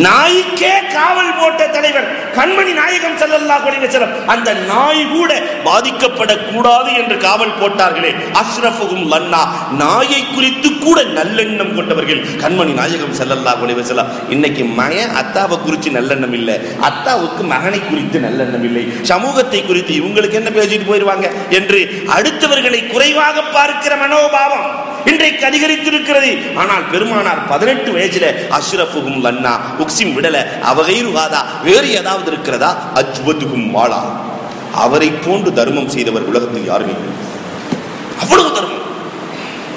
நாய்க்கே காவல் போட்ட தலைவர் கண்மணி நாயகம் ஸல்லல்லாஹு அலைஹி வஸல்லம் அந்த நாய் கூட பாதிக்கப்படக்கூடாது என்று காவல் போட்டார்களே. அஷ்ரஃபுஹும் லன்னா, நாயை குறித்து கூட நல்லெண்ணம் கொண்டவர்கள் கண்மணி நாயகம் ஸல்லல்லாஹு அலைஹி வஸல்லம். இன்னைக்கு மகன் அத்தாவை குறித்து நல்லெண்ணம் இல்லை, அத்தாவுக்கு மகனை குறித்து நல்லெண்ணம் இல்லை, சமூகத்தை குறித்து இவங்களுக்கு என்ன பேசிட்டு போயிடுவாங்க என்று அடுத்தவர்களை குறைவாக பார்க்கிற மனோபாவம் இன்றைக்கு அதிகரித்திருக்கிறது. ஆனால் பெருமானார் 18 வயசுல அஷ்ரஃபுஹும் லன்னா, உக்ஸிம் விடல, அவகைருஹாதா, வேறு ஏதாவது இருக்கிறதா? அஜ்வதுஹும் மாலா, அவரை போன்று தர்மம் செய்தவர் உலகத்தில் யாருமே இல்லை. அவ்வளவு தர்மம்.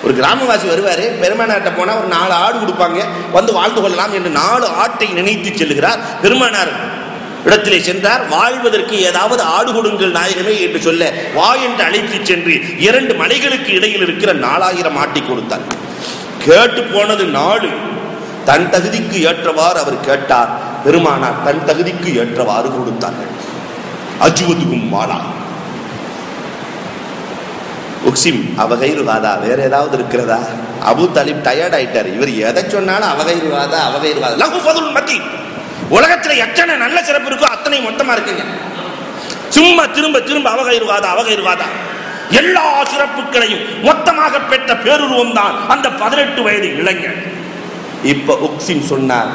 ஒரு கிராமவாசி வருவாரு, பெருமானார்ட்ட போனா ஒரு 4 ஆடு கொடுப்பாங்க, வந்து வாழ்ந்து கொள்ளலாம் என்று 4 ஆட்டை நினைத்து செல்லுகிறார். பெருமானார் இடத்திலே சென்றார். வாழ்வதற்கு ஏதாவது ஆடு கொடுங்கள் நாயகமே என்று சொல்ல வா என்று அழைத்து சென்று 2 மலைகளுக்கு இடையில் இருக்கிற 4000 ஆட்டை கொடுத்தார். கேட்டு போனது 4. தன் தகுதிக்கு ஏற்றவாறு அவர் கேட்டார். பெருமானார் தன் தகுதிக்கு ஏற்றவாறு கொடுத்தார்கள். அஜ்வதுஹும் மாலா. உக்ஸிம், அவகைருஹாதா, வேற ஏதாவது இருக்கிறதா? அபூ தாலிப் டயர்ட் ஆயிட்டார். இவர் எதை சொன்னாலும் அவகைருஹாதா அவகைருஹாதா. லஹு ஃபதுல் மதி, உலகத்துல எத்தனை நல்ல சிறப்பு இருக்கோ அத்தனை மொத்தமா இருக்குங்க. சும்மா திரும்ப திரும்ப அவகைருஹாதா அவகைருஹாதா. எல்லா சிறப்புகளையும் மொத்தமாக பெற்ற பேருருவம் தான் அந்த 18 வயது இளைஞர். இப்ப உக்ஸிம் சொன்னார்,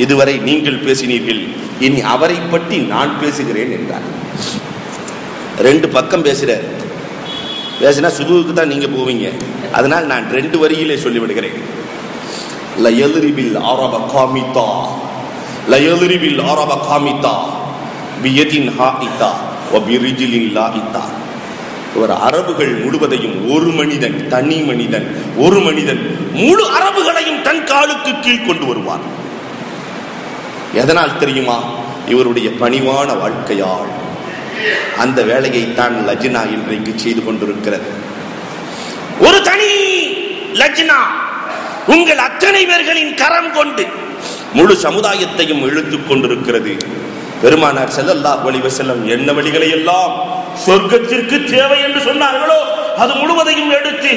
இதுவரை நீங்கள் பேசினீர்கள், இனி அவரை பற்றி நான் பேசுகிறேன் என்றார். 2 பக்கம் பேசுறார். பேசினா சுதுவுக்கு தான் நீங்க போவீங்க, அதனால் நான் 2 வரியிலே சொல்லிவிடுகிறேன். லயல்ரிபில் அரப காமிதா, லயல்ரிபில் அரப காமிதா பியதின் ஹாயிதா வபிரிஜிலின் லாயிதா. ஒரு அரபுகள் முழுவதையும் ஒரு மனிதன், தனி மனிதன், ஒரு மனிதன் முழு அரபுகளையும் தன் காலுக்கு கீழ் கொண்டு வருவார். எதனால் தெரியுமா? இவருடைய பணிவான வாழ்க்கையால். அந்த வேலையை தான் லஜ்னா இன்றைக்கு செய்து கொண்டிருக்கிறது. ஒரு தனி லஜ்னா உங்கள் அத்தனை பேர்களின் கரம் கொண்டு முழு சமுதாயத்தையும் இழுத்துக் கொண்டிருக்கிறது. பெருமானார் ஸல்லல்லாஹு அலைஹி வஸல்லம் என்ன வழிகளை எல்லாம் சொர்க்கத்திற்கு தேவை என்று சொன்னார்களோ அது முழுவதையும் எடுத்து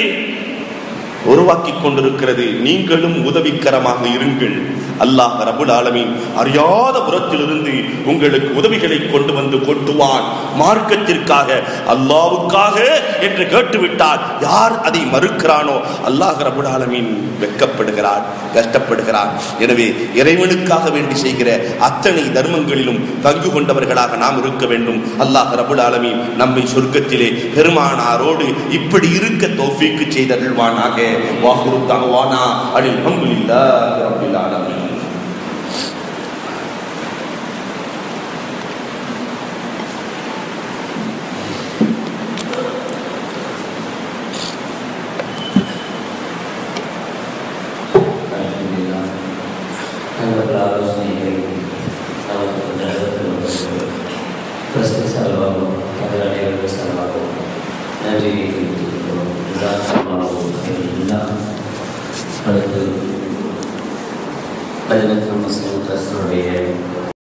உருவாக்கி கொண்டிருக்கிறது. நீங்களும் உதவிகரமாக இருங்கள். அல்லாஹ் ரப்புல் ஆலமீன் அறியாத புறத்திலிருந்து உங்களுக்கு உதவிகளை கொண்டு வந்து கொட்டுவான். மார்க்கத்திற்காக, அல்லாஹ்வுக்காக என்று கேட்டுவிட்டால் யார் அதை மறுக்கிறானோ அல்லாஹ் ரப்புல் ஆலமீன் வெட்கப்படுகிறான், கஷ்டப்படுகிறான். எனவே இறைவனுக்காக வேண்டி செய்கிற அத்தனை தர்மங்களிலும் பங்கு கொண்டவர்களாக நாம் இருக்க வேண்டும். அல்லாஹ் ரப்புல் ஆலமீன் நம்மை சொர்க்கத்திலே பெருமானாரோடு இப்படி இருக்க தௌஃபீக் செய்தருள்வானாக. வாஹிரு தஅவானா அனில் ஹம்துலில்லாஹி ரப்பில் ஆலமீன். Muslim Trust